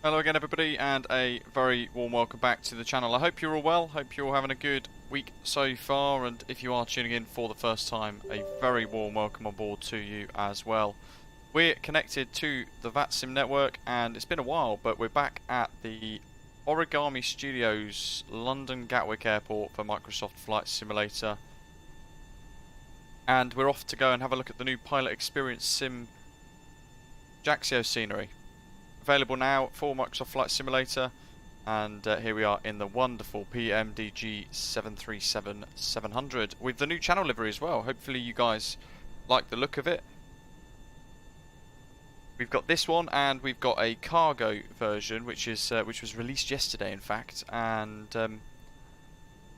Hello again everybody, and a very warm welcome back to the channel. I hope you're all well, hope you're all having a good week so far, and if you are tuning in for the first time, a very warm welcome on board to you as well. We're connected to the VATSIM network, and it's been a while, but we're back at the Origami Studios, London Gatwick Airport for Microsoft Flight Simulator. And we're off to go and have a look at the new Pilot Experience Sim Ajaccio scenery. Available now for Microsoft Flight Simulator, and here we are in the wonderful PMDG 737-700 with the new channel livery as well. Hopefully you guys like the look of it. We've got this one, and we've got a cargo version which was released yesterday in fact, and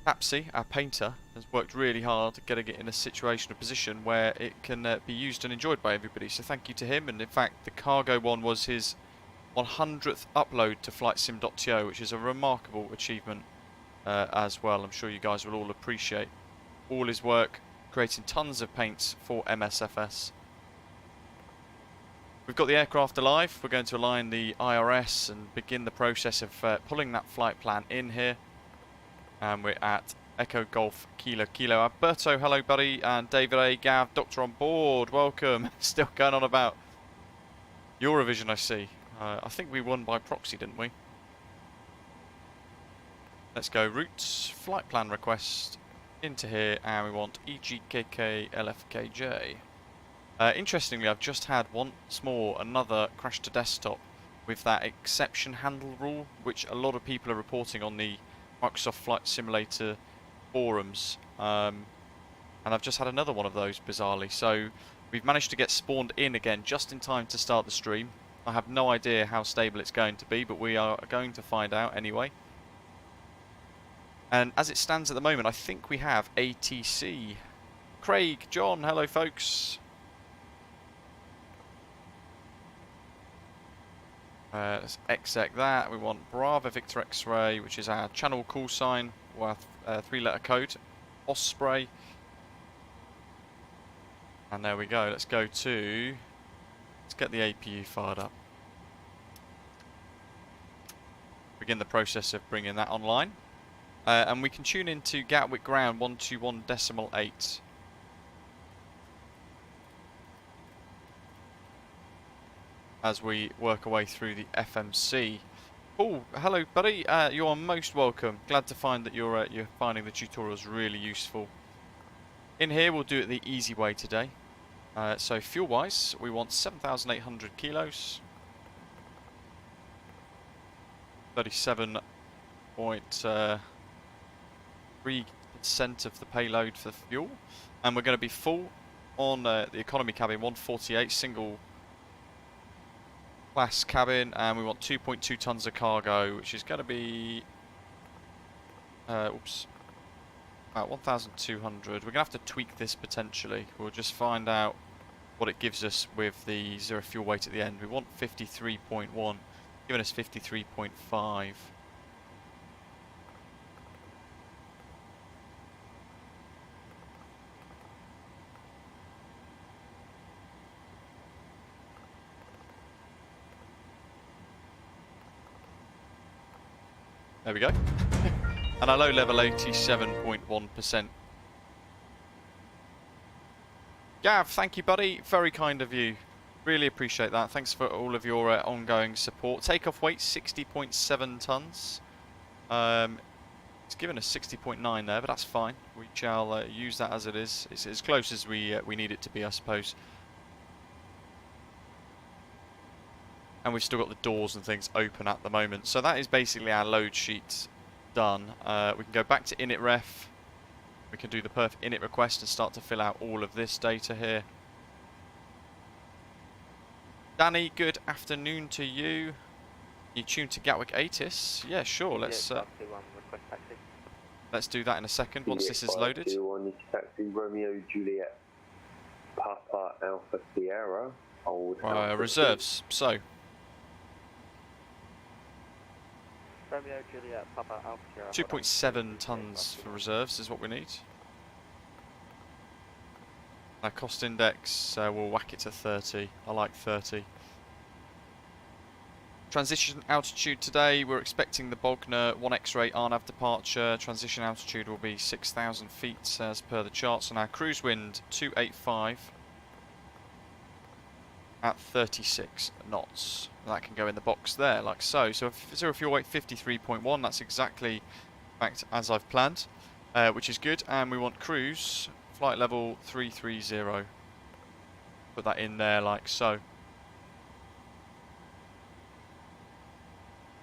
Tapzi, our painter, has worked really hard getting it in a situation or position where it can be used and enjoyed by everybody, so thank you to him. And in fact the cargo one was his 100th upload to flightsim.to, which is a remarkable achievement as well. I'm sure you guys will all appreciate all his work creating tons of paints for MSFS. We've got the aircraft alive. We're going to align the IRS and begin the process of pulling that flight plan in here. And we're at Echo Golf Kilo Kilo. Alberto, hello buddy, and David A, Gav, Doctor on board, welcome. Still going on about Eurovision, I see. I think we won by proxy, didn't we? Let's go routes, flight plan request, into here, and we want EGKK LFKJ. Interestingly, I've just had once more another crash to desktop with that exception handle rule, which a lot of people are reporting on the Microsoft Flight Simulator forums. And I've just had another one of those, bizarrely. So we've managed to get spawned in again just in time to start the stream. I have no idea how stable it's going to be, but we are going to find out anyway. And as it stands at the moment, I think we have ATC. Craig, John, hello folks. Let's exec that. We want Bravo Victor X-Ray, which is our channel call sign with 3-letter code. Osprey. And there we go. Let's go to... Let's get the APU fired up. Begin the process of bringing that online. And we can tune into Gatwick Ground 121.8. As we work our way through the FMC. Oh, hello buddy. You are most welcome. Glad to find that you're finding the tutorials really useful. In here we'll do it the easy way today. So fuel-wise, we want 7,800 kilos, 37.3% of the payload for the fuel, and we're going to be full on the economy cabin, 148 single class cabin, and we want 2.2 tons of cargo, which is going to be about 1,200. We're going to have to tweak this potentially. We'll just find out what it gives us with the zero fuel weight at the end. We want 53.1, giving us 53.5. There we go. And our low level 87.1%. Gav, thank you buddy, very kind of you. Really appreciate that. Thanks for all of your ongoing support. Takeoff weight 60.7 tons. It's given us 60.9 there, but that's fine. We shall use that as it is. It's as close as we need it to be, I suppose. And we've still got the doors and things open at the moment. So that is basically our load sheet done. We can go back to initref. We can do the perf init request and start to fill out all of this data here. Danny, good afternoon to you. You tuned to Gatwick ATIS? Yeah, sure. Let's do that in a second once this is loaded. Taxi Romeo Juliet Papa Alpha Sierra. Reserves. So. Romeo Juliet Papa Alpha Sierra. 2.7 tons for reserves is what we need. Our cost index, we'll whack it to 30. I like 30. Transition altitude today, we're expecting the Bognor 1 X-ray RNAV departure. Transition altitude will be 6,000 feet as per the charts. And our cruise wind 285 at 36 knots. That can go in the box there, like so. So zero fuel weight 53.1, that's exactly in fact as I've planned, which is good. And we want cruise flight level 330. Put that in there like so.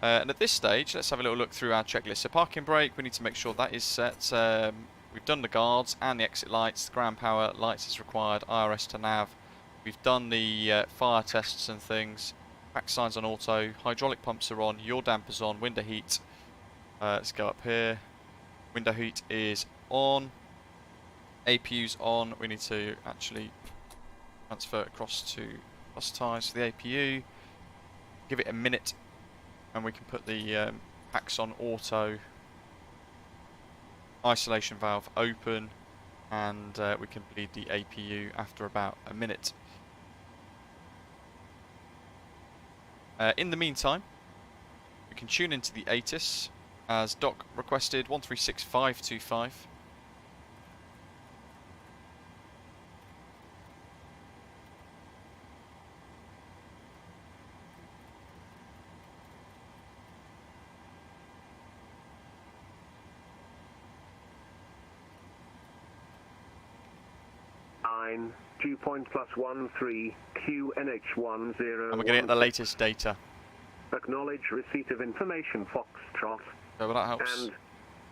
And at this stage, let's have a little look through our checklist. So parking brake, we need to make sure that is set. We've done the guards and the exit lights, the ground power lights is required, IRS to nav. We've done the fire tests and things. Back signs on auto, hydraulic pumps are on, yaw dampers on, window heat. Let's go up here. Window heat is on. APU's on. We need to actually transfer across to bus ties for the APU. Give it a minute. And we can put the packs on auto, isolation valve open, and we can bleed the APU after about a minute. In the meantime, we can tune into the ATIS as doc requested 136525. Dew point plus 13 QNH10. And we're getting the latest data. Acknowledge receipt of information Foxtrot. So that helps. And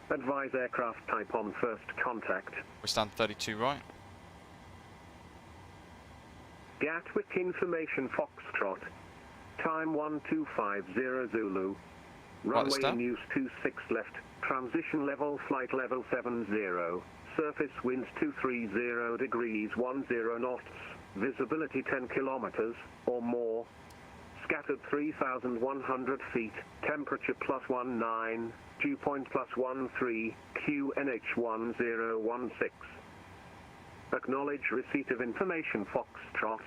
advise aircraft type on first contact. We stand 32 right. Gatwick information Foxtrot. Time 1250 Zulu. Runway news 26 left. Transition level flight level 70. Surface winds 230 degrees 10 knots. Visibility 10 kilometers or more. Scattered 3,100 feet. Temperature plus 19. Dew point plus 13. QNH1016. Acknowledge receipt of information Foxtrot.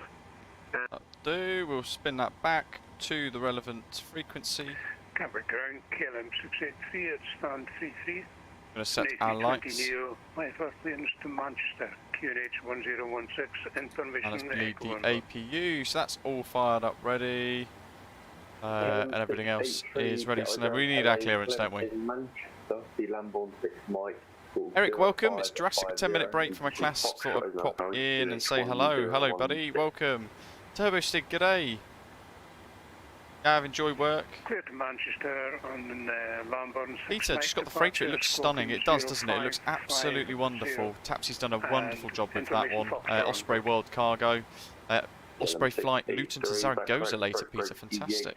We'll spin that back to the relevant frequency. Gatwick ground, KLM 683 at stand 33. Going to set our lights. My first lanes to Manchester, QNH 1016, information. And let's bleed the APU. So that's all fired up, ready. And everything else is ready. So we need our clearance, don't we? Eric, welcome. It's Jurassic 10-minute break for my class. Thought I'd pop in and say hello. Hello, buddy. Welcome. Turbo Stig, g'day. Gav, enjoy work. Clear to Manchester on Lambourne. Peter, just got the freighter. It looks stunning. It does, doesn't it? It looks absolutely wonderful. Tapzi's done a wonderful job with that one. Osprey World Cargo. Osprey flight Luton to Zaragoza later, Peter. Fantastic.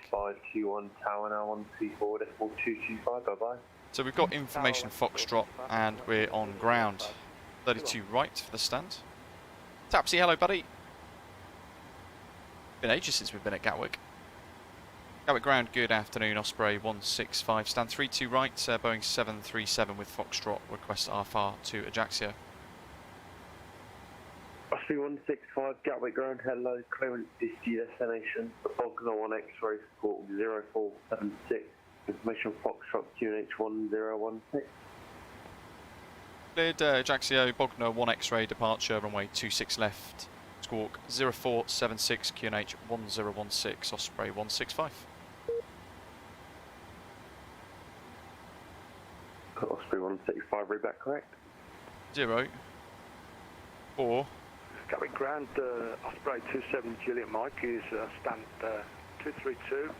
So we've got information Foxtrot and we're on ground. 32 right for the stand. Tapzi, hello, buddy. Been ages since we've been at Gatwick. Gatwick ground, good afternoon, Osprey 165, stand 32 right, Boeing 737 with Foxtrot, request RFR to Ajaccio. Osprey 165, Gatwick ground, hello, clearance is destination, Bognor 1 X-ray, support 0476, information Foxtrot QNH1016. Cleared Ajaccio, Bognor 1 X-ray, departure, runway 26 left, squawk 0476, QNH 1016, Osprey 165. Osprey 165, read back correct? 0 4 Gatwick ground, Osprey 27 Juliet Mike is stand 232,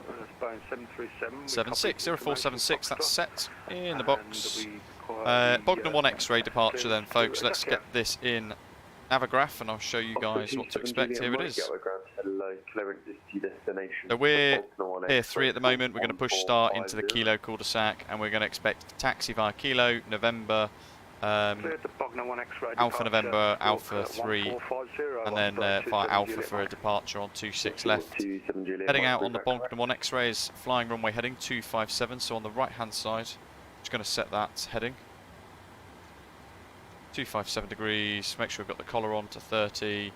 Boeing 737. 76, 0476, that's set in the box. Bognor 1 X-ray departure then, folks. Let's get this in Navigraph and I'll show you guys what to expect. Here it is. So we're here 3 at the moment. We're going to push start into the Kilo cul-de-sac and we're going to expect taxi via Kilo, November, Alpha November, Alpha 3, and then via Alpha for a departure on 26 left. Heading out on the Bognor 1 X-ray is flying runway heading 257, so on the right hand side, just going to set that heading. 257 degrees, make sure we've got the collar on to 30,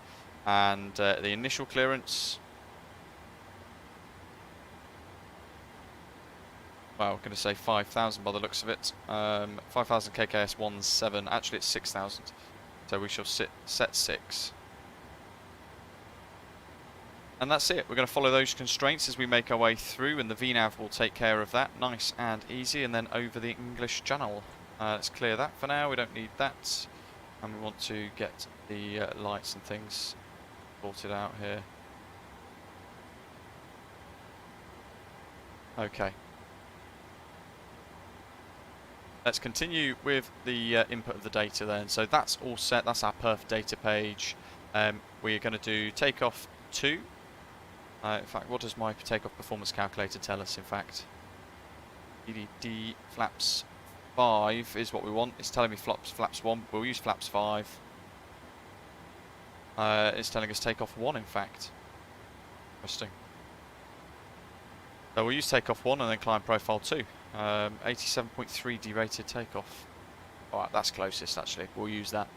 and the initial clearance well, I'm going to say 5,000 by the looks of it. 5,000 KKS 17. Actually, it's 6,000. So we shall set 6. And that's it. We're going to follow those constraints as we make our way through, and the VNAV will take care of that. Nice and easy, and then over the English Channel. Let's clear that for now. We don't need that. And we want to get the lights and things sorted out here. Okay. Let's continue with the input of the data then. So that's all set. That's our perf data page. We're going to do takeoff 2. In fact, what does my takeoff performance calculator tell us, in fact? EDD flaps 5 is what we want. It's telling me flaps 1. We'll use flaps 5. It's telling us takeoff 1, in fact. Interesting. So we'll use takeoff 1 and then climb profile 2. 87.3 derated takeoff. Alright, that's closest actually. We'll use that.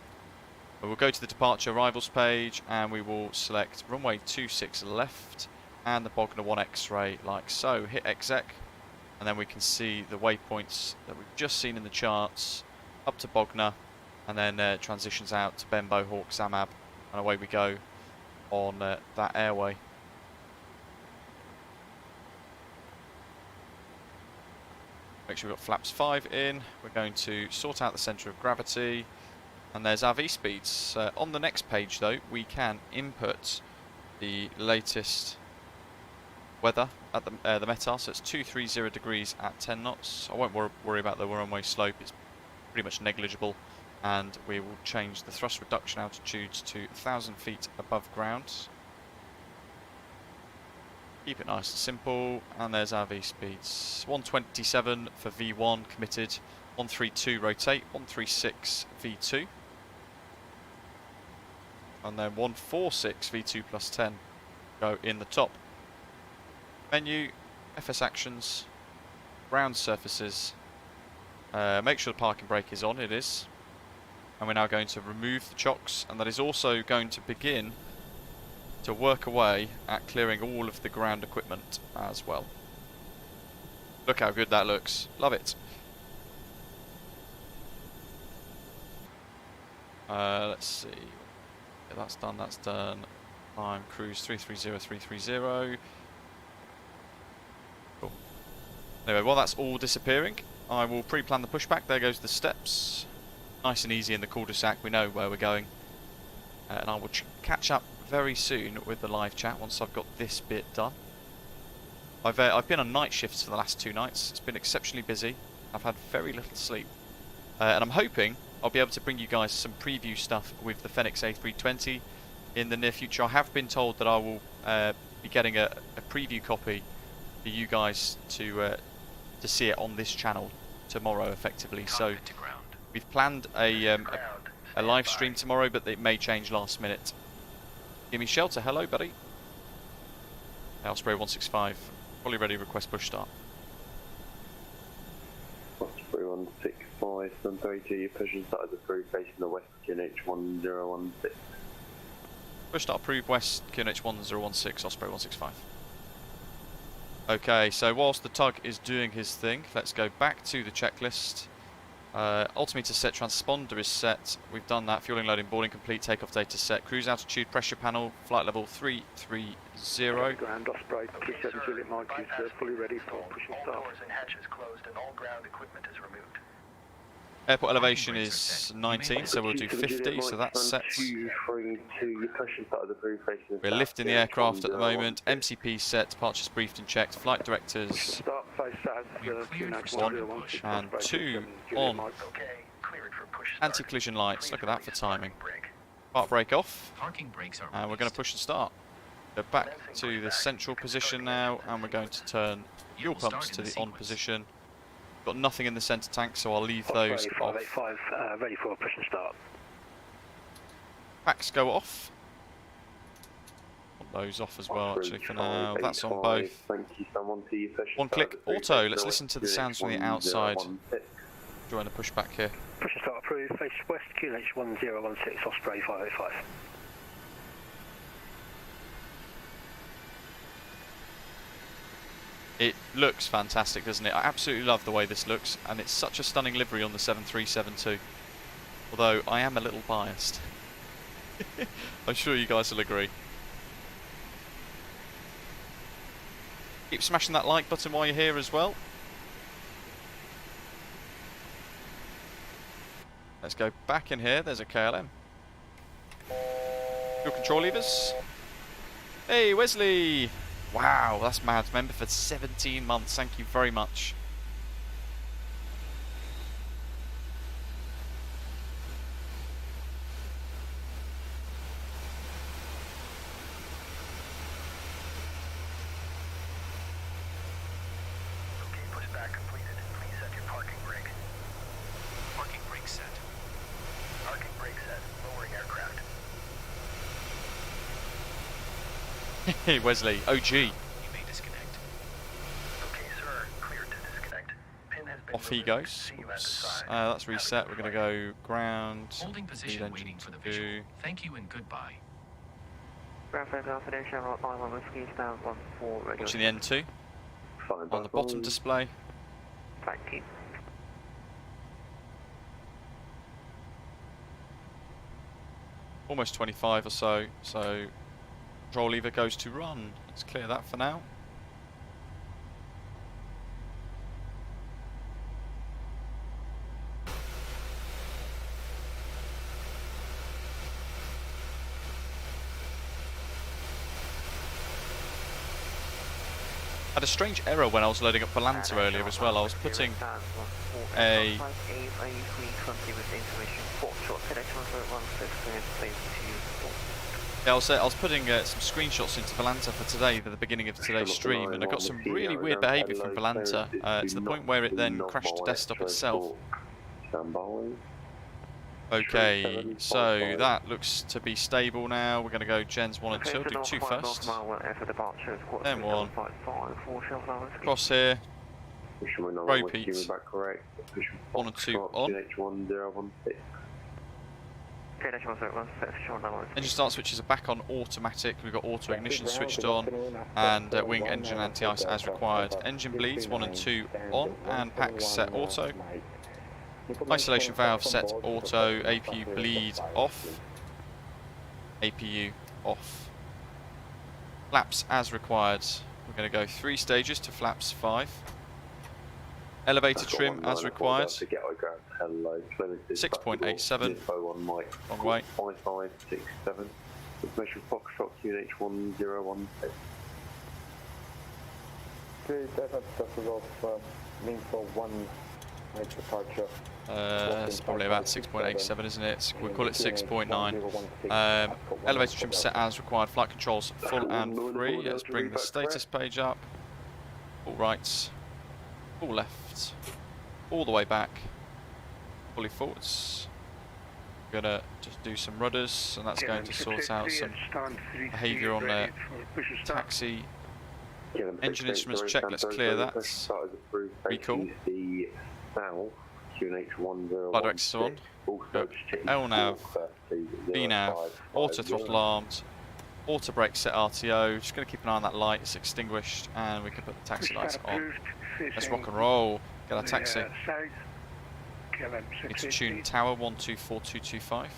But we'll go to the departure arrivals page and we will select runway 26 left and the Bognor 1 X-ray like so. Hit exec and then we can see the waypoints that we've just seen in the charts up to Bognor and then transitions out to Benbow, Hawk, Zamab, and away we go on that airway. Make sure we've got flaps 5 in. We're going to sort out the centre of gravity. And there's our V-speeds. On the next page though, we can input the latest weather at the METAR. So it's 230 degrees at 10 knots. I won't worry about the runway slope. It's pretty much negligible. And we will change the thrust reduction altitudes to 1,000 feet above ground. Keep it nice and simple, and there's our V-speeds. 127 for V1 committed, 132 rotate, 136 V2. And then 146 V2 plus 10 go in the top. Menu, FS actions, ground surfaces. Make sure the parking brake is on, it is. And we're now going to remove the chocks, and that is also going to begin to work away at clearing all of the ground equipment as well. Look how good that looks. Love it. Let's see. Yeah, that's done, that's done. Climb cruise 330, 330. Cool. Anyway, while that's all disappearing, I will pre-plan the pushback. There goes the steps. Nice and easy in the cul-de-sac. We know where we're going. And I will catch up very soon with the live chat once I've got this bit done. I've been on night shifts for the last 2 nights. It's been exceptionally busy. I've had very little sleep. And I'm hoping I'll be able to bring you guys some preview stuff with the Fenix A320 in the near future. I have been told that I will be getting a preview copy for you guys to see it on this channel tomorrow, effectively. So we've planned a live stream tomorrow, but it may change last minute. Give me shelter. Hello, buddy. Osprey 165. Fully ready. Request push start. Osprey 165, Sun 32, you're pushing start of the through facing the west, QNH 1016. Push start approved west, QNH 1016, Osprey 165. Okay, so whilst the tug is doing his thing, let's go back to the checklist. Altimeter set, transponder is set. We've done that. Fueling, loading, boarding complete. Takeoff data set. Cruise altitude, pressure panel, flight level 330. Ground Osprey 27 Juliet Mike is fully ready for push and start. Doors and hatches closed and all ground equipment is removed. Airport elevation is 19, so we'll do 50, so that's set. We're lifting the aircraft at the moment. MCP set, departures briefed and checked. Flight directors Start face south, QNH 1 and 2 on. Anti-collision lights, look at that for timing. Park brake off, and we're going to push and start. Go back to the central position now, and we're going to turn fuel pumps to the on position. Got nothing in the centre tank, so I'll leave those off. 585, ready for push and start. Packs go off. Want those off as well, actually, for now. That's on both. One click auto. Let's listen to the sounds from the outside. Join the pushback here. Push and start approved. Face west, QNH 1016, Osprey 585. It looks fantastic, doesn't it? I absolutely love the way this looks, and it's such a stunning livery on the 737 too. Although I am a little biased. I'm sure you guys will agree. Keep smashing that like button while you're here as well. Let's go back in here. There's a KLM. Your control levers. Hey, Wesley! Wow, that's mad. Member for 17 months. Thank you very much. Okay, pushback completed. Please set your parking brake. Parking brake set. Parking brake set. Lowering aircraft. Hey, Wesley. OG. You may disconnect. Okay, sir. Cleared to disconnect. Pin has been Off he removed. goes. See you at the Oops. side. That's reset. We're going to go ground. Holding position, Lead waiting engine for the to visual. do. Thank you and goodbye. Watching the N2 Fine, on the bottom display. Thank you. Almost 25 or so. So control lever goes to run. Let's clear that for now. Had a strange error when I was loading up Volanta earlier as well. I was putting a I was putting some screenshots into Volanta for today, for the beginning of today's stream, and I got some really weird behaviour from Volanta to the point where it then crashed the desktop itself. Okay, so that looks to be stable now. We're going to go gens 1 and 2. I'll do 2 first. Then 1. Across here. Repeat. 1 and 2 on. Engine start switches are back on automatic. We've got auto ignition switched on, and wing engine anti-ice as required. Engine bleeds 1 and 2 on, and packs set auto. Isolation valve set auto. APU bleed off. APU off. Flaps as required. We're going to go 3 stages to flaps 5. Elevator trim as required. 6.87. Wrong way. 5567. Information Foxtrot QNH1016. It's probably about 6.87, isn't it? We'll call it 6.9. Elevator trim set as required. Flight controls full and free. Let's bring the status page up. All right. All left. All the way back. Fully forwards. We're going to just do some rudders, and that's going to sort out some behaviour on the taxi. Engine instruments check, let's clear that. Recall. Flight directors on. LNAV, VNAV, auto throttle armed, auto brake set RTO. Just going to keep an eye on that light, it's extinguished, and we can put the taxi lights on. Let's rock and roll. Get our taxi. Need to tune tower 124225.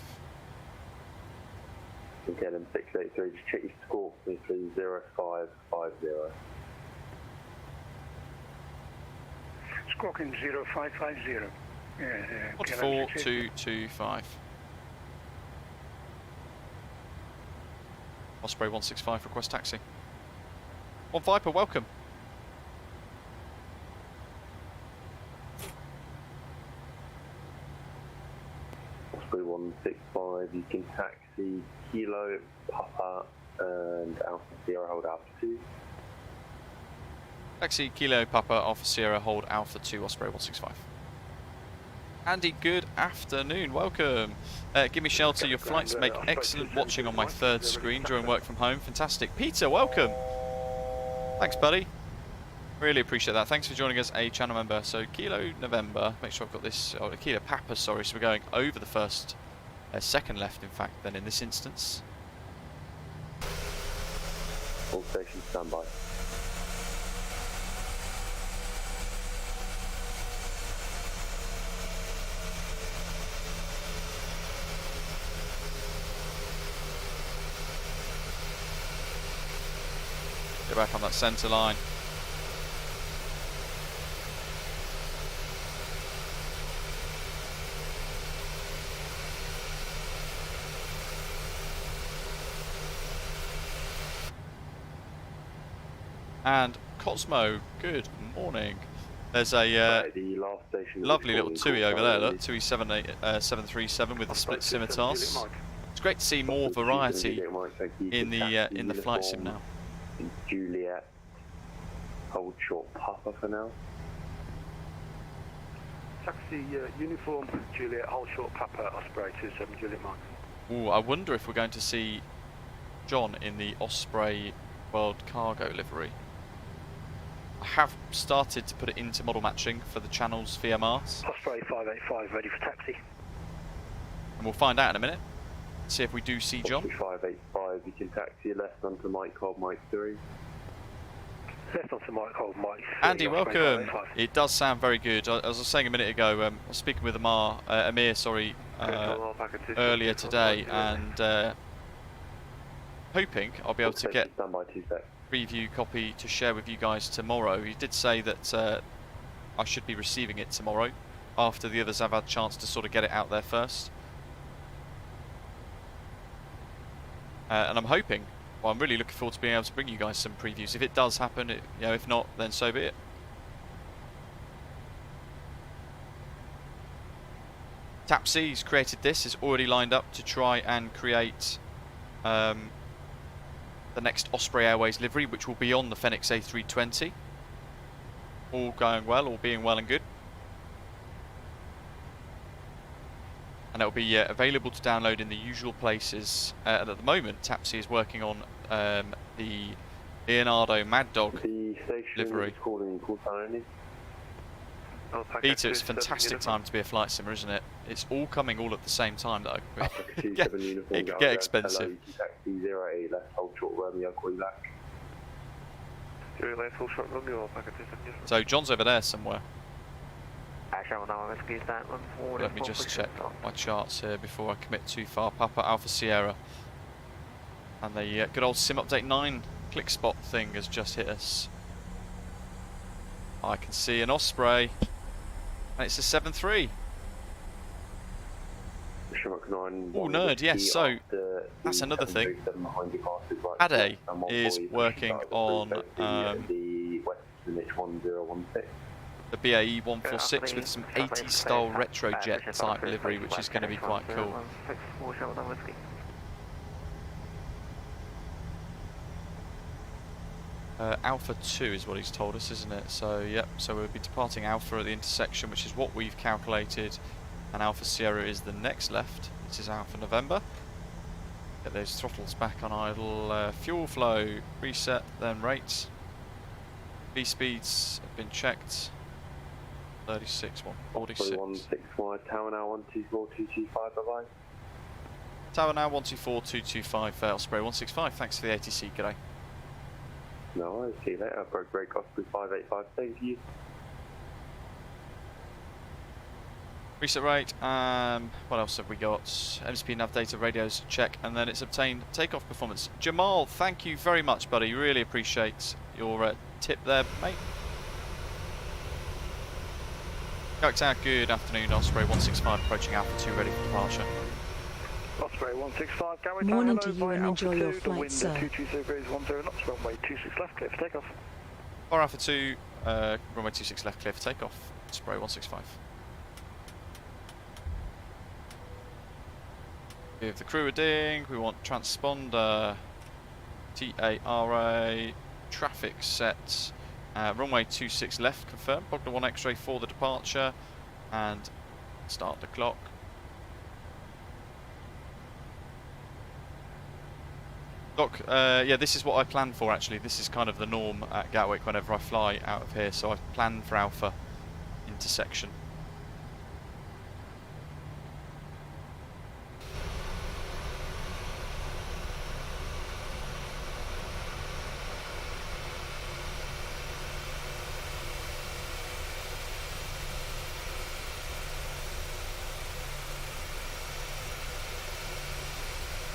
Get him 683, just check your score, please, 0550. Squawking 0550. 4225. Osprey 165, request taxi. On Viper, welcome. Osprey 165, you can taxi Kilo, Papa, and Alpha Sierra, hold Alpha 2. Taxi Kilo Papa Alpha Sierra, hold Alpha 2, Osprey 165. Andy, good afternoon, welcome. Give me shelter, your flights make excellent watching on my third screen during work from home. Fantastic. Peter, welcome. Thanks, buddy. Really appreciate that. Thanks for joining us, a channel member. So Kilo November, make sure I've got this, oh, Kilo Papa, sorry. So we're going over the first, second left, in fact, then in this instance. All stations standby. Get back on that centre line. And Cosmo, good morning. There's a the last station lovely little TUI over there, look, TUI 737 with the split scimitars. It's great to see more variety in the flight sim now. Juliet, hold short Papa for now. Taxi uniform, Juliet, hold short Papa, Osprey 27 Juliet Mike. Ooh, I wonder if we're going to see John in the Osprey World Cargo livery. I have started to put it into model matching for the channel's VMRs. Osprey 585 ready for taxi. And we'll find out in a minute. See if we do see John. 585, you can taxi left onto Mike hold Mike 3. Left onto Mike hold Mike 3. Andy, welcome. It does sound very good. As I was saying a minute ago, I was speaking with Amir, earlier today, and hoping I'll be able to get preview copy to share with you guys tomorrow. He did say that I should be receiving it tomorrow after the others have had a chance to sort of get it out there first. And I'm hoping, well, I'm really looking forward to being able to bring you guys some previews. If it does happen, if not, then so be it. Tapzi's created this, is already lined up to try and create the next Osprey Airways livery, which will be on the Fenix A320. All going well, all being well and good. And it will be available to download in the usual places. And at the moment, Tapzi is working on the Leonardo Mad Dog livery. Peter, it's a fantastic time to be a flight simmer, isn't it? It's all coming all at the same time, though. It could get expensive. So John's over there somewhere. Let me just check my charts here before I commit too far. Papa Alpha Sierra. And the good old Sim Update 9 click spot thing has just hit us. I can see an Osprey. And it's a 7.3. Oh, nerd, yes, so that's another thing. Ade is working on the BAE 146 with some 80s style retrojet type livery, which is going to be quite cool. Alpha 2 is what he's told us, isn't it? So, yep, so we'll be departing Alpha at the intersection, which is what we've calculated, and Alpha Sierra is the next left. This is Alpha November. Get those throttles back on idle. Fuel flow, reset, then rates. V-speeds have been checked. 36, 146. 16 Tower now 124225, bye-bye. Tower now 124225, Osprey 165, thanks for the ATC, g'day. No worries, see you later. Broke break Osprey 585, thank you. Reset rate, what else have we got? MSP nav data, radios, check, and then it's obtained takeoff performance. Jamal, thank you very much, buddy. Really appreciate your tip there, mate. Gatwick Tower, good afternoon. Osprey 165 approaching Alpha 2, ready for departure. Osprey 165, Gatwick Tower, Morning to you and enjoy your flight, sir. 220 degrees 10 knots, runway 26 left, clear for takeoff. Or Alpha 2, runway 26 left, clear for takeoff. Osprey 165. Give the crew a ding, we want transponder, TARA, traffic set, runway 26 left confirmed, Bogner 1 X-ray for the departure, and start the clock. Doc, yeah, this is what I planned for actually. This is kind of the norm at Gatwick whenever I fly out of here, so I've planned for Alpha intersection.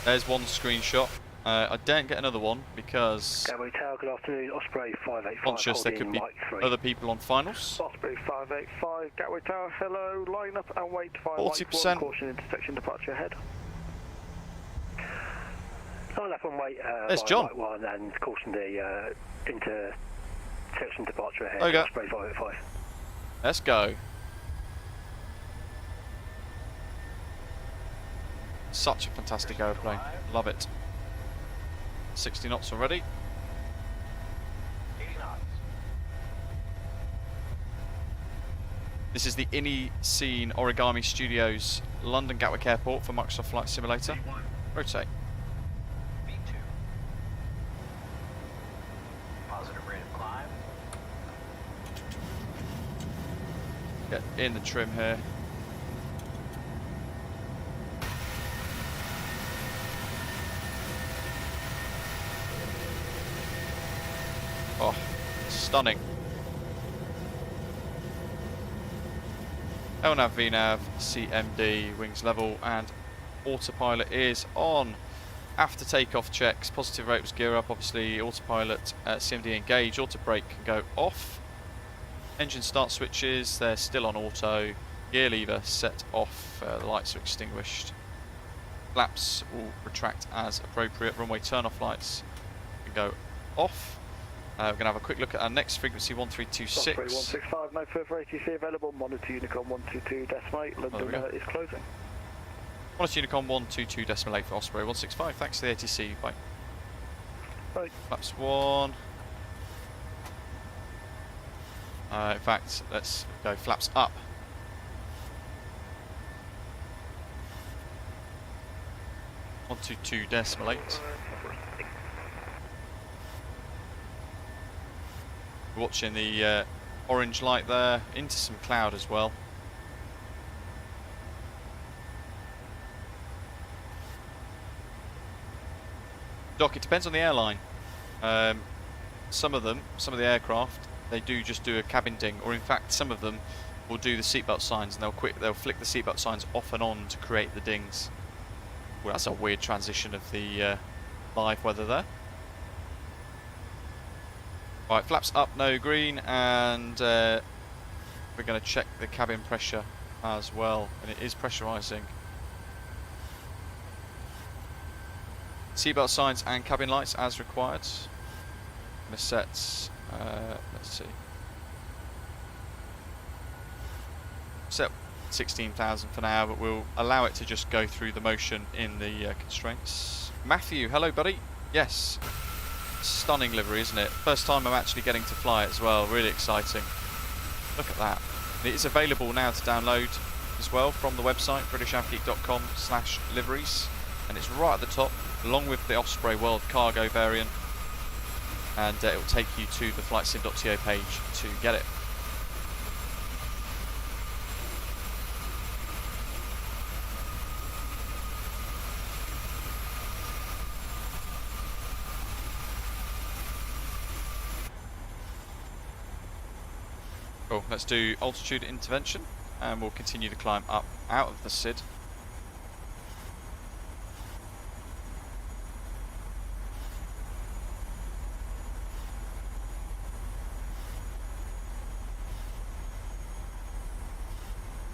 There's one screenshot. I daren't get another one because Gatwick Tower, good afternoon. Osprey 585. conscious there could be other people on finals. Osprey 585, Gatwick Tower, hello. Line up and wait for 40%. Caution intersection departure ahead. Line up and wait. There's John. Light 1 and caution the intersection departure ahead. Okay. Osprey 585. Let's go. Such a fantastic aeroplane. Love it. 60 knots already. 80 knots. This is the Scene Origami Studios, London Gatwick Airport for Microsoft Flight Simulator. Rotate. V2. Positive rate of climb. Get in the trim here. Oh, stunning. LNAV, VNAV, CMD, wings level, and autopilot is on. After takeoff checks, positive rate was gear up, obviously autopilot, CMD engage, auto brake can go off. Engine start switches, they're still on auto. Gear lever set off, the lights are extinguished. Flaps will retract as appropriate. Runway turn off lights can go off. We're going to have a quick look at our next frequency, 1326. Osprey 165, no further ATC available. Monitor Unicorn 122 decimal 8. London is closing. Monitor Unicorn 122 decimal 8 for Osprey 165. Thanks to the ATC. Bye. Bye. Flaps 1. In fact, let's go flaps up. One two two decimal 8. We're watching the orange light there into some cloud as well. Doc, it depends on the airline. Some of the aircraft, they do just do a cabin ding, or in fact some of them will do the seatbelt signs and they'll flick the seatbelt signs off and on to create the dings. Well, that's a weird transition of the live weather there. Right, flaps up, no green, and we're going to check the cabin pressure as well, and it is pressurising. Seatbelt signs and cabin lights as required. The sets, let's see. Set 16,000 for now, but we'll allow it to just go through the motion in the constraints. Matthew, hello buddy. Yes. Stunning livery, isn't it? First time I'm actually getting to fly it as well. Really exciting. Look at that. It is available now to download as well from the website britishafgeek.com/liveries, and it's right at the top along with the Osprey World Cargo variant, and it will take you to the flightsim.to page to get it. Cool, let's do altitude intervention and we'll continue the climb up out of the SID.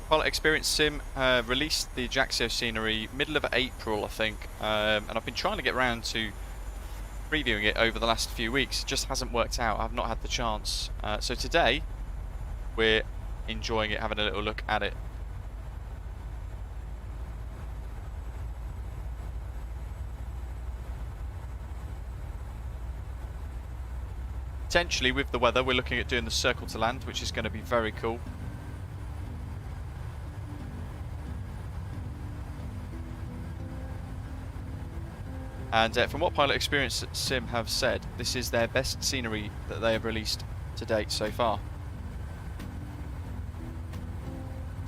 Pilot Experience Sim released the Ajaccio scenery middle of April, I think, and I've been trying to get around to previewing it over the last few weeks. It just hasn't worked out. I've not had the chance. So today we're enjoying it, having a little look at it. Potentially with the weather we're looking at doing the circle to land, which is going to be very cool. And from what Pilot Experience Sim have said, this is their best scenery that they have released to date so far.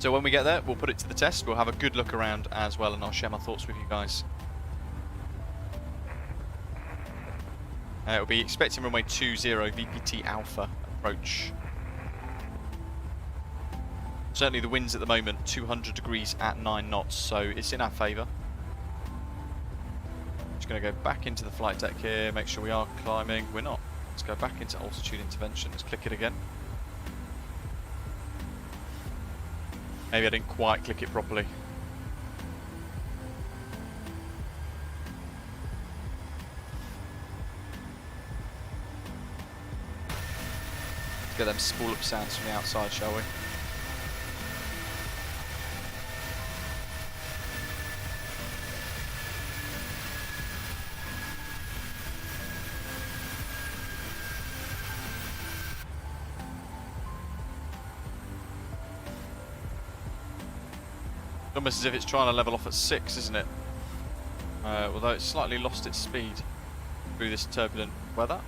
So when we get there, we'll put it to the test, we'll have a good look around as well, and I'll share my thoughts with you guys. It'll be expecting runway 20 VPT Alpha approach. Certainly the winds at the moment, 200 degrees at 9 knots, so it's in our favour. Just going to go back into the flight deck here, make sure we are climbing. We're not. Let's go back into altitude intervention. Let's click it again. Maybe I didn't quite click it properly. Let's get them spool up sounds from the outside, shall we? Almost as if it's trying to level off at 6, isn't it? Although it's slightly lost its speed through this turbulent weather.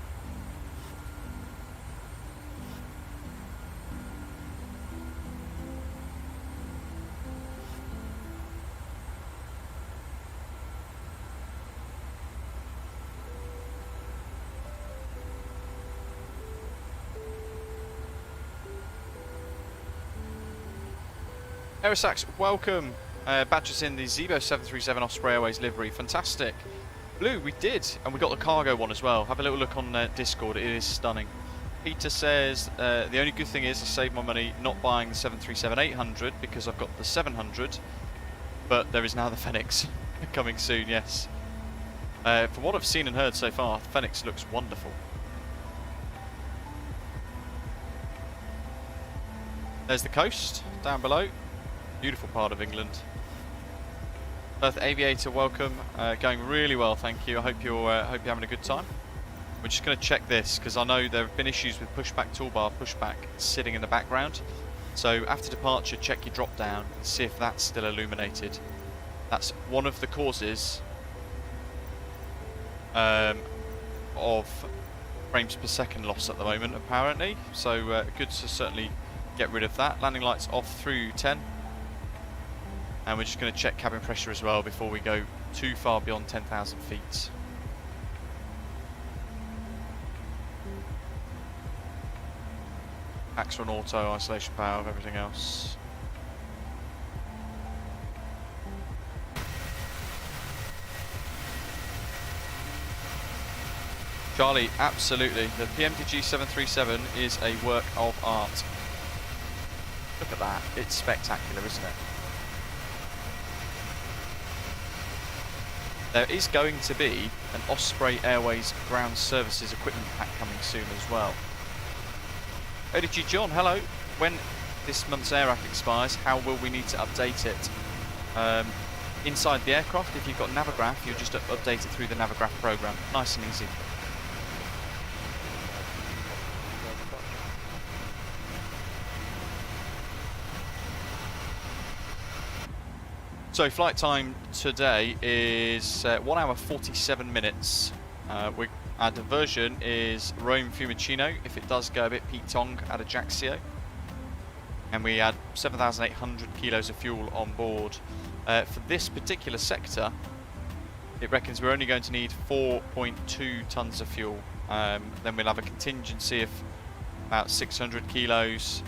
Aerosax, welcome. Badges in the Zebo 737 Osprey Airways livery. Fantastic. Blue, we did. And we got the cargo one as well. Have a little look on Discord. It is stunning. Peter says, the only good thing is I saved my money not buying the 737-800 because I've got the 700. But there is now the Phoenix coming soon, yes. From what I've seen and heard so far, the Phoenix looks wonderful. There's the coast down below. Beautiful part of England. Perth Aviator, welcome. Going really well, thank you. I hope you're having a good time. We're just going to check this because I know there have been issues with pushback toolbar, pushback sitting in the background. So after departure, check your drop down and see if that's still illuminated. That's one of the causes of frames per second loss at the moment, apparently. So good to certainly get rid of that. Landing lights off through 10. And we're just going to check cabin pressure as well before we go too far beyond 10,000 feet. Packs on auto, isolation valve, everything else. Charlie, absolutely. The PMDG 737 is a work of art. Look at that. It's spectacular, isn't it? There is going to be an Osprey Airways ground services equipment pack coming soon as well. ODG John, hello. When this month's AirAC expires, how will we need to update it? Inside the aircraft, if you've got Navigraph, you'll just update it through the Navigraph program. Nice and easy. So flight time today is 1 hour 47 minutes. Our diversion is Rome Fiumicino, if it does go a bit Pitong at Ajaccio. And we had 7,800 kilos of fuel on board. For this particular sector, it reckons we're only going to need 4.2 tonnes of fuel. Then we'll have a contingency of about 600 kilos,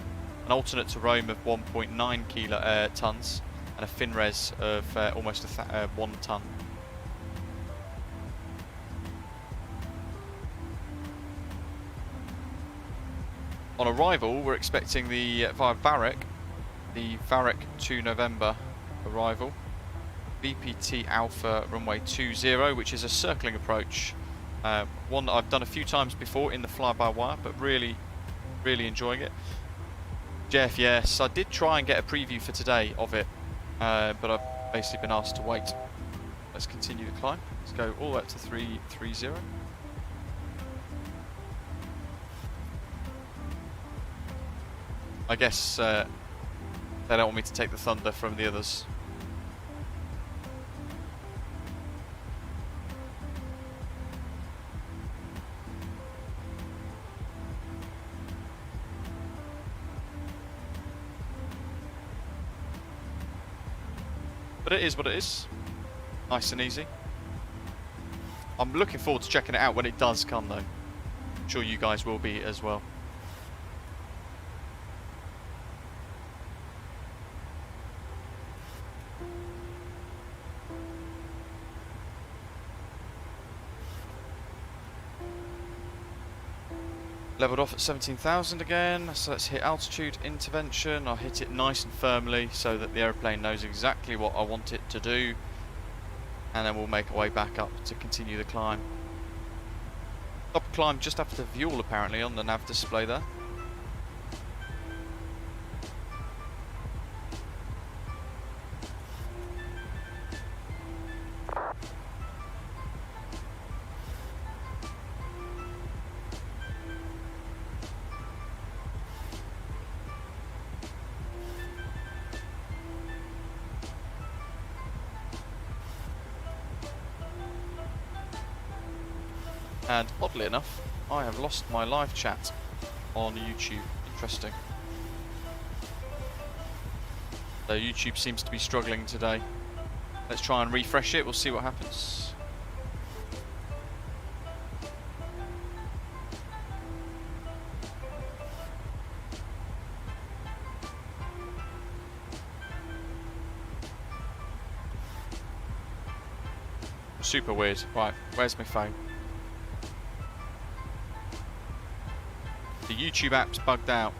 an alternate to Rome of 1.9 tonnes, and a fin res of almost 1 tonne. On arrival, we're expecting via Varek, the Varek to November arrival, VPT Alpha runway 20, which is a circling approach, one that I've done a few times before in the fly-by-wire, but really enjoying it. Jeff, yes, I did try and get a preview for today of it, but I've basically been asked to wait. Let's continue the climb. Let's go all the way up to 330. I guess they don't want me to take the thunder from the others. But it is what it is. Nice and easy. I'm looking forward to checking it out when it does come though. I'm sure you guys will be as well. Leveled off at 17,000 again, so let's hit altitude intervention. I'll hit it nice and firmly so that the aeroplane knows exactly what I want it to do, and then we'll make our way back up to continue the climb. Stop climb just after fuel apparently on the nav display there. And oddly enough, I have lost my live chat on YouTube. Interesting. So YouTube seems to be struggling today. Let's try and refresh it, we'll see what happens. Super weird. Right, where's my phone? The YouTube app's bugged out,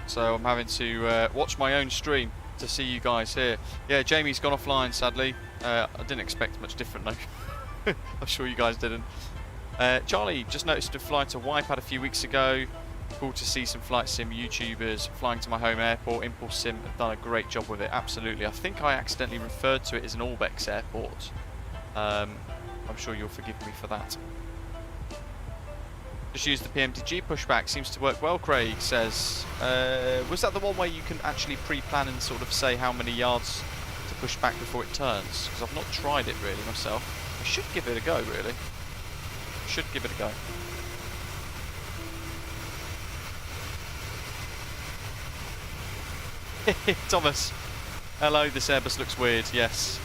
so I'm having to watch my own stream to see you guys here. Yeah, Jamie's gone offline sadly. I didn't expect much different though. I'm sure you guys didn't. Charlie just noticed a flight to Wipeout a few weeks ago. Cool to see some flight sim YouTubers flying to my home airport. Impulse Sim have done a great job with it, absolutely. I think I accidentally referred to it as an Orbex airport. I'm sure you'll forgive me for that. Just use the PMDG pushback, seems to work well, Craig says. Was that the one where you can actually pre-plan and sort of say how many yards to push back before it turns? Because I've not tried it really myself. I should give it a go, really. I should give it a go. Thomas, hello, this Airbus looks weird, yes.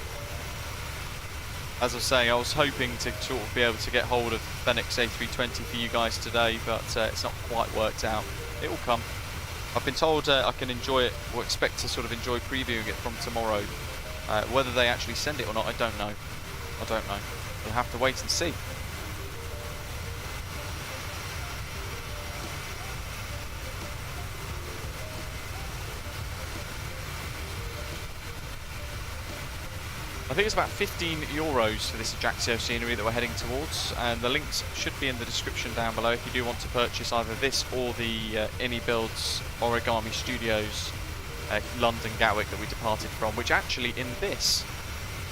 As I was saying, I was hoping to sort of be able to get hold of Fenix A320 for you guys today, but it's not quite worked out. It will come. I've been told I can enjoy it, or expect to sort of enjoy previewing it from tomorrow. Whether they actually send it or not, I don't know. I don't know. We'll have to wait and see. I think it's about €15 for this Ajaccio scenery that we're heading towards, and the links should be in the description down below if you do want to purchase either this or the iniBuilds Origami Studios London Gatwick that we departed from, which actually in this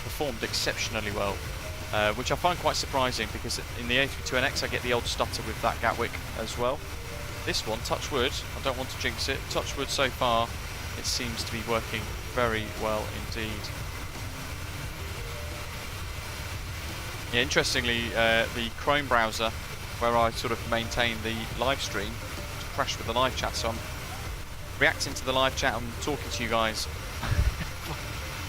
performed exceptionally well, which I find quite surprising because in the A32NX I get the old stutter with that Gatwick as well. This one, touch wood, I don't want to jinx it, touch wood so far, it seems to be working very well indeed. Yeah, interestingly, the Chrome browser, where I sort of maintain the live stream, crashed with the live chat, so I'm reacting to the live chat and talking to you guys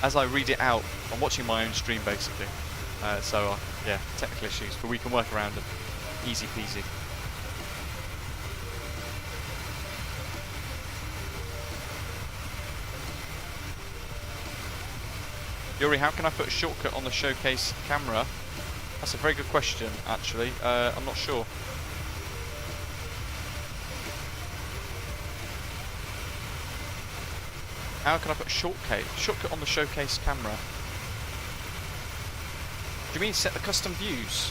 as I read it out. I'm watching my own stream basically. Yeah, technical issues, but we can work around them. Easy peasy. Yuri, how can I put a shortcut on the showcase camera? That's a very good question, actually. I'm not sure. How can I put a shortcut on the showcase camera? Do you mean set the custom views?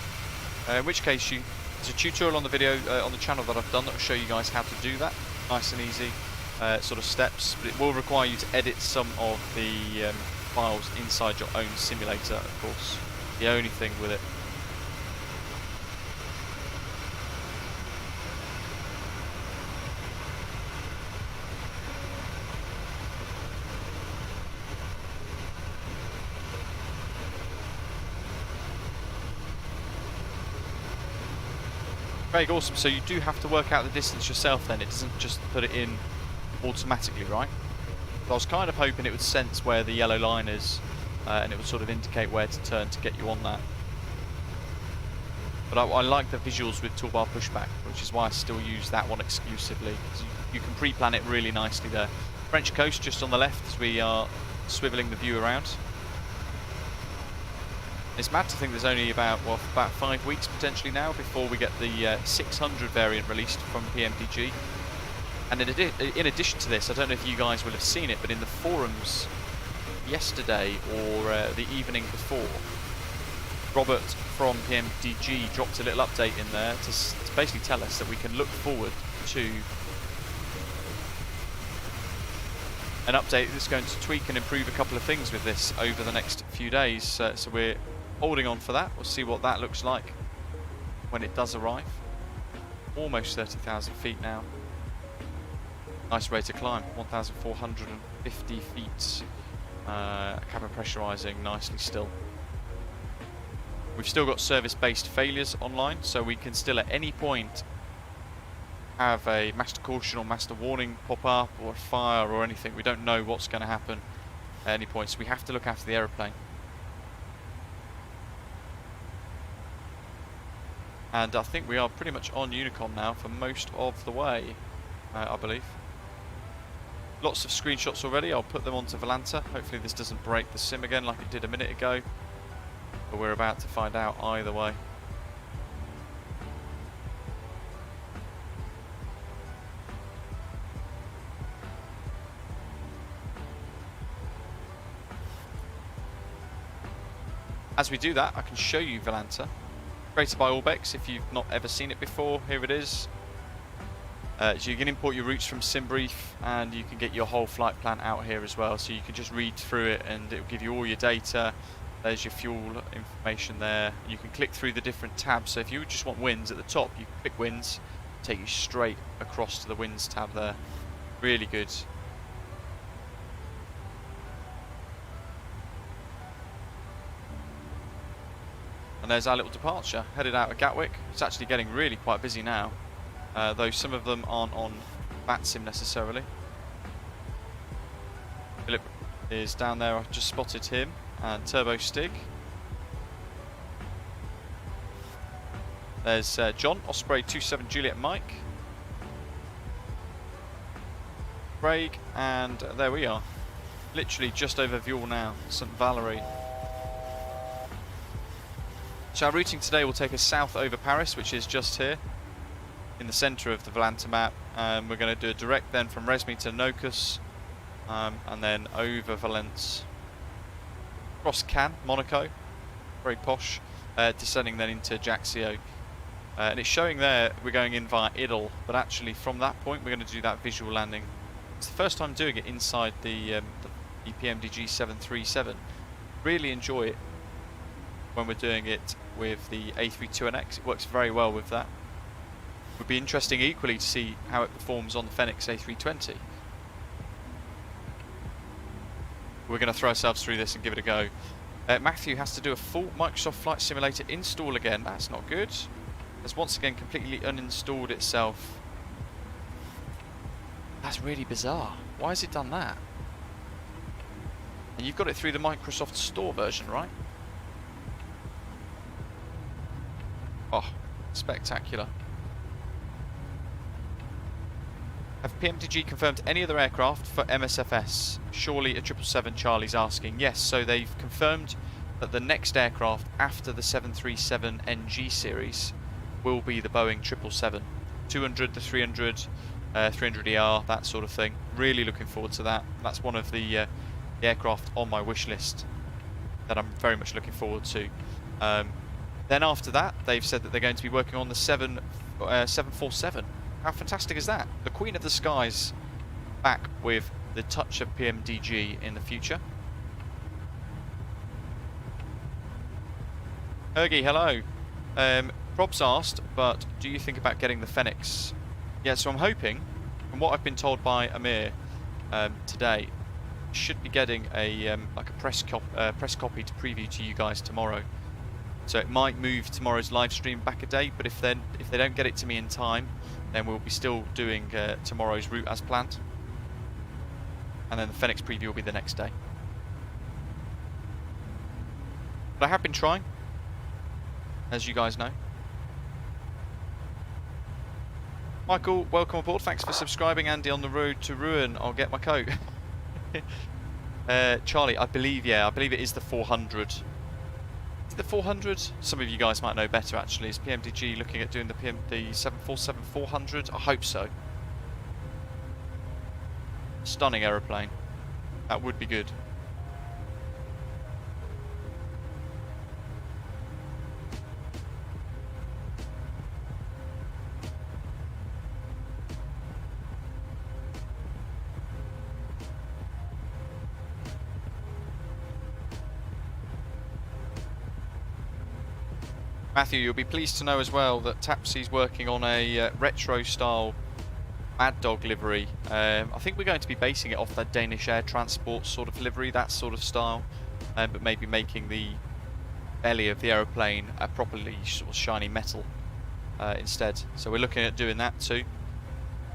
In which case, there's a tutorial on the video on the channel that I've done that will show you guys how to do that. Nice and easy sort of steps, but it will require you to edit some of the files inside your own simulator, of course. The only thing with it. Very awesome. So you do have to work out the distance yourself then, it doesn't just put it in automatically, right? But I was kind of hoping it would sense where the yellow line is and it would sort of indicate where to turn to get you on that. But I like the visuals with toolbar pushback, which is why I still use that one exclusively. You can pre-plan it really nicely there. French coast just on the left as we are swiveling the view around. It's mad to think there's only about 5 weeks potentially now before we get the 600 variant released from PMDG. And in addition to this, I don't know if you guys will have seen it, but in the forums yesterday or the evening before, Robert from PMDG dropped a little update in there to basically tell us that we can look forward to an update that's going to tweak and improve a couple of things with this over the next few days. So we're holding on for that. We'll see what that looks like when it does arrive. Almost 30,000 feet now. Nice rate of climb, 1,450 feet. Cabin pressurising nicely still. We've still got service-based failures online, so we can still at any point have a master caution or master warning pop up, or a fire or anything. We don't know what's going to happen at any point, so we have to look after the aeroplane. And I think we are pretty much on Unicom now for most of the way, I believe. Lots of screenshots already. I'll put them onto Volanta. Hopefully this doesn't break the sim again like it did a minute ago. But we're about to find out either way. As we do that, I can show you Volanta. Created by Orbex. If you've not ever seen it before, here it is. So you can import your routes from SimBrief, and you can get your whole flight plan out here as well. So you can just read through it and it will give you all your data. There's your fuel information there. You can click through the different tabs. So if you just want winds at the top, you can click winds, take you straight across to the winds tab there. Really good. And there's our little departure, headed out of Gatwick. It's actually getting really quite busy now, though some of them aren't on VATSIM necessarily. Philip is down there, I've just spotted him, and Turbo Stig. There's John, Osprey 27 Juliet Mike. Craig, and there we are. Literally just over Vuel now, St Valerie. So our routing today will take us south over Paris, which is just here in the centre of the Volanta map. We're going to do a direct then from Resmi to Nocus, and then over Valence, across Cannes, Monaco, very posh, descending then into Ajaccio. And it's showing there we're going in via Idle, but actually from that point we're going to do that visual landing. It's the first time doing it inside the PMDG 737. Really enjoy it when we're doing it with the A32NX. It works very well with that. It would be interesting equally to see how it performs on the Fenix A320. We're going to throw ourselves through this and give it a go. Matthew has to do a full Microsoft Flight Simulator install again. That's not good. It's once again completely uninstalled itself. That's really bizarre. Why has it done that? And you've got it through the Microsoft Store version, right? Oh, spectacular. Have PMDG confirmed any other aircraft for MSFS? Surely a 777 Charlie's asking. Yes, so they've confirmed that the next aircraft after the 737 NG series will be the Boeing 777. 200, the 300, 300ER, that sort of thing. Really looking forward to that. That's one of the aircraft on my wish list that I'm very much looking forward to. Then after that, they've said that they're going to be working on the 747. How fantastic is that? The Queen of the Skies back with the touch of PMDG in the future. Ergie, hello. Rob's asked, but do you think about getting the Fenix? Yeah, so I'm hoping, from what I've been told by Amir today, should be getting a like a press copy to preview to you guys tomorrow. So it might move tomorrow's live stream back a day, but if they don't get it to me in time, then we'll be still doing tomorrow's route as planned, and then the Fenix preview will be the next day. But I have been trying, as you guys know. Michael, welcome aboard. Thanks for subscribing. Andy, on the road to ruin. I'll get my coat. Charlie, I believe it is the 400. it the 400? Some of you guys might know better actually. Is PMDG looking at doing the 747-400? I hope so. Stunning aeroplane. That would be good. Matthew, you'll be pleased to know as well that Tapzi's working on a retro style Mad Dog livery. I think we're going to be basing it off that Danish air transport sort of livery, that sort of style, but maybe making the belly of the aeroplane a properly sort of shiny metal instead. So we're looking at doing that too.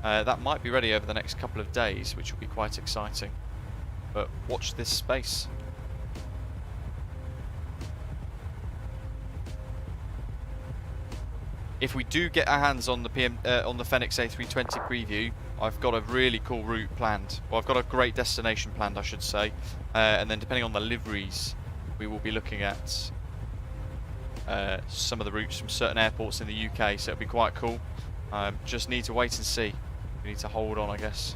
That might be ready over the next couple of days, which will be quite exciting. But watch this space. If we do get our hands on the on the Fenix A320 preview, I've got a really cool route planned. Well, I've got a great destination planned, I should say. And then depending on the liveries, we will be looking at some of the routes from certain airports in the UK, so it'll be quite cool. Just need to wait and see. We need to hold on, I guess.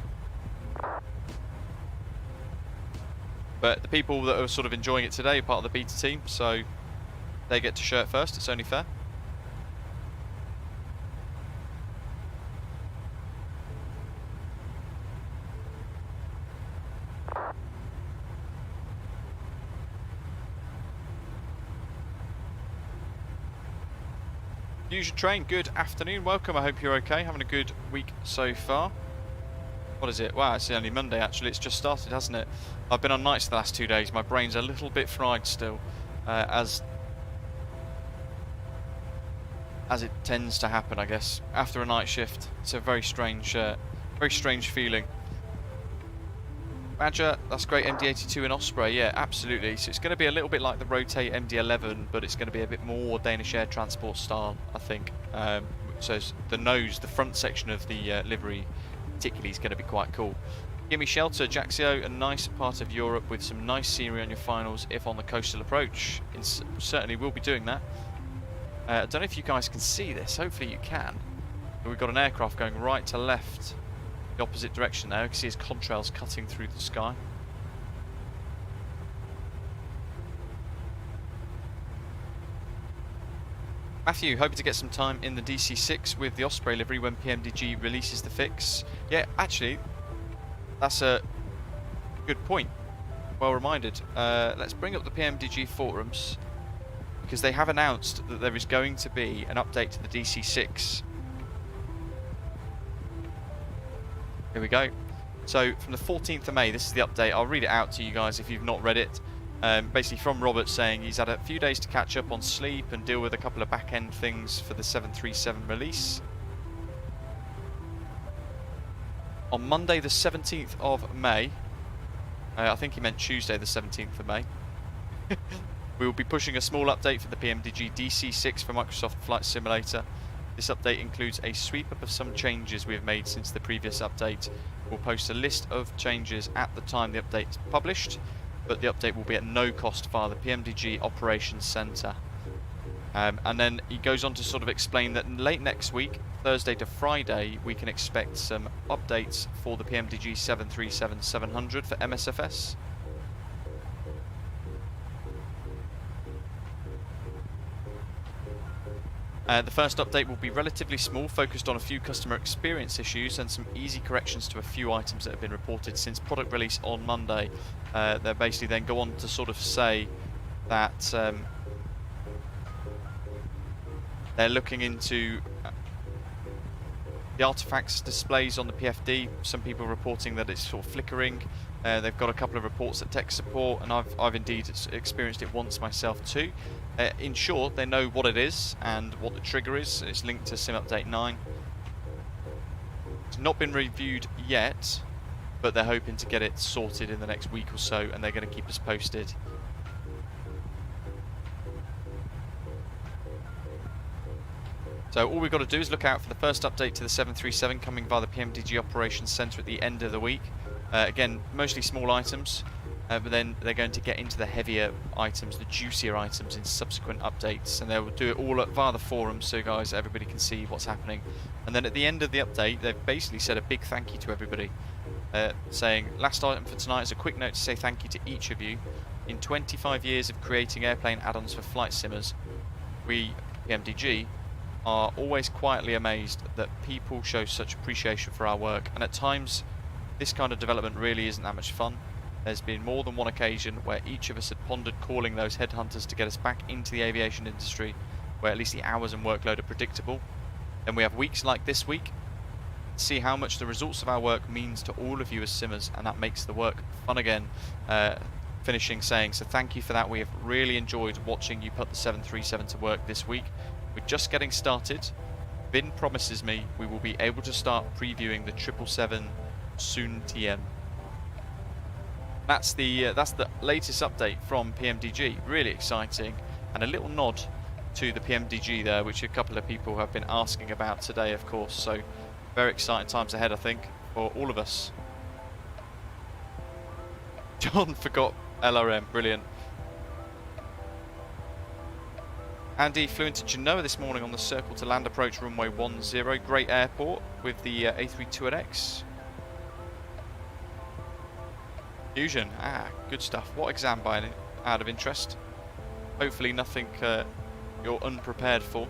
But the people that are sort of enjoying it today are part of the beta team, so they get to show it first. It's only fair. Use your train, good afternoon, welcome, I hope you're okay, having a good week so far. What is it? Wow, it's only Monday actually, it's just started, hasn't it? I've been on nights the last 2 days, my brain's a little bit fried still, as it tends to happen, I guess, after a night shift. It's a very strange feeling. Badger, that's great, MD82 and Osprey, yeah, absolutely. So it's going to be a little bit like the Rotate MD11, but it's going to be a bit more Danish air transport style, I think. So the nose, the front section of the livery particularly is going to be quite cool. Give me shelter, Ajaccio, a nice part of Europe with some nice scenery on your finals if on the coastal approach. Certainly will be doing that. I don't know if you guys can see this, hopefully you can. But we've got an aircraft going right to left. The opposite direction there. You can see his contrails cutting through the sky. Matthew, hoping to get some time in the DC6 with the Osprey livery when PMDG releases the fix. Yeah, actually, that's a good point. Well reminded. Let's bring up the PMDG forums, because they have announced that there is going to be an update to the DC6. Here we go. So from the 14th of May, this is the update. I'll read it out to you guys if you've not read it. Basically from Robert saying he's had a few days to catch up on sleep and deal with a couple of back-end things for the 737 release. On Monday the 17th of May, I think he meant Tuesday the 17th of May, we will be pushing a small update for the PMDG DC6 for Microsoft Flight Simulator. This update includes a sweep-up of some changes we have made since the previous update. We'll post a list of changes at the time the update is published, but the update will be at no cost via the PMDG Operations Centre. And then he goes on to sort of explain that late next week, Thursday to Friday, we can expect some updates for the PMDG 737-700 for MSFS. The first update will be relatively small, focused on a few customer experience issues and some easy corrections to a few items that have been reported since product release on Monday. They basically then go on to sort of say that they're looking into the artifacts displays on the PFD. Some people reporting that it's sort of flickering. They've got a couple of reports at tech support, and I've indeed experienced it once myself too. In short, they know what it is and what the trigger is. It's linked to Sim Update 9. It's not been reviewed yet, but they're hoping to get it sorted in the next week or so, and they're going to keep us posted. So all we've got to do is look out for the first update to the 737 coming via the PMDG Operations Centre at the end of the week. Again, mostly small items. but then they're going to get into the heavier items, the juicier items in subsequent updates, and they will do it all via the forum, so guys, everybody can see what's happening. And then at the end of the update, they've basically said a big thank you to everybody, saying, last item for tonight is a quick note to say thank you to each of you. In 25 years of creating airplane add-ons for flight simmers, we, PMDG, are always quietly amazed that people show such appreciation for our work, and at times this kind of development really isn't that much fun. There's been more than one occasion where each of us had pondered calling those headhunters to get us back into the aviation industry, where at least the hours and workload are predictable. Then we have weeks like this week, see how much the results of our work means to all of you as simmers, and that makes the work fun again. Finishing saying, so thank you for that. We have really enjoyed watching you put the 737 to work this week. We're just getting started. Vin promises me we will be able to start previewing the 777 soon TM. That's the latest update from PMDG. Really exciting, and a little nod to the PMDG there, which a couple of people have been asking about today, of course. So very exciting times ahead, I think, for all of us. John forgot LRM, brilliant. Andy flew into Genoa this morning on the circle to land approach runway 10. Great airport with the A32NX. Fusion, good stuff. What exam by out of interest? Hopefully nothing you're unprepared for.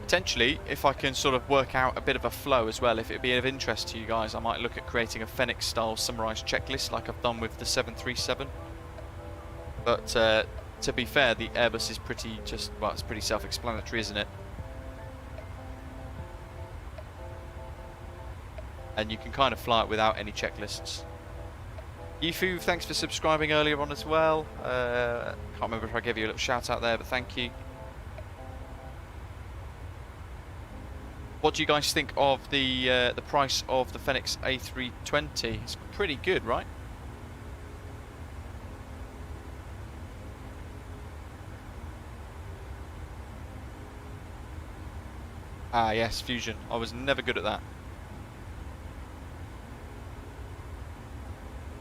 Potentially, if I can sort of work out a bit of a flow as well, if it'd be of interest to you guys, I might look at creating a Fenix style summarised checklist like I've done with the 737. But to be fair, the Airbus is pretty it's pretty self-explanatory, isn't it? And you can kind of fly it without any checklists. Yifu, thanks for subscribing earlier on as well. Can't remember if I gave you a little shout out there, but thank you. What do you guys think of the price of the Fenix A320? It's pretty good, right? Ah, yes, Fusion. I was never good at that.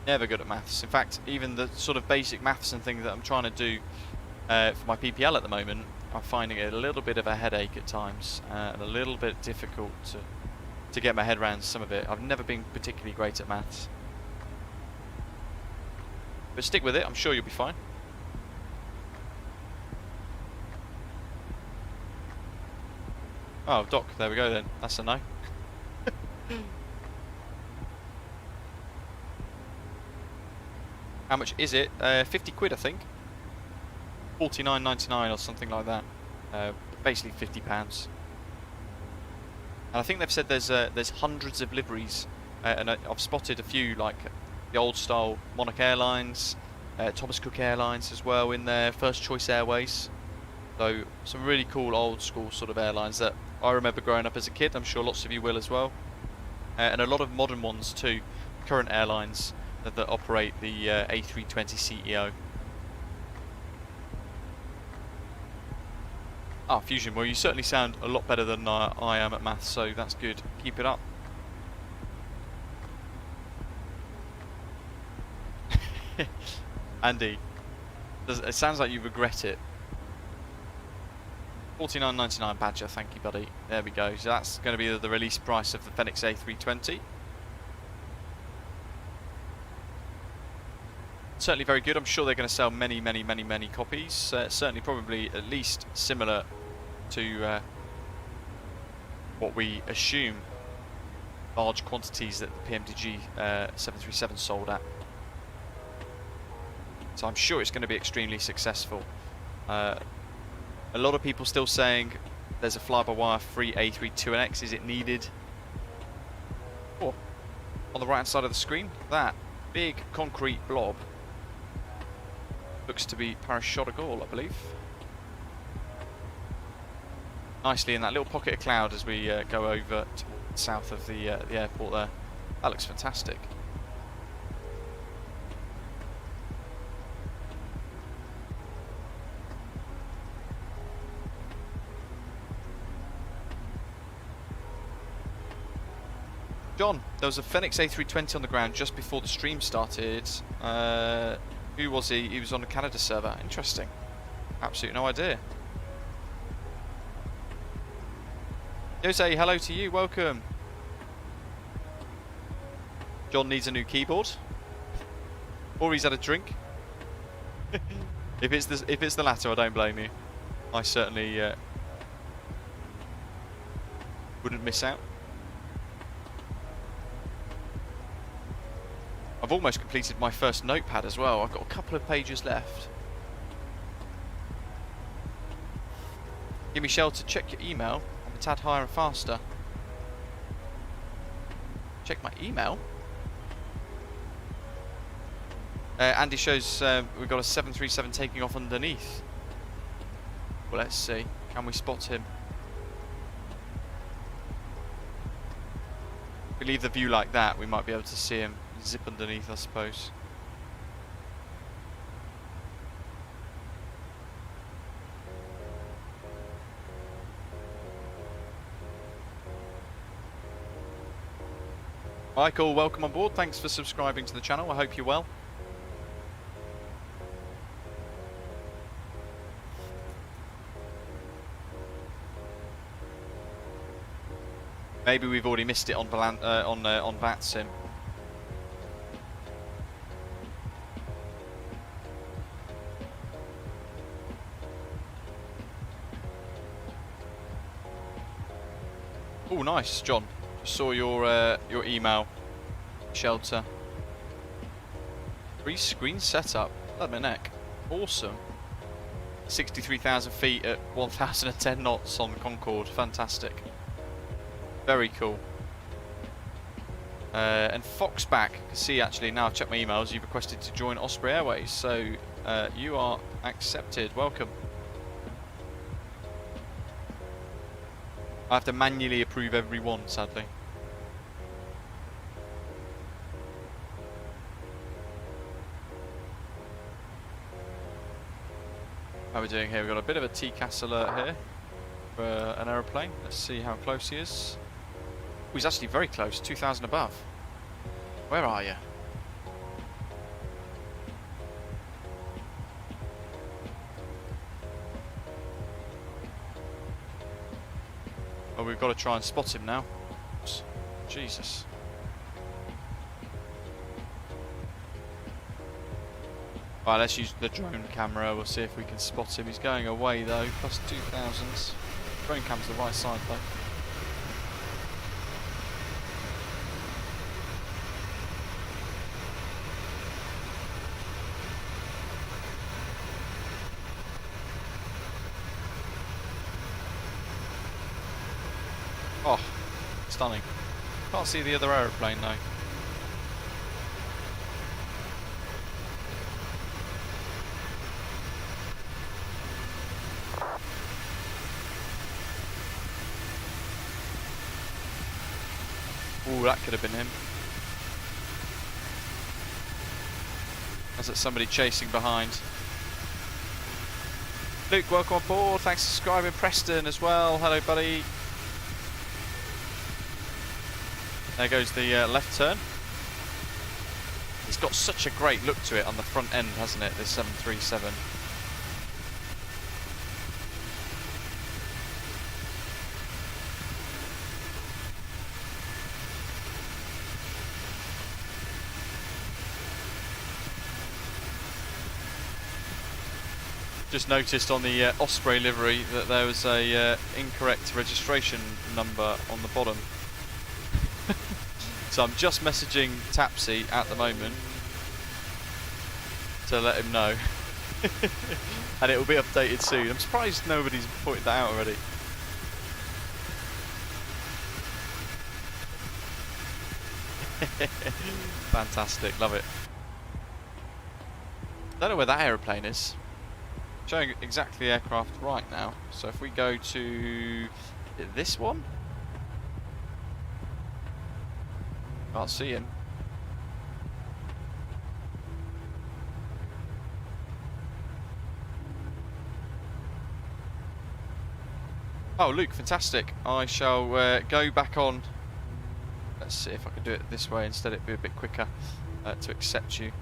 Never good at maths. In fact, even the sort of basic maths and things that I'm trying to do for my PPL at the moment, I'm finding it a little bit of a headache at times, and a little bit difficult to get my head around some of it. I've never been particularly great at maths. But stick with it, I'm sure you'll be fine. Oh, Doc, there we go then. That's a no. How much is it? 50 quid, I think. 49.99 or something like that. Basically £50. And I think they've said there's hundreds of liveries, and I've spotted a few, like the old style Monarch Airlines, Thomas Cook Airlines as well in there, First Choice Airways. So some really cool old school sort of airlines that I remember growing up as a kid. I'm sure lots of you will as well. And a lot of modern ones too, current airlines that operate the A320 CEO. Ah, Fusion, well you certainly sound a lot better than I am at maths, so that's good. Keep it up. Andy, it sounds like you regret it. 49.99 Badger, thank you buddy. There we go, so that's going to be the release price of the Fenix A320. Certainly very good. I'm sure they're going to sell many copies. Certainly probably at least similar to what we assume large quantities that the PMDG 737 sold at. So I'm sure it's going to be extremely successful. A lot of people still saying there's a fly-by-wire free A32NX. Is it needed? Oh, on the right hand side of the screen, that big concrete blob looks to be Paris de Gaulle, I believe. Nicely in that little pocket of cloud as we go over to the south of the airport there. That looks fantastic. John, there was a Fenix A320 on the ground just before the stream started. Who was he? He was on a Canada server. Interesting. Absolutely no idea. Jose, hello to you. Welcome. John needs a new keyboard, or he's had a drink. If it's the latter, I don't blame you. I certainly wouldn't miss out. I've almost completed my first notepad as well. I've got a couple of pages left. Give me shelter. Check your email. I'm a tad higher and faster. Check my email. Andy shows we've got a 737 taking off underneath. Well, let's see. Can we spot him? If we leave the view like that, we might be able to see him zip underneath, I suppose. Michael, welcome on board. Thanks for subscribing to the channel. I hope you're well. Maybe we've already missed it on VATSIM. Oh, nice, John. Just saw your email. Shelter. Free screen setup. Let me neck. Awesome. 63,000 feet at 1,010 knots on Concorde. Fantastic. Very cool. And Foxback, I can see actually now I've checked my emails, you've requested to join Osprey Airways, so you are accepted. Welcome. I have to manually approve every one, sadly. How are we doing here? We've got a bit of a TCAS alert here for an aeroplane. Let's see how close he is. Oh, he's actually very close, 2,000 above. Where are you? Oh, we've got to try and spot him now. Jesus. Right, let's use the drone camera. We'll see if we can spot him. He's going away though, plus 2,000s. Drone cam's the right side though. Oh, stunning. Can't see the other aeroplane though. Ooh, that could have been him. Is it somebody chasing behind? Luke, welcome aboard. Thanks for subscribing. Preston as well. Hello, buddy. There goes the left turn. It's got such a great look to it on the front end, hasn't it, this 737? Just noticed on the Osprey livery that there was a incorrect registration number on the bottom. So I'm just messaging Tapzi at the moment to let him know. And it will be updated soon. I'm surprised nobody's pointed that out already. Fantastic, love it. Don't know where that aeroplane is. Showing exactly the aircraft right now. So if we go to this one, can't see him. Oh, Luke, fantastic. I shall go back on Let's see if I can do it this way instead. It'd be a bit quicker to accept you.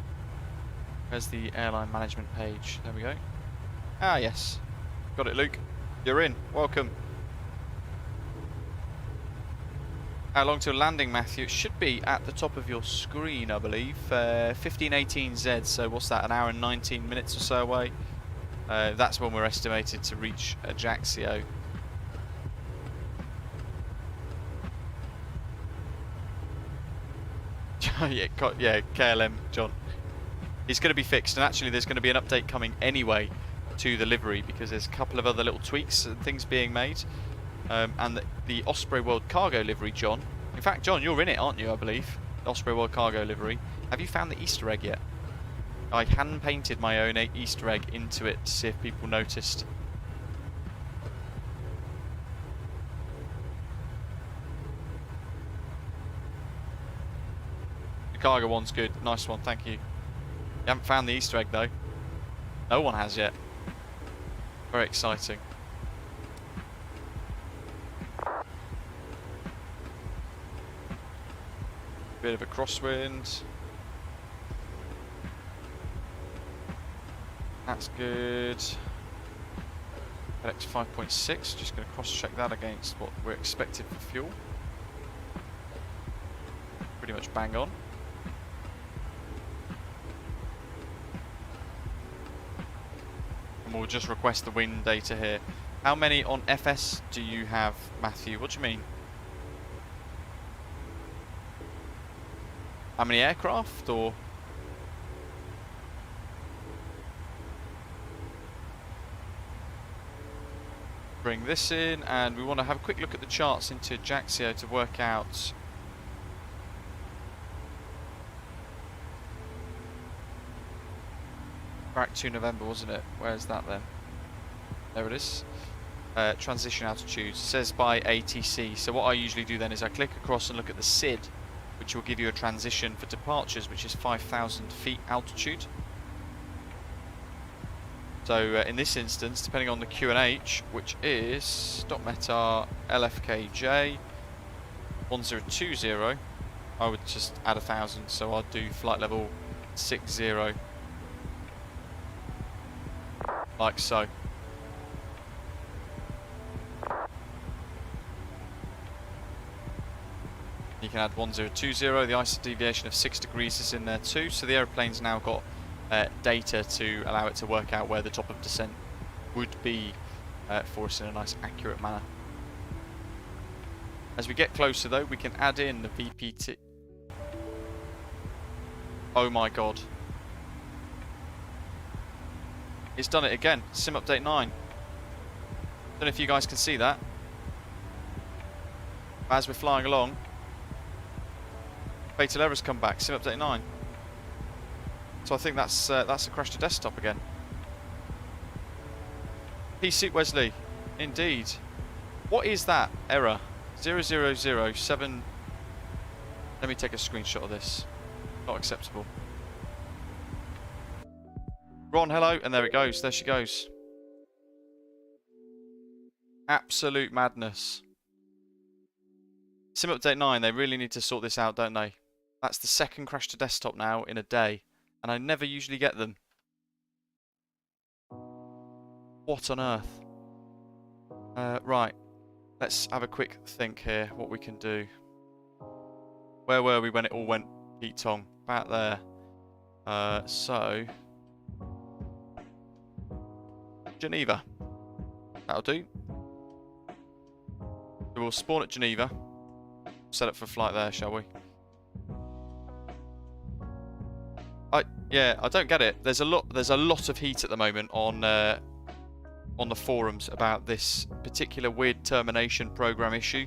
Where's the airline management page? There we go. Ah, yes. Got it, Luke. You're in. Welcome. How long till landing, Matthew? It should be at the top of your screen, I believe. 1518Z, so what's that, an hour and 19 minutes or so away? That's when we're estimated to reach Ajaccio. Yeah, KLM, John. It's going to be fixed, and actually there's going to be an update coming anyway to the livery, because there's a couple of other little tweaks and things being made. And the Osprey World Cargo livery, John. In fact, John, you're in it, aren't you, I believe? The Osprey World Cargo livery. Have you found the Easter egg yet? I hand painted my own Easter egg into it to see if people noticed. The cargo one's good. Nice one, thank you. You haven't found the Easter egg, though. No one has yet. Very exciting. Bit of a crosswind. That's good. FedEx 5.6, just going to cross-check that against what we're expected for fuel. Pretty much bang on. And we'll just request the wind data here. How many on FS do you have, Matthew? What do you mean? How many aircraft, or? Bring this in, and we want to have a quick look at the charts into Ajaccio to work out back to November, wasn't it? Where's that then? There it is. Transition altitudes. It says by ATC. So what I usually do then is I click across and look at the SID, which will give you a transition for departures, which is 5,000 feet altitude. So in this instance, depending on the QNH, which is .META LFKJ 1020, I would just add 1,000, so I'd do flight level 60, like so. You can add 1020, the ISO deviation of 6 degrees is in there too, so the aeroplane's now got data to allow it to work out where the top of descent would be for us in a nice accurate manner. As we get closer though, we can add in the VPT. Oh my god. It's done it again. Sim update 9. Don't know if you guys can see that. As we're flying along, fatal errors come back. Sim update 9. So I think that's a crash to desktop again. P-suit Wesley, indeed. What is that error? 0007. Let me take a screenshot of this. Not acceptable. Ron, hello, and there it goes. There she goes. Absolute madness. Sim update 9. They really need to sort this out, don't they? That's the second crash to desktop now in a day. And I never usually get them. What on earth? Right. Let's have a quick think here. What we can do. Where were we when it all went Pete Tong? About there. So Geneva. That'll do. So we'll spawn at Geneva. Set up for flight there, shall we? Yeah, I don't get it. There's a lot of heat at the moment on the forums about this particular weird termination program issue.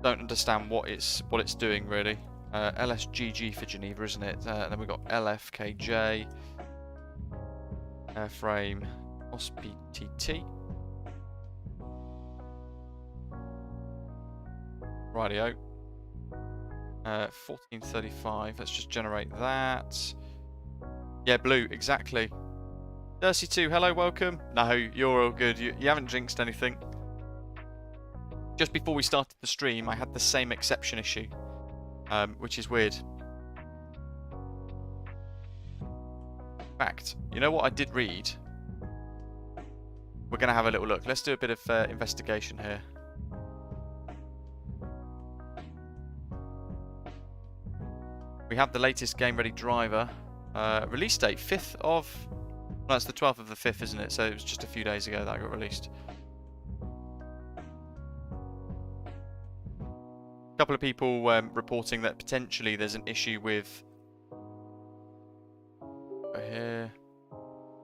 Don't understand what it's doing really. LSGG for Geneva, isn't it? Then we've got LFKJ, airframe, OSPTT. Rightio. 1435. Let's just generate that. Yeah, blue, exactly. Dercy2, hello, welcome. No, you're all good. You haven't jinxed anything. Just before we started the stream, I had the same exception issue. which is weird. In fact, you know what I did read? We're going to have a little look. Let's do a bit of investigation here. We have the latest game-ready driver. Release date, 5th of... No, it's the 12th of the 5th, isn't it? So it was just a few days ago that got released. A couple of people reporting that potentially there's an issue with... Here.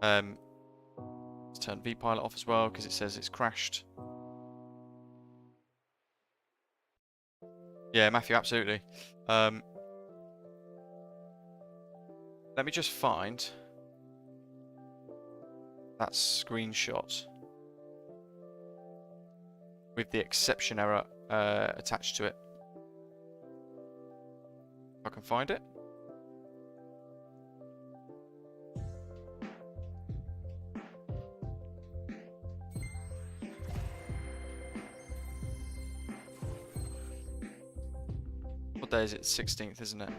Let's turn vPilot off as well because it says it's crashed. Yeah, Matthew, absolutely. Let me just find that screenshot with the exception error attached to it. If I can find it. What day is it? 16th, isn't it?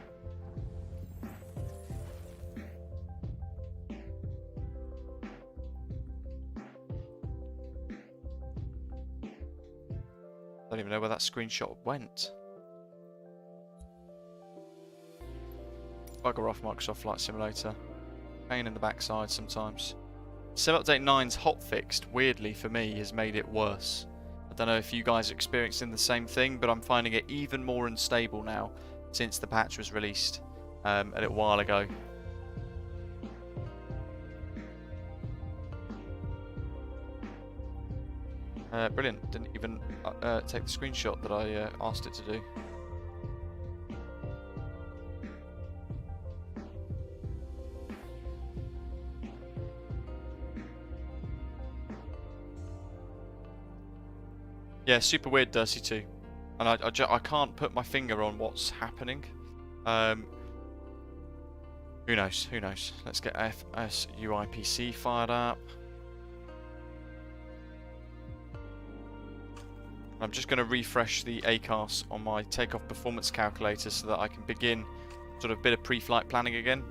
I don't even know where that screenshot went. Bugger off Microsoft Flight Simulator. Pain in the backside sometimes. Sim Update 9's hotfixed, weirdly for me, has made it worse. I don't know if you guys are experiencing the same thing, but I'm finding it even more unstable now since the patch was released a little while ago. Brilliant. Didn't even take the screenshot that I asked it to do. Yeah, super weird, Dursey too. And I can't put my finger on what's happening. Who knows? Who knows? Let's get FSUIPC fired up. I'm just going to refresh the ACARS on my takeoff performance calculator so that I can begin sort of a bit of pre-flight planning again.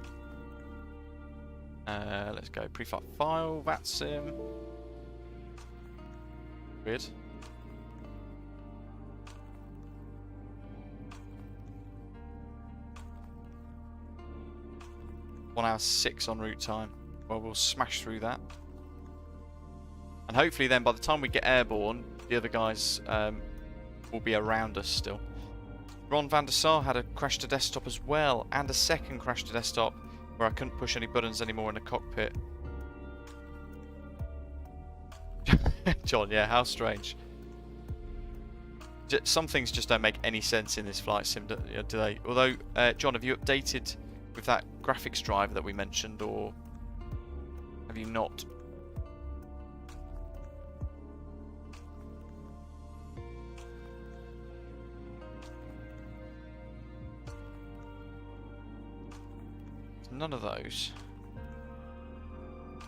Let's go pre-flight file, VATSIM. Weird. One hour 6 en route time. Well, we'll smash through that. And hopefully then by the time we get airborne, the other guys will be around us still. Ron van der Sar had a crash to desktop as well, and a second crash to desktop where I couldn't push any buttons anymore in the cockpit. John, yeah, how strange. Some things just don't make any sense in this flight sim, do they? Although, John, have you updated with that graphics driver that we mentioned, or have you not? None of those.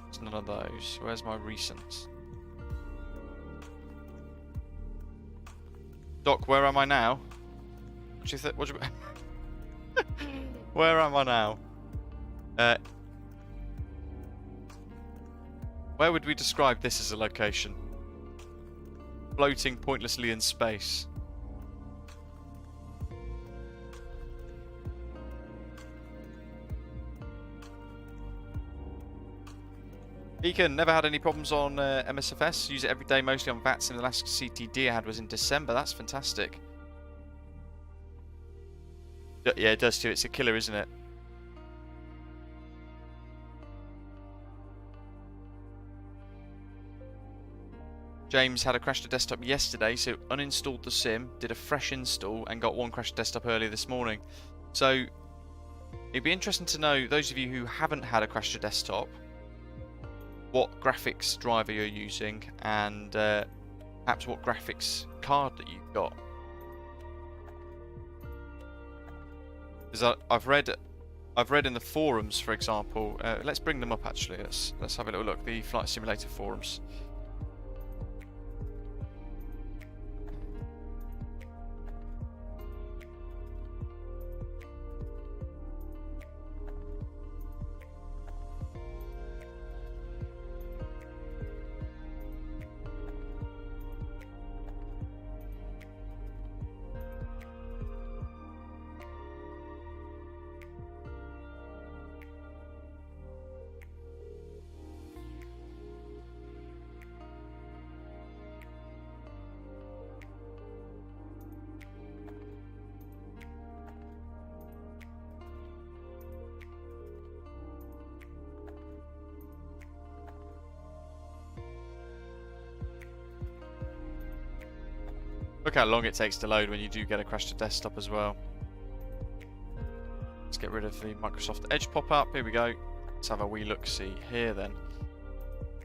It's none of those. Where's my recents? Doc, where am I now? What do you think? Where am I now? Where would we describe this as a location? Floating pointlessly in space. Beacon, never had any problems on MSFS. Use it every day, mostly on VATS. And the last CTD I had was in December. That's fantastic. Yeah, it does too. It's a killer, isn't it? James had a crash to desktop yesterday, so uninstalled the sim, did a fresh install, and got one crash to desktop earlier this morning. So it'd be interesting to know, those of you who haven't had a crash to desktop, what graphics driver you're using, and perhaps what graphics card that you've got. Because I've read in the forums, for example. Let's bring them up actually. Let's have a little look. The Flight Simulator forums. Look how long it takes to load when you do get a crash to desktop as well. Let's get rid of the Microsoft Edge pop-up. Here we go. Let's have a wee look-see here then.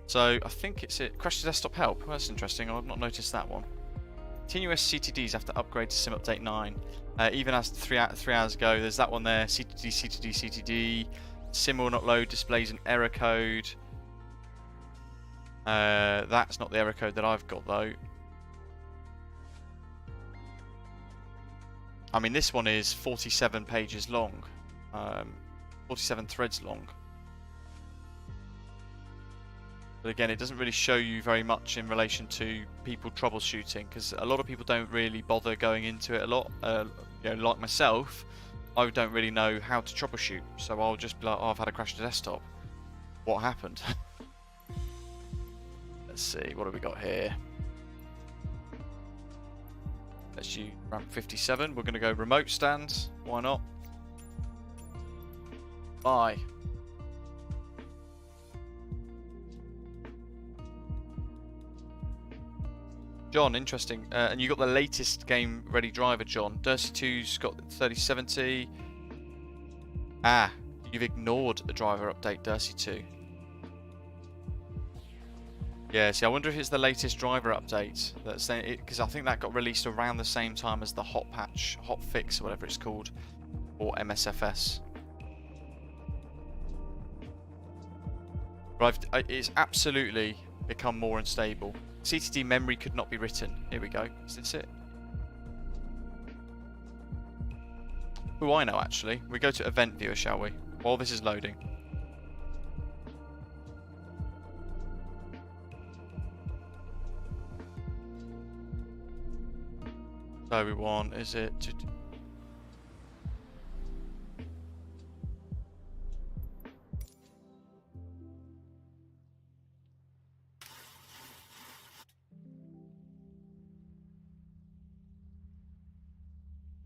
So I think it's it. Crash to desktop help. Well, that's interesting. I've not noticed that one. Continuous CTDs have to upgrade to Sim Update 9. Even as 3 hours ago, there's that one there. CTD, CTD, CTD. Sim will not load. Displays an error code. That's not the error code that I've got though. I mean, this one is 47 pages long. 47 threads long. But again, it doesn't really show you very much in relation to people troubleshooting, because a lot of people don't really bother going into it a lot. You know, like myself, I don't really know how to troubleshoot, so I'll just be like, oh, I've had a crash to desktop. What happened? Let's see, what have we got here? Let's use ramp 57. We're going to go remote stand. Why not? Bye. John, interesting. And you got the latest game ready driver, John. Dursey 2's got 3070. Ah, you've ignored the driver update, Dursey 2. Yeah, see, I wonder if it's the latest driver update that's because I think that got released around the same time as the hot patch, hot fix, or whatever it's called, or MSFS. Right, it's absolutely become more unstable. CTD memory could not be written. Here we go. Is this it? Oh, I know actually. We go to event viewer, shall we? While this is loading. So we want, is it to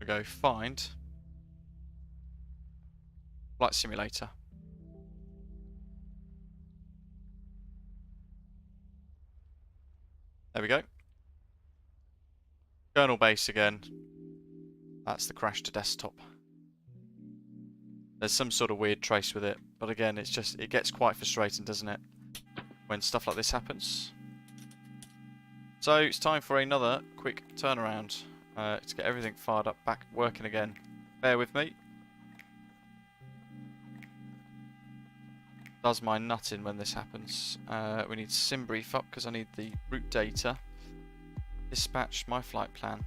we go find flight simulator. There we go. Kernel base again. That's the crash to desktop. There's some sort of weird trace with it, but again, it's just, it gets quite frustrating, doesn't it, when stuff like this happens. So it's time for another quick turnaround to get everything fired up, back working again. Bear with me. Does my nut in when this happens. We need sim brief up because I need the route data. Dispatch my flight plan.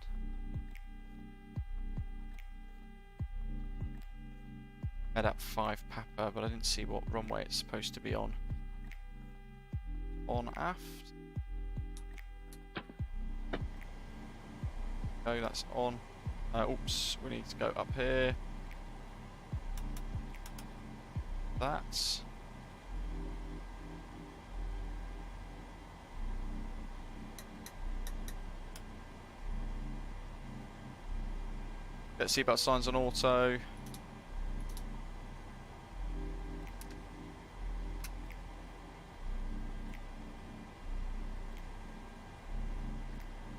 Med-App 5 Papa, but I didn't see what runway it's supposed to be on. On aft. Oh, that's on. Oops, we need to go up here. That's. Get seatbelt signs on auto.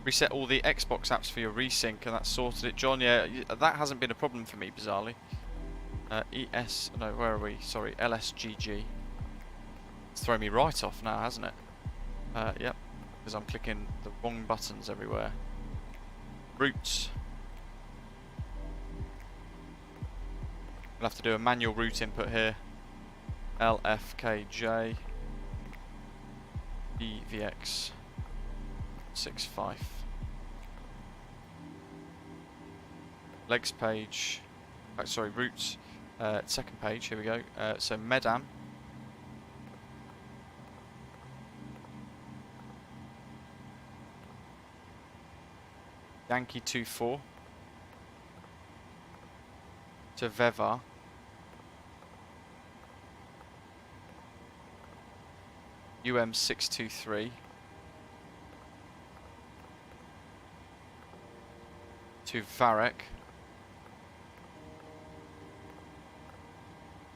Reset all the Xbox apps for your resync, and that sorted it, John. Yeah, that hasn't been a problem for me, bizarrely. No, where are we? Sorry, LSGG. It's thrown me right off now, hasn't it? Yep, because I'm clicking the wrong buttons everywhere. Routes. We'll have to do a manual route input here. LFKJ EVX 65. Legs page. Oh, sorry, routes. Second page. Here we go. So Medam. Yankee 24 to Veva. UM623 to Varek,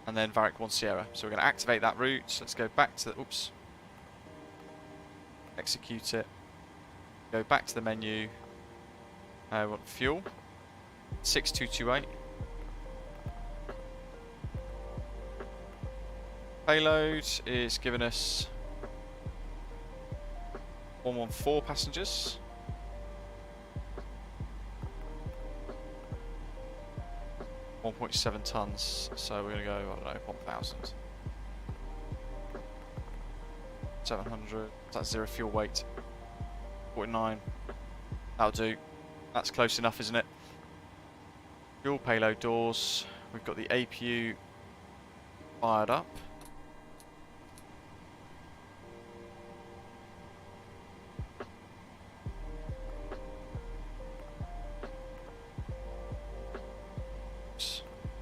and then Varek 1 Sierra. So we're going to activate that route. So let's go back to the, oops, execute it, go back to the menu, We want fuel. 6228. Payload is giving us 114 passengers. .7 tons, so we're going to go, I don't know, 1,000. 700, that's zero fuel weight. 49, that'll do. That's close enough, isn't it? Fuel payload doors, we've got the APU fired up.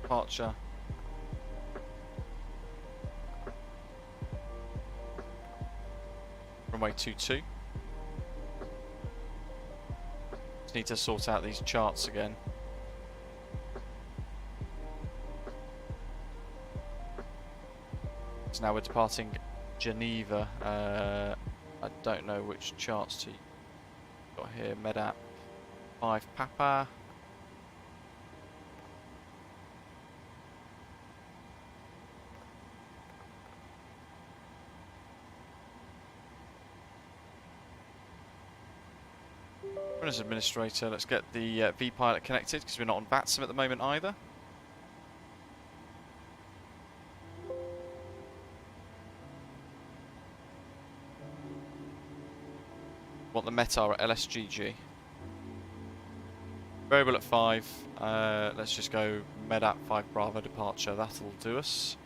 Departure. Runway 22. Just need to sort out these charts again. So now we're departing Geneva. I don't know which charts to got here. Medap 5 Papa. Runners administrator, let's get the V-Pilot connected because we're not on VATSIM at the moment either. Want the METAR at LSGG. Variable at 5, let's just go MEDAP 5 Bravo departure, that'll do us.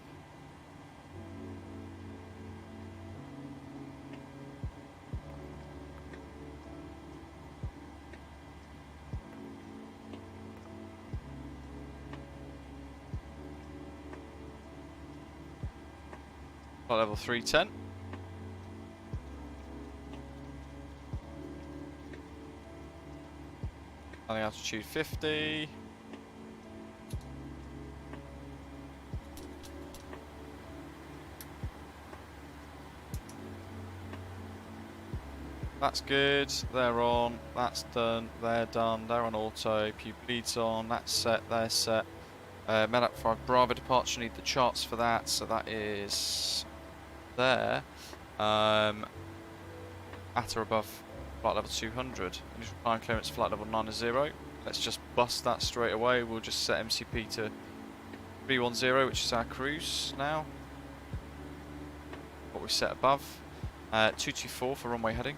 Level 310. Landing altitude 50. That's good. They're on. That's done. They're done. They're on auto. Pew bleeds on. That's set. They're set. Medap 5 Bravo departure. Need the charts for that. So that is there. At or above flight level 200. Initial climb clearance flight level 90. Let's just bust that straight away. We'll just set MCP to 310, which is our cruise now. What we set above. 224 for runway heading.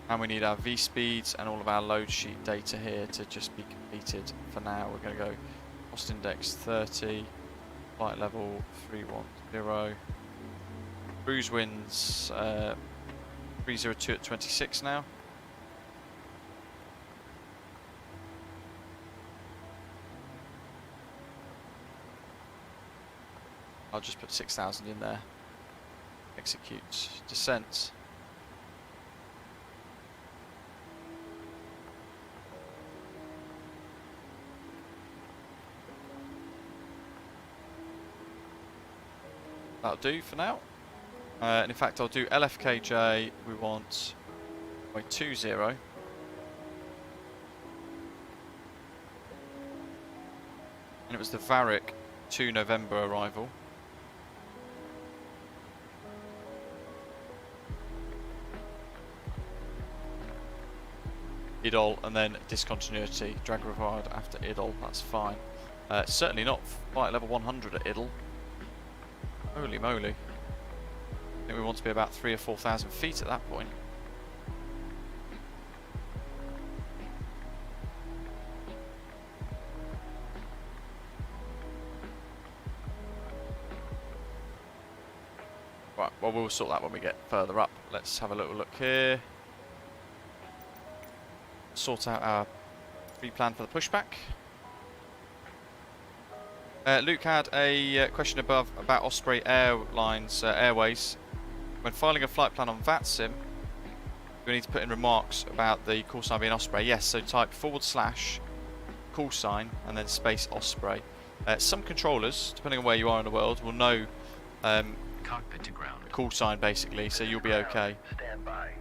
And we need our V-speeds and all of our load sheet data here to just be completed for now. We're going to go cost index 30, flight level 310. Cruise winds 302 at 26 now. I'll just put 6,000 in there. Execute descent. That'll do for now. And in fact, I'll do LFKJ. We want 20. And it was the Varick 2 November arrival. IDOL and then discontinuity. Drag required after IDOL. That's fine. Certainly not flight level 100 at IDOL. Holy moly. I think we want to be about 3,000 or 4,000 feet at that point. Right, well we'll sort that when we get further up. Let's have a little look here. Sort out our pre-plan for the pushback. Luke had a question above about Osprey Airways. When filing a flight plan on VATSIM, we need to put in remarks about the call sign being Osprey. Yes, so type / call sign and then space Osprey. Some controllers, depending on where you are in the world, will know cockpit to ground. call sign basically, so you'll be okay. Stand by.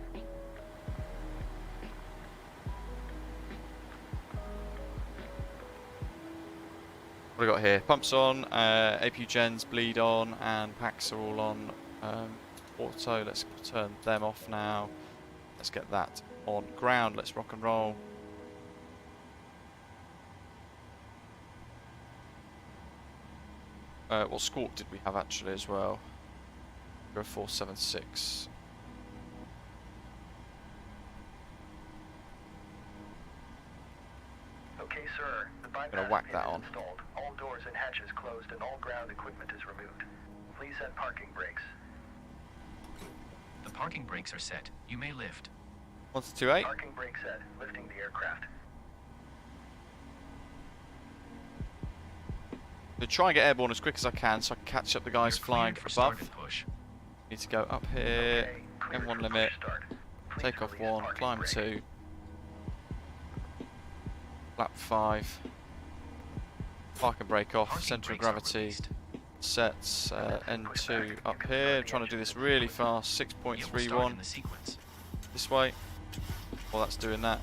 What have we got here? Pumps on, APU gens, bleed on, and packs are all on auto. Let's turn them off now. Let's get that on ground. Let's rock and roll. What squawk did we have actually as well? 0476. Okay, sir. The bypass Gonna whack pin that is on. installed. All doors and hatches closed and all ground equipment is removed. Please set parking brakes. The parking brakes are set. You may lift. 1228. Parking brake set. Lifting the aircraft. To try and get airborne as quick as I can so I can catch up the guys You're flying cleared for start above. and push. Need to go up here, Okay, cleared M1 for limit, push start. Please take off release 1, parking climb brake. 2, flap 5, park and brake off, Parking centre of brakes are gravity released. sets N2 up here. Trying to do this really fast, You will start 6.31 in the sequence. this way. While that's doing that.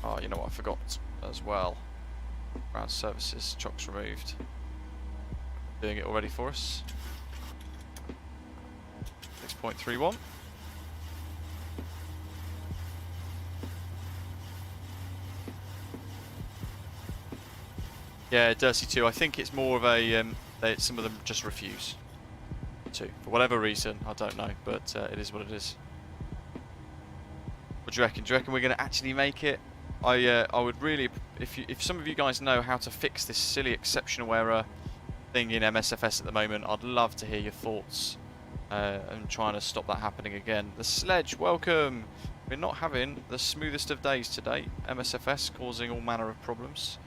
Oh, you know what I forgot as well. Ground services, chocks removed. Doing it already for us. 6.31. Yeah, Dirty 2. I think it's more of a some of them just refuse to, for whatever reason. I don't know, but it is what it is. What do you reckon? Do you reckon we're going to actually make it? I would really, if some of you guys know how to fix this silly exceptional error thing in MSFS at the moment, I'd love to hear your thoughts and trying to stop that happening again. The sledge, welcome. We're not having the smoothest of days today. MSFS causing all manner of problems.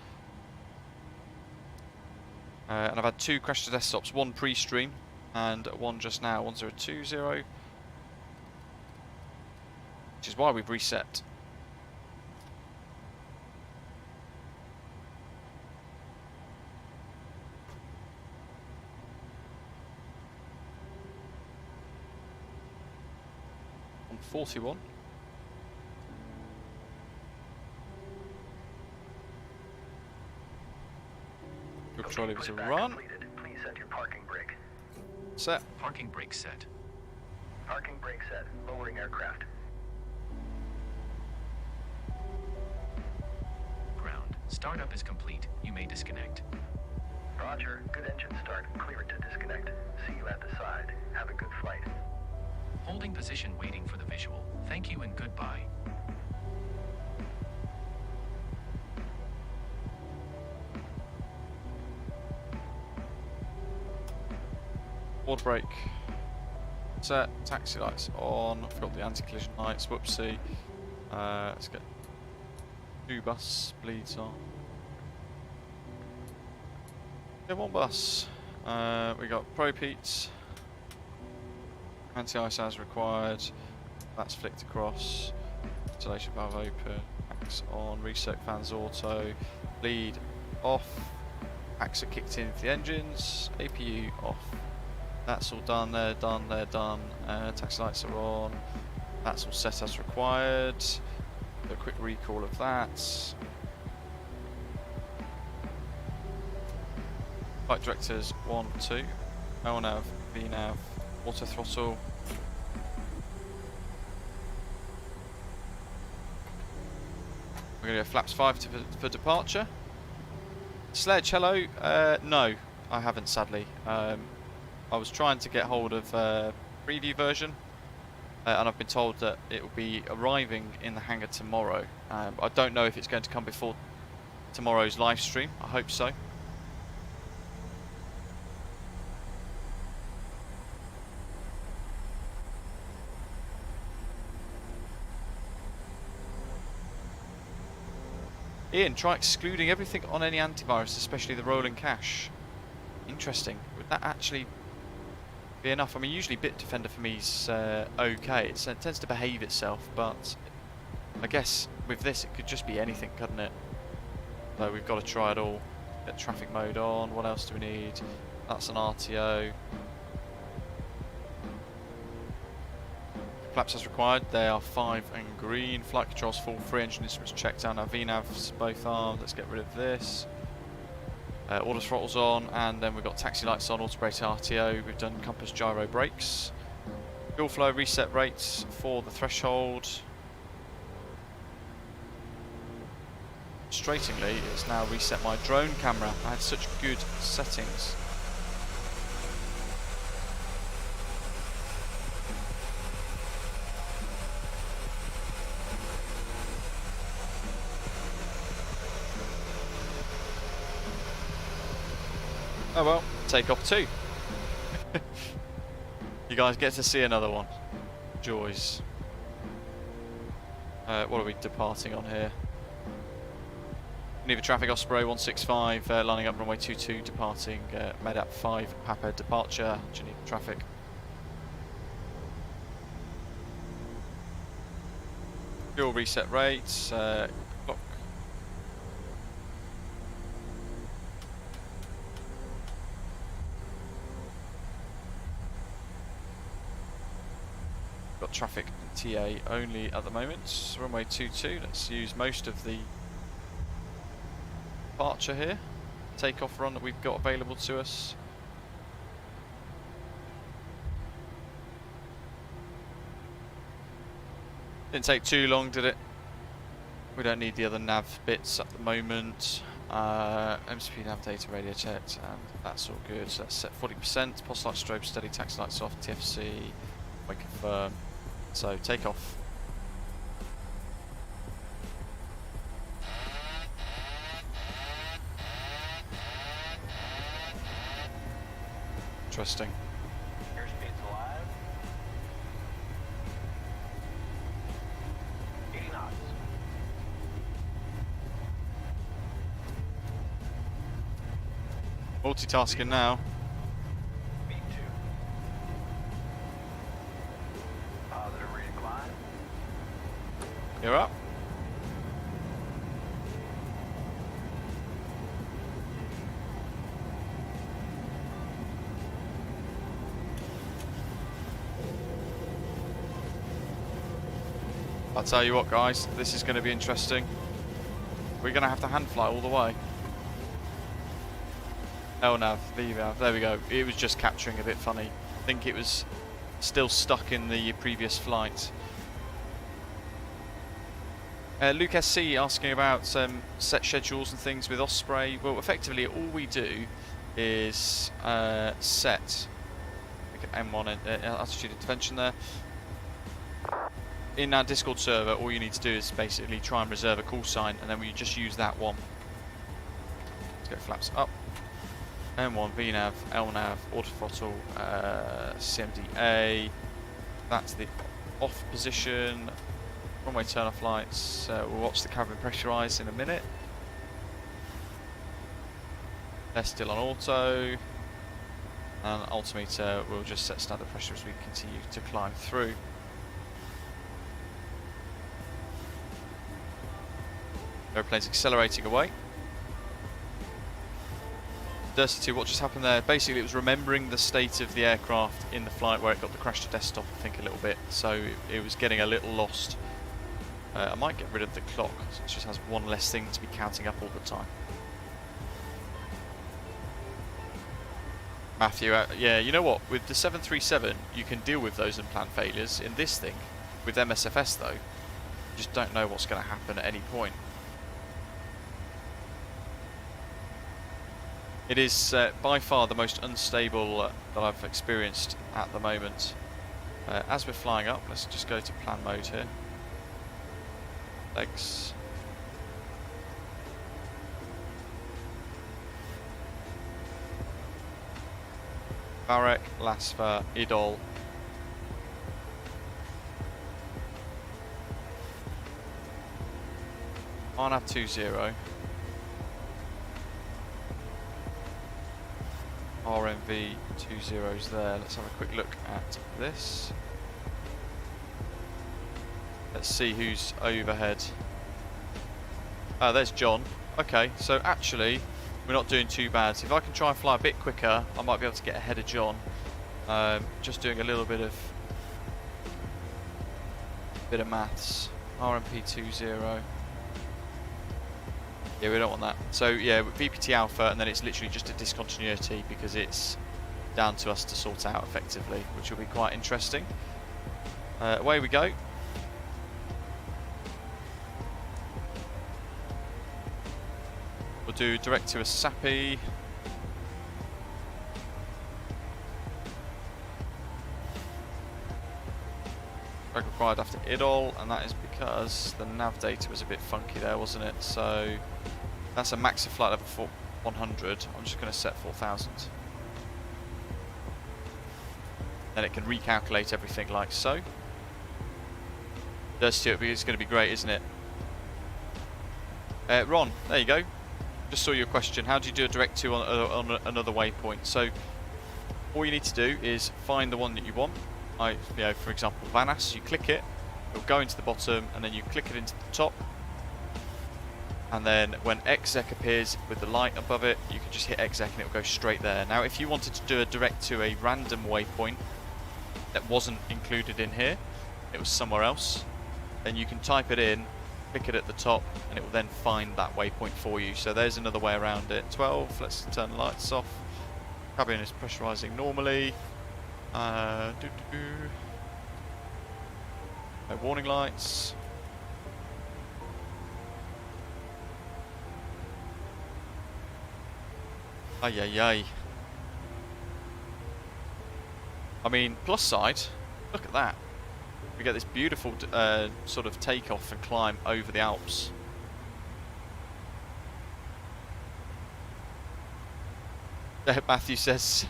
And I've had 2 crash to desktops, 1 pre-stream and 1 just now, 1020. Which is why we've reset. On 41. Good control levers to Pushback run. completed. Please set your parking brake. Set. Parking brakes set. Parking brake set. Lowering aircraft. Ground. Startup is complete. You may disconnect. Roger. Good engine start. Clear to disconnect. See you at the side. Have a good flight. Holding position waiting for the visual. Thank you and goodbye. Board brake. Set. Taxi lights on. Forgot the anti-collision lights. Whoopsie. Let's get 2 bus bleeds on. Yeah, 1 bus. We got Pro Peats. Anti-ice as required. That's flicked across. Ventilation valve open. Packs on. Recirc fans auto. Bleed off. Packs are kicked in for the engines. APU off. That's all done. They're done. They're done. Taxi lights are on. That's all set as required. Do a quick recall of that. Flight directors 1, 2. LNAV, VNAV, auto throttle. We're going to go flaps 5 for departure. Sledge, hello. No, I haven't sadly. I was trying to get hold of preview version, and I've been told that it will be arriving in the hangar tomorrow. I don't know if it's going to come before tomorrow's live stream. I hope so. Ian, try excluding everything on any antivirus, especially the rolling cache. Interesting. Would that actually be enough? I mean, usually Bitdefender for me is okay. It tends to behave itself, but I guess with this it could just be anything, couldn't it? So we've got to try it all. Get traffic mode on. What else do we need? That's an RTO. Flaps as required, they are 5 and green. Flight controls full, 3 engine instruments checked down. Our VNAVs both armed. Let's get rid of this. Auto throttles on, and then we've got taxi lights on, auto brake RTO. We've done compass gyro brakes. Fuel flow reset rates for the threshold. Frustratingly, it's now reset my drone camera. I had such good settings. Oh well, take off 2. You guys get to see another one. Joys. What are we departing on here? Geneva traffic, Osprey 165, lining up runway 22, departing MEDAP 5, Papa departure, Geneva traffic. Fuel reset rates, clock. Got traffic TA only at the moment, runway 22, let's use most of the departure here, takeoff run that we've got available to us. Didn't take too long, did it? We don't need the other nav bits at the moment. MSP nav data radio checked, and that's all good. So that's set 40%. Pulse light strobe steady, taxi lights off, TFC, we confirm. So take off. Interesting. Airspeed's alive. 80 knots. Multitasking now. B2. Positive recline. You're up. I'll tell you what, guys, this is going to be interesting. We're going to have to hand fly all the way. LNAV, VNAV, there we go. It was just capturing a bit funny. I think it was still stuck in the previous flight. Luke SC asking about set schedules and things with Osprey. Well, effectively, all we do is set. Look at M1 altitude intervention there. In our Discord server, all you need to do is basically try and reserve a call sign, and then we just use that one. Let's go flaps up. M1, VNAV, LNAV, auto throttle, CMDA. That's the off position. Runway turn off lights. We'll watch the cabin pressurise in a minute. They're still on auto. And altimeter will just set standard pressure as we continue to climb through. Aeroplane's accelerating away. Dirty 2, what just happened there? Basically, it was remembering the state of the aircraft in the flight where it got the crash to desktop, I think, a little bit. So it was getting a little lost. I might get rid of the clock, so it just has one less thing to be counting up all the time. Matthew, yeah, you know what? With the 737, you can deal with those unplanned failures. In this thing, with MSFS though, you just don't know what's going to happen at any point. It is by far the most unstable that I've experienced at the moment. As we're flying up, let's just go to plan mode here. Legs. Varek, Lasva, Idol. RNAV 20. RNV 20's there. Let's have a quick look at this. Let's see who's overhead. There's John. Okay, so actually we're not doing too bad. So if I can try and fly a bit quicker, I might be able to get ahead of John. Just doing a little bit of Bit of maths. RMP20. Yeah, we don't want that. So yeah, VPT alpha, and then it's literally just a discontinuity because it's down to us to sort out effectively, which will be quite interesting. Away we go. We'll do direct to a SAPI. Drag required after idle, and that is because the nav data was a bit funky there, wasn't it? So that's a max of flight level 100. I'm just going to set 4,000. Then it can recalculate everything like so. It's going to be great, isn't it? Ron, there you go. Just saw your question. How do you do a direct to on another waypoint? So all you need to do is find the one that you want. For example, Vanas. You click it, it'll go into the bottom, and then you click it into the top. And then when exec appears with the light above it, you can just hit exec and it'll go straight there. Now, if you wanted to do a direct to a random waypoint that wasn't included in here, it was somewhere else, then you can type it in, click it at the top, and it will then find that waypoint for you. So there's another way around it. 12, let's turn the lights off. Cabin is pressurizing normally. No warning lights. Ay ay ay. I mean, plus side, look at that. We get this beautiful sort of takeoff and climb over the Alps. Matthew says,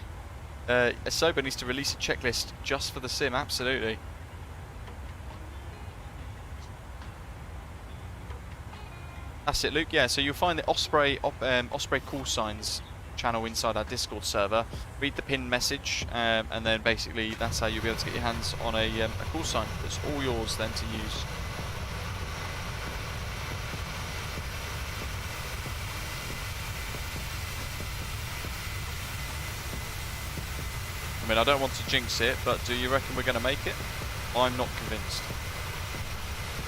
Asoba needs to release a checklist just for the sim. Absolutely. That's it, Luke. Yeah, so you'll find the Osprey call signs channel inside our Discord server. Read the pin message, and then basically that's how you'll be able to get your hands on a call sign. It's all yours then to use. I mean, I don't want to jinx it, but do you reckon we're going to make it? I'm not convinced.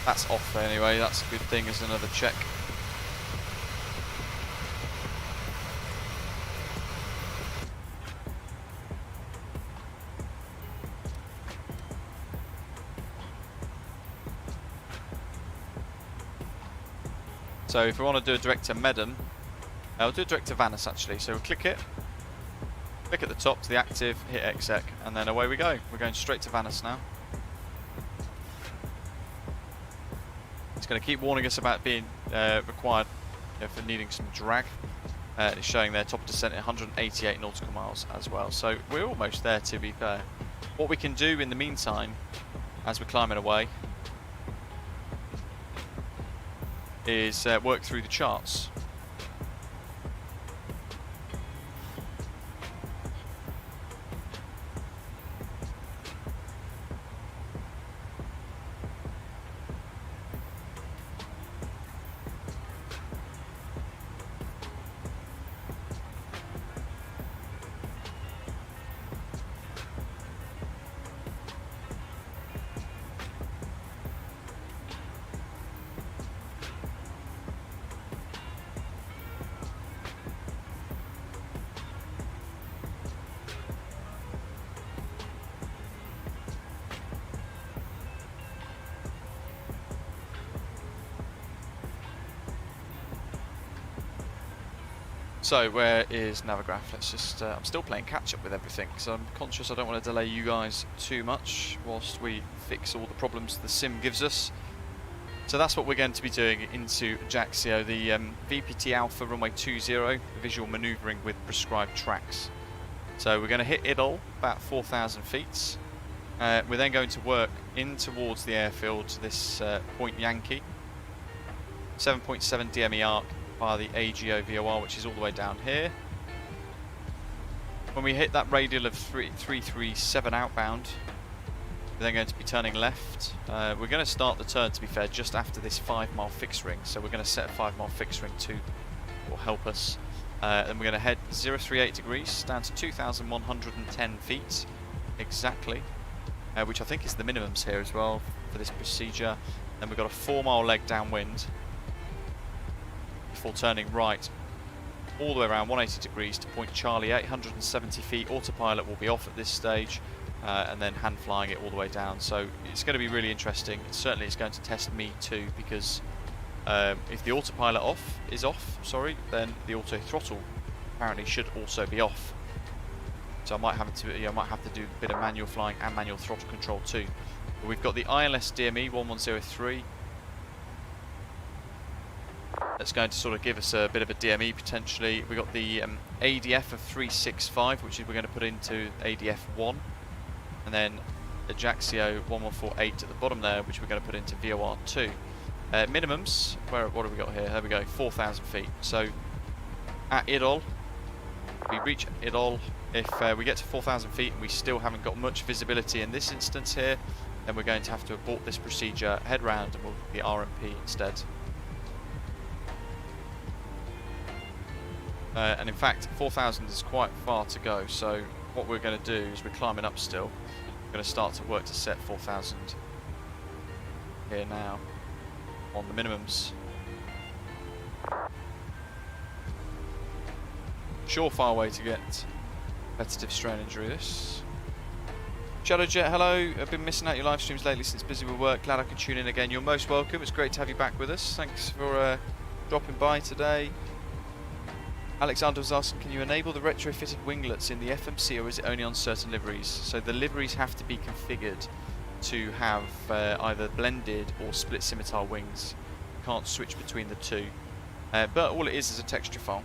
That's off anyway. That's a good thing as another check. So if we want to do a direct to Medem, I'll do a direct to Vanis actually. So we'll click it, click at the top to the active, hit exec, and then away we go. We're going straight to Vanis now. It's going to keep warning us about being required for needing some drag. It's showing there top of descent at 188 nautical miles as well. So we're almost there, to be fair. What we can do in the meantime, as we're climbing away, is work through the charts. So where is Navigraph? Let's just, I'm still playing catch up with everything, so I'm conscious I don't want to delay you guys too much whilst we fix all the problems the sim gives us. So that's what we're going to be doing into Ajaccio, the VPT Alpha runway 20, visual manoeuvring with prescribed tracks. So we're going to hit idle about 4,000 feet. We're then going to work in towards the airfield to this Point Yankee, 7.7 DME arc, via the AGO VOR, which is all the way down here. When we hit that radial of 337 outbound, we're then going to be turning left. We're going to start the turn, to be fair, just after this 5-mile fixed ring. So we're going to set a 5-mile fixed ring too, will help us. Then we're going to head 038 degrees down to 2,110 feet exactly. which I think is the minimums here as well for this procedure. Then we've got a 4-mile leg downwind before turning right all the way around 180 degrees to point Charlie, 870 feet. Autopilot will be off at this stage, and then hand flying it all the way down. So it's going to be really interesting. Certainly it's going to test me too, because if the autopilot is off, then the auto throttle apparently should also be off. So I might have to do a bit of manual flying and manual throttle control too. But we've got the ILS DME 1103. That's going to sort of give us a bit of a DME potentially. We've got the ADF of 365, which we're going to put into ADF 1, and then Ajaccio 1148 at the bottom there, which we're going to put into VOR 2. Minimums, what have we got here? There we go, 4,000 feet. So at Idol, we reach Idol. If we get to 4,000 feet and we still haven't got much visibility in this instance here, then we're going to have to abort this procedure, head round, and we'll do the RMP instead. And in fact, 4,000 is quite far to go, so what we're going to do is we're climbing up still. We're going to start to work to set 4,000 here now on the minimums. Surefire way to get competitive strain injury this. Shadowjet, hello. I've been missing out your live streams lately since busy with work. Glad I can tune in again. You're most welcome. It's great to have you back with us. Thanks for dropping by today. Alexander was asking, can you enable the retrofitted winglets in the FMC, or is it only on certain liveries? So the liveries have to be configured to have either blended or split scimitar wings. You can't switch between the two. But all it is a texture file.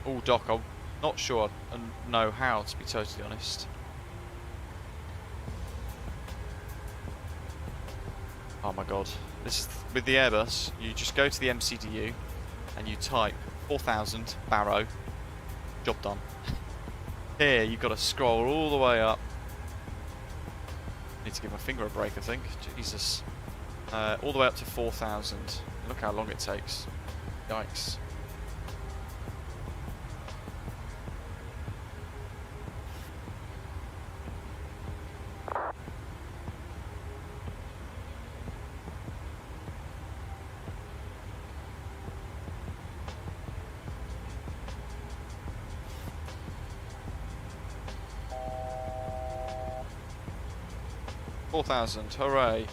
Oh, Doc, I'm not sure I know how, to be totally honest. Oh my god. This is with the Airbus, you just go to the MCDU and you type 4,000 Barrow, job done. Here you've got to scroll all the way up. Need to give my finger a break, I think. Jesus. All the way up to 4,000. Look how long it takes. Yikes. $4,000, hooray.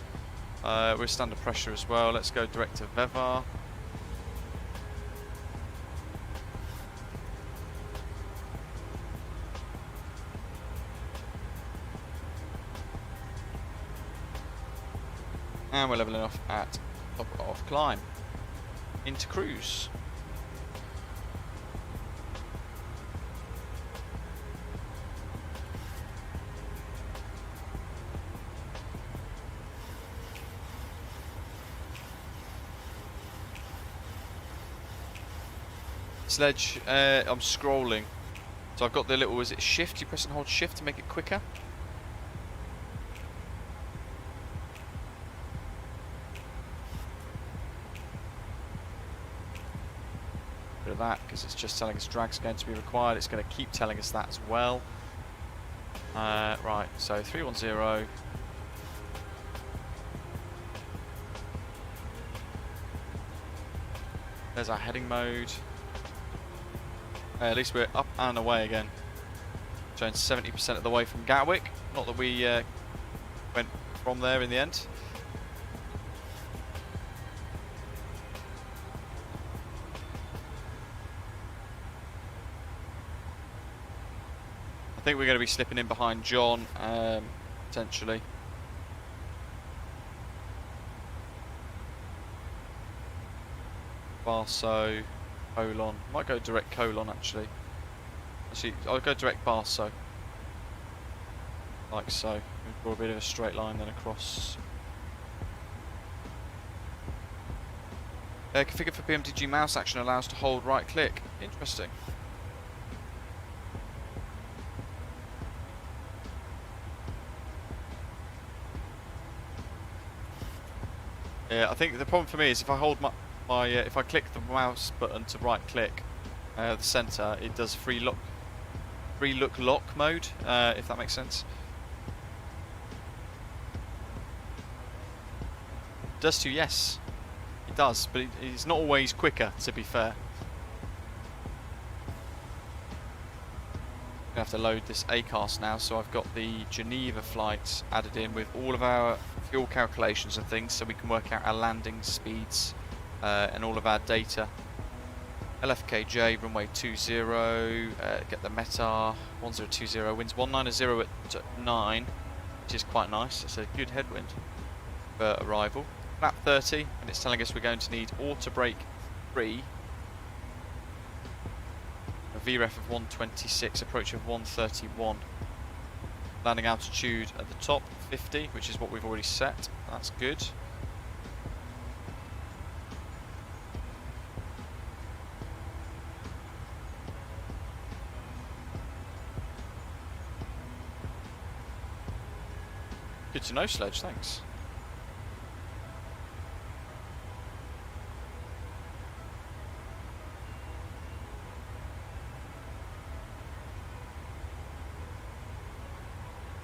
We're standard pressure as well. Let's go direct to VEVAR. And we're leveling off at top of climb. Into cruise. Sledge, I'm scrolling. So I've got the little, is it shift? You press and hold shift to make it quicker. Bit of that, because it's just telling us drag's going to be required. It's going to keep telling us that as well. Right, so 310. There's our heading mode. At least we're up and away again. Showing 70% of the way from Gatwick. Not that we went from there in the end. I think we're going to be slipping in behind John, potentially. Barso, colon. Might go direct colon actually. Actually, I'll go direct Barso. Like so. We draw a bit of a straight line then across. Configure for PMDG mouse action allows to hold right click. Interesting. Yeah, I think the problem for me is if I hold if I click the mouse button to right click, the centre, it does free look lock mode, if that makes sense. It does too, yes, it does, but it's not always quicker, to be fair. I'm gonna have to load this ACARS now, so I've got the Geneva flights added in with all of our fuel calculations and things, so we can work out our landing speeds and all of our data. LFKJ, runway 20, get the METAR, 1020, winds 190 at 9, which is quite nice. It's a good headwind for arrival. Flap 30, and it's telling us we're going to need auto brake 3, a VREF of 126, approach of 131. Landing altitude at the top, 50, which is what we've already set. That's good. Good to know, Sledge, thanks.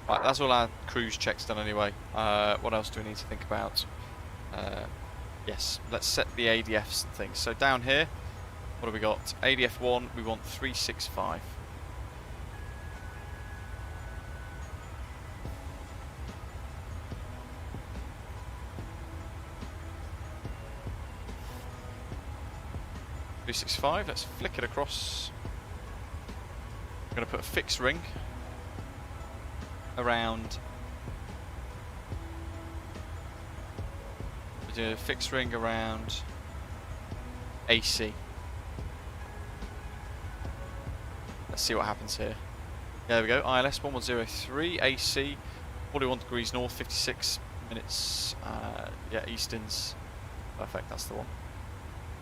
Right, that's all our cruise checks done anyway. What else do we need to think about? Yes, let's set the ADFs and things. So down here, what have we got? ADF 1, we want 365. Let's flick it across. I'm going to put a fixed ring around. We do a fixed ring around AC. Let's see what happens here. There we go. ILS 1103 AC, 41 degrees north, 56 minutes. Yeah, Easterns. Perfect. That's the one.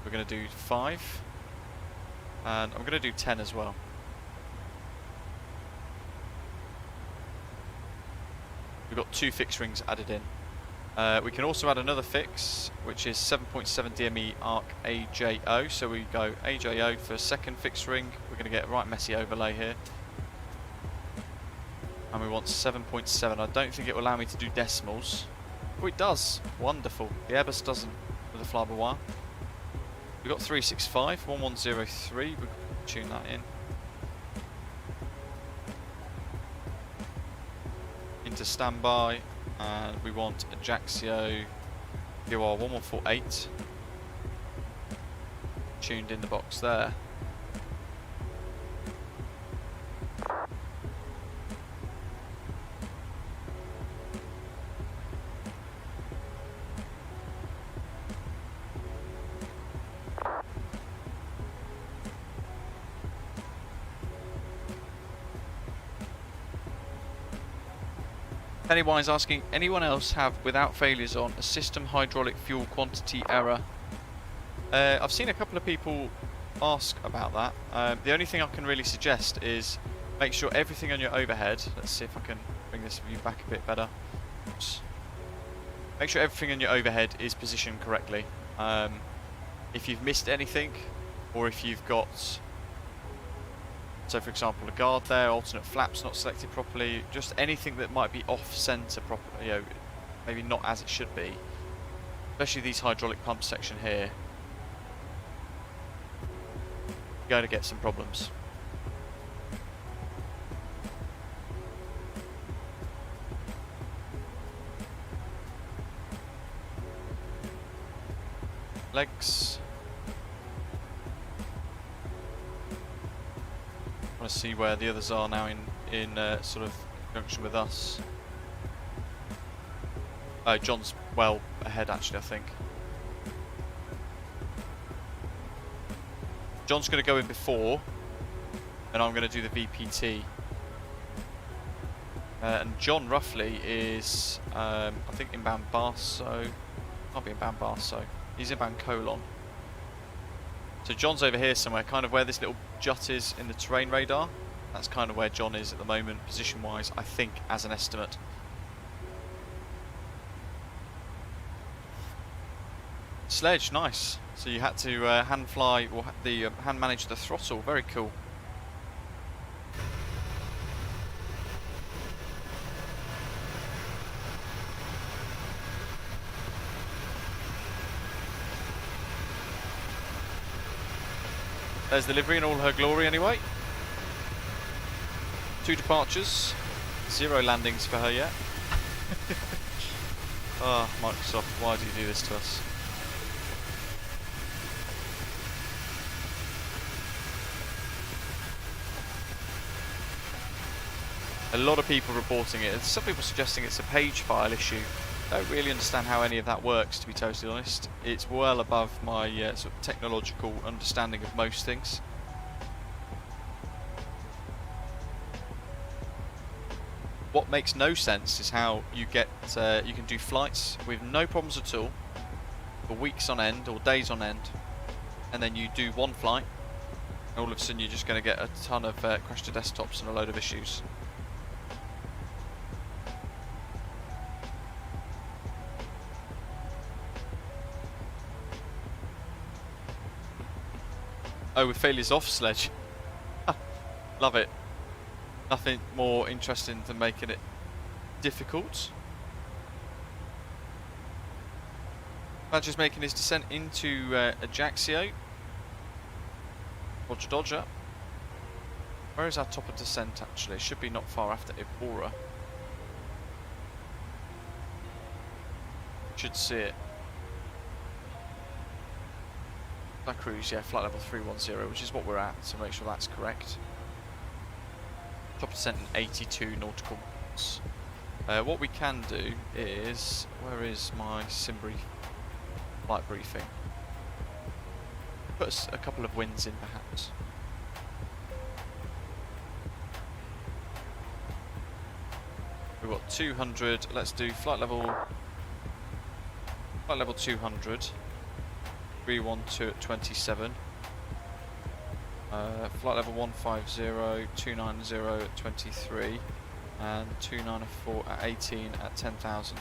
We're going to do 5, and I'm going to do 10 as well. We've got 2 fixed rings added in. We can also add another fix, which is 7.7 DME arc AJO. So we go AJO for second fixed ring. We're going to get a right messy overlay here. And we want 7.7. I don't think it will allow me to do decimals. Oh, it does. Wonderful. The Airbus doesn't with the fly-by-wire. We've got 365, 1103, we can tune that in. Into standby, and we want Ajaccio UR 1148 tuned in the box there. Pennywise asking, anyone else have, without failures on, a system hydraulic fuel quantity error? I've seen a couple of people ask about that. The only thing I can really suggest is make sure everything on your overhead, let's see if I can bring this view back a bit better. Oops. Make sure everything on your overhead is positioned correctly. If you've missed anything, or if you've got, so for example, a guard there, alternate flaps not selected properly, just anything that might be off centre properly, you know, maybe not as it should be, especially these hydraulic pump section here, you're going to get some problems. Legs. I want to see where the others are now in sort of conjunction with us. John's well ahead actually, I think. John's going to go in before, and I'm going to do the VPT. And John roughly is, I think, inbound Barso. Can't be inbound Barso. He's inbound Colon. So John's over here somewhere, kind of where this little jut is in the terrain radar. That's kind of where John is at the moment, position-wise, I think, as an estimate. Sledge, nice. So you had to hand fly or hand manage the throttle. Very cool. There's the livery in all her glory anyway. 2 departures, 0 landings for her yet. Ah, oh, Microsoft, why do you do this to us? A lot of people reporting it, and some people suggesting it's a page file issue. I don't really understand how any of that works, to be totally honest. It's well above my sort of technological understanding of most things. What makes no sense is how you get you can do flights with no problems at all for weeks on end or days on end, and then you do one flight, and all of a sudden you're just going to get a ton of crash to desktops and a load of issues. Oh, with failures off Sledge. Love it. Nothing more interesting than making it difficult. Badger's making his descent into Ajaccio. Roger Dodger. Where is our top of descent actually? It should be not far after Ibora. Should see it. That cruise, yeah, flight level 310, which is what we're at, so make sure that's correct. Top descent in 82 nautical miles. What we can do is, where is my sim brief flight briefing? Put us a couple of winds in perhaps. We've got 200, let's do flight level 200. 312 at 27. Flight level 150, 290 at 23, and 294 at 18 at 10,000.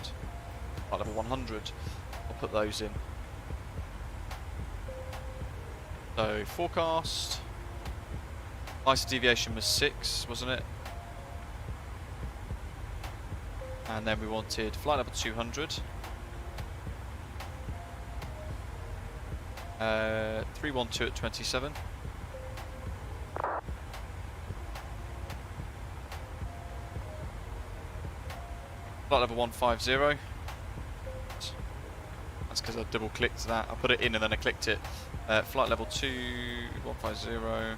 Flight level 100. I'll put those in. So forecast. ISO deviation was 6, wasn't it? And then we wanted flight level 200. 312 at 27. Flight level 150. That's because I double clicked that. I put it in and then I clicked it. Flight level 150.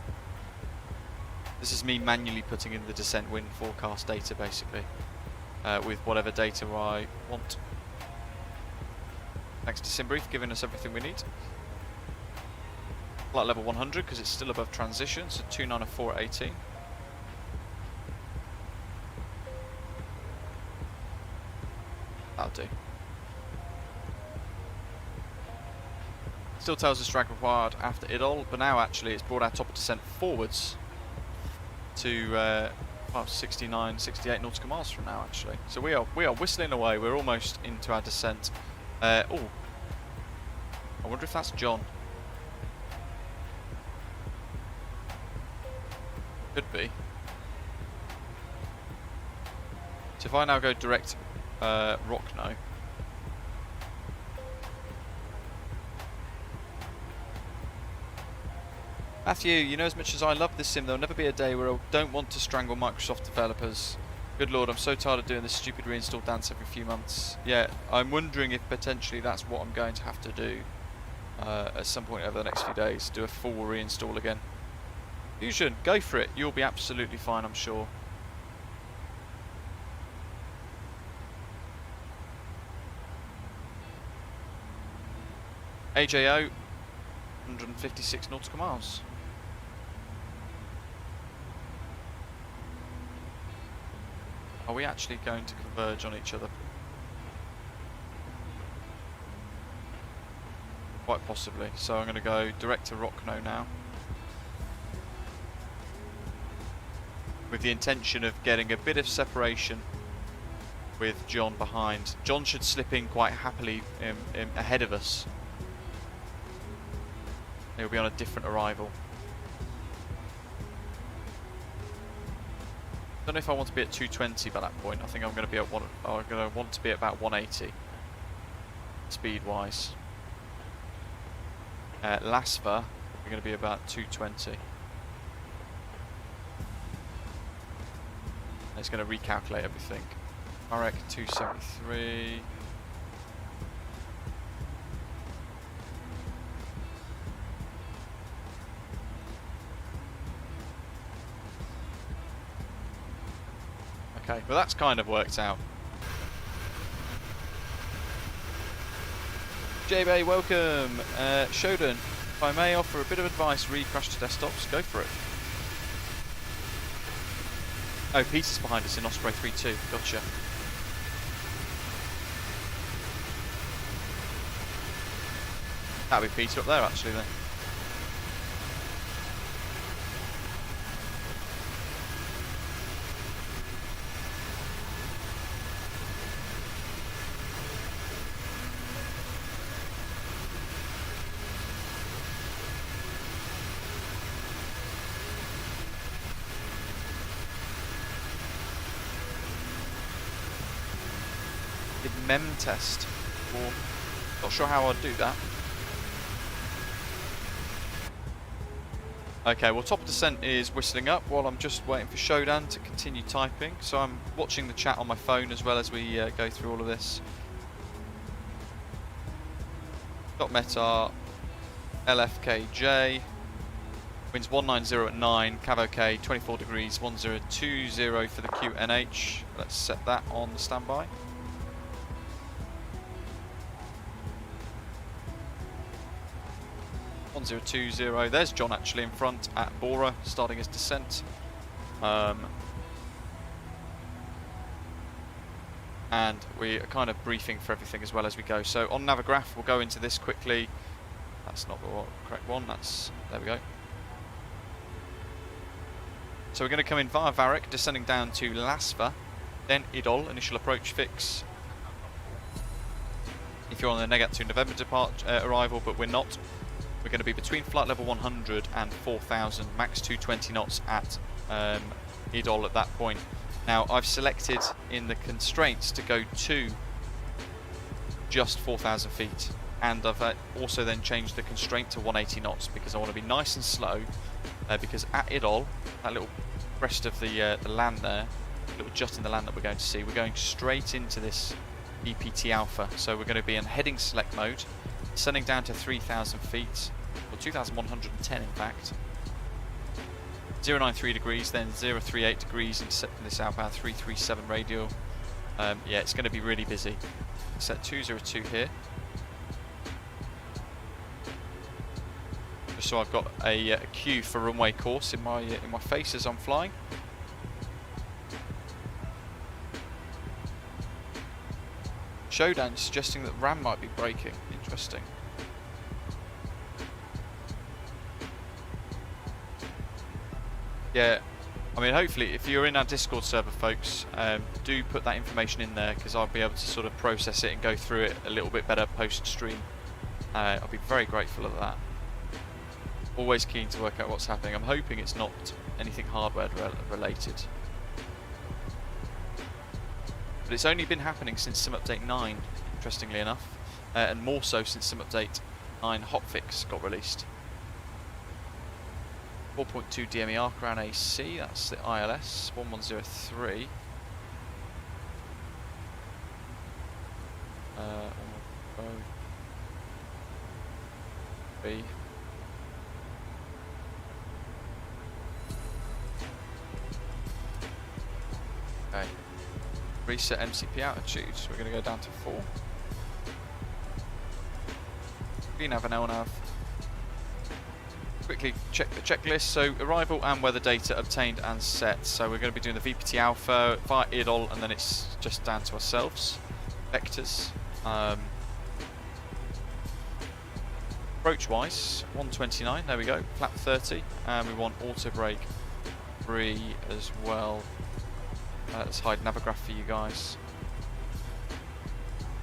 This is me manually putting in the descent wind forecast data basically. With whatever data I want. Thanks to SimBrief giving us everything we need. Flight level 100 because it's still above transition, so 294 at 18. That'll do. Still tells us drag required after idle, but now actually it's brought our top of descent forwards to 69, 68 nautical miles from now actually. So we are whistling away. We're almost into our descent. Oh, I wonder if that's John. Could be. So if I now go direct Rockno. Matthew, you know, as much as I love this sim, there'll never be a day where I don't want to strangle Microsoft developers. Good lord, I'm so tired of doing this stupid reinstall dance every few months. Yeah, I'm wondering if potentially that's what I'm going to have to do at some point over the next few days. Do a full reinstall again. Fusion, go for it. You'll be absolutely fine, I'm sure. AJO, 156 nautical miles. Are we actually going to converge on each other? Quite possibly. So I'm going to go direct to Rockno now. With the intention of getting a bit of separation with John behind. John should slip in quite happily ahead of us. He'll be on a different arrival. Don't know if I want to be at 220 by that point. I think I'm going to be at I'm going to want to be at about 180 speed-wise. Lasva, we're going to be about 220. It's going to recalculate everything. RX 273. Okay, well that's kind of worked out. J-Bay, welcome. Shodan, if I may offer a bit of advice, re-crash to desktops, go for it. Oh, Peter's behind us in Osprey 3-2, gotcha. That'll be Peter up there actually then. Mem test, or not sure how I'd do that. Okay, well top of descent is whistling up while I'm just waiting for Shodan to continue typing, so I'm watching the chat on my phone as well as we go through all of this. .Metar LFKJ, winds 190 at 9, Cav OK, 24 degrees, 1020 for the QNH. Let's set that on the standby. There's John actually in front at Bora, starting his descent. And we are kind of briefing for everything as well as we go. So on Navigraph, we'll go into this quickly. That's not the correct one. There we go. So we're going to come in via Varek, descending down to Lasva, then Idol, initial approach fix. If you're on the Negat to November arrival, but we're not. We're going to be between flight level 100 and 4,000, max 220 knots at Idol at that point. Now I've selected in the constraints to go to just 4,000 feet, and I've also then changed the constraint to 180 knots because I want to be nice and slow, because at Idol, that little crest of the land there, little jut in the land that we're going to see, we're going straight into this EPT Alpha, so we're going to be in heading select mode, descending down to 3,000 feet, or 2,110 in fact. 093 degrees, then 038 degrees intercepting this outbound 337 radial. Yeah, it's going to be really busy. Set 202 here. Just so I've got a cue for runway course in my face as I'm flying. Shodan suggesting that RAM might be breaking. Interesting. Yeah, I mean, hopefully, if you're in our Discord server, folks, do put that information in there because I'll be able to sort of process it and go through it a little bit better post-stream. I'll be very grateful of that. Always keen to work out what's happening. I'm hoping it's not anything hardware related. But it's only been happening since Sim Update 9, interestingly enough, and more so since Sim Update 9 Hotfix got released. 4.2 DME arc around AC, that's the ILS, 1103. B. Okay. Reset MCP altitude, so we're going to go down to 4. VNAV and LNAV. Quickly check the checklist. So arrival and weather data obtained and set. So we're going to be doing the VPT Alpha via IDOL, and then it's just down to ourselves. Vectors. Approach wise, 129. There we go. Flap 30, and we want auto brake free as well. Let's hide Navigraph for you guys.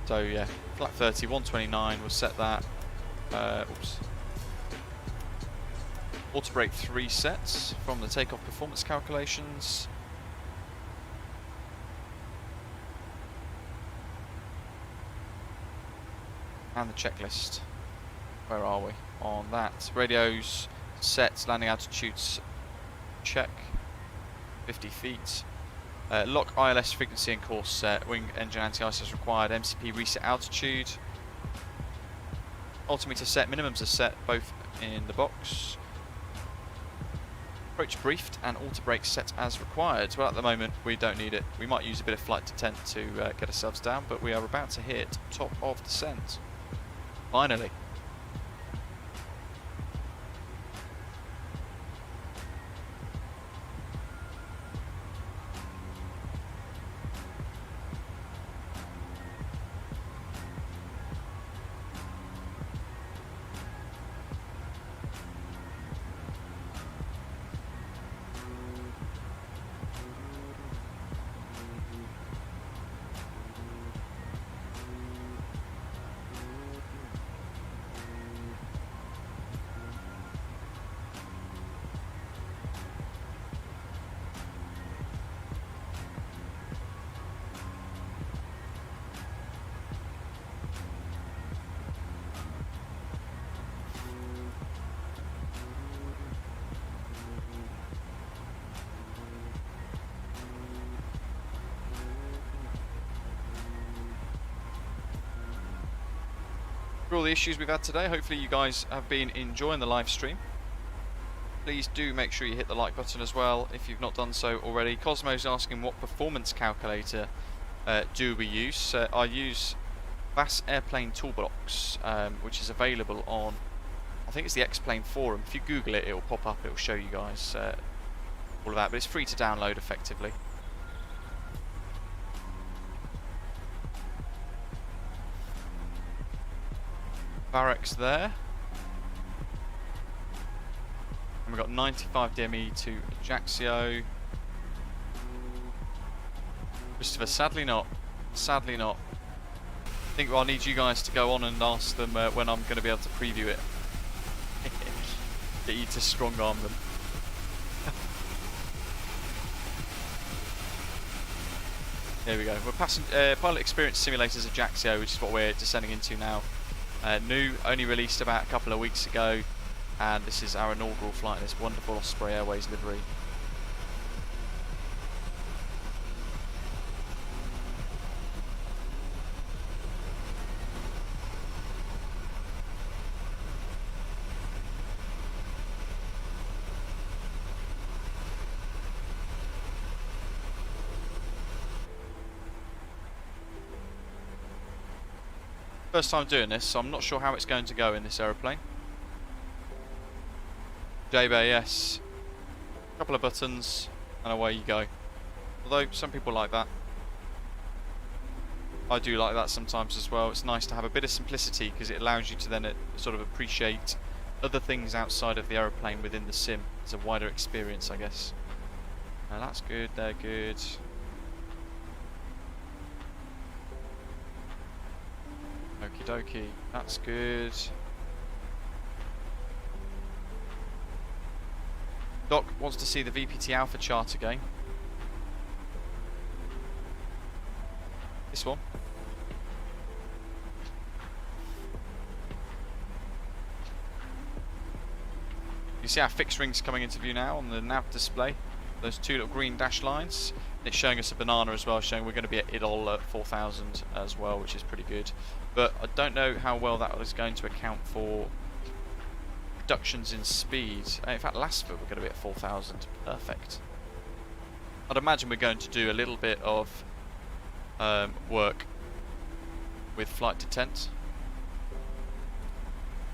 So yeah, flap 30, 129. We'll set that. Oops. Auto brake 3 sets from the takeoff performance calculations. And the checklist. Where are we on that? Radios, sets, landing altitudes, check. 50 feet. Lock ILS frequency and course set. Wing engine anti-ice as required. MCP reset altitude. Altimeter set. Minimums are set both in the box. Approach briefed and auto brake set as required. Well, at the moment we don't need it. We might use a bit of flight detent to get ourselves down, but we are about to hit top of descent. Finally. For all the issues we've had today, hopefully you guys have been enjoying the live stream. Please do make sure you hit the like button as well if you've not done so already. Cosmo's asking what performance calculator do we use. I use VAS Airplane Toolbox, which is available on, I think it's the X-Plane forum. If you Google it, it'll pop up, it'll show you guys all of that, but it's free to download effectively. Barracks there. And we've got 95 DME to Ajaccio. Christopher, sadly not. Sadly not. I think I'll need you guys to go on and ask them when I'm going to be able to preview it. Get you to strong arm them. There we go. We're passing Pilot Experience Simulators Ajaccio, which is what we're descending into now. New, only released about a couple of weeks ago, and this is our inaugural flight in this wonderful Osprey Airways livery. First time doing this, so I'm not sure how it's going to go in this aeroplane. J-Bay, yes. A couple of buttons, and away you go. Although, some people like that. I do like that sometimes as well. It's nice to have a bit of simplicity, because it allows you to then sort of appreciate other things outside of the aeroplane within the sim. It's a wider experience, I guess. Now that's good, they're good. Okie dokie, that's good. Doc wants to see the VPT Alpha chart again. This one. You see our fixed rings coming into view now on the nav display. Those two little green dashed lines. It's showing us a banana as well, showing we're going to be at IDOL at 4,000 as well, which is pretty good. But I don't know how well that is going to account for reductions in speed. In fact, last foot we're going to be at 4,000. Perfect. I'd imagine we're going to do a little bit of work with flight detent.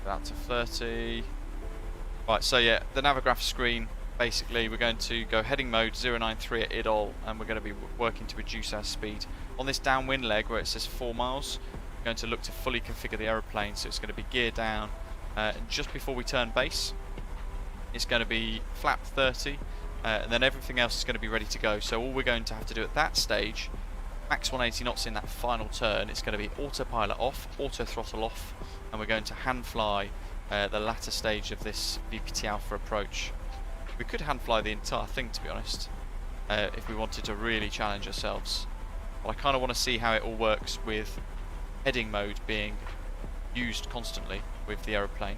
That to 30. Right, so yeah, the Navigraph screen. Basically, we're going to go heading mode 093 at IDOL, and we're going to be working to reduce our speed. On this downwind leg where it says 4 miles, we're going to look to fully configure the aeroplane, so it's going to be gear down. And just before we turn base, it's going to be flap 30, and then everything else is going to be ready to go. So all we're going to have to do at that stage, max 180 knots in that final turn, it's going to be autopilot off, auto throttle off, and we're going to hand fly the latter stage of this VPT Alpha approach. We could hand fly the entire thing, to be honest, if we wanted to really challenge ourselves. But I kind of want to see how it all works with heading mode being used constantly with the aeroplane.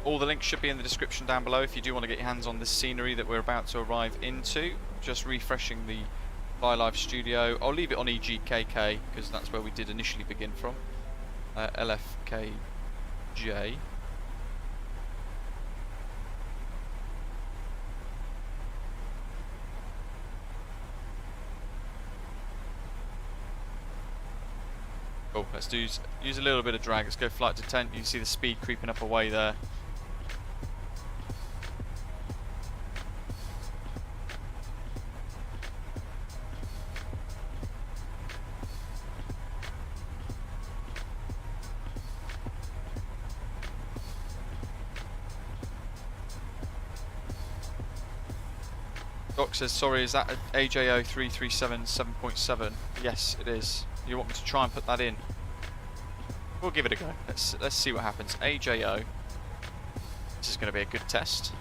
All the links should be in the description down below if you do want to get your hands on this scenery that we're about to arrive into. Just refreshing the Live Studio. I'll leave it on EGKK because that's where we did initially begin from. LFKJ. Cool, let's use a little bit of drag. Let's go flight detent. You can see the speed creeping up away there. Doc says, sorry, is that AJO 337 7.7? Yes, it is. You want me to try and put that in? We'll give it a go. Let's see what happens. AJO. This is going to be a good test.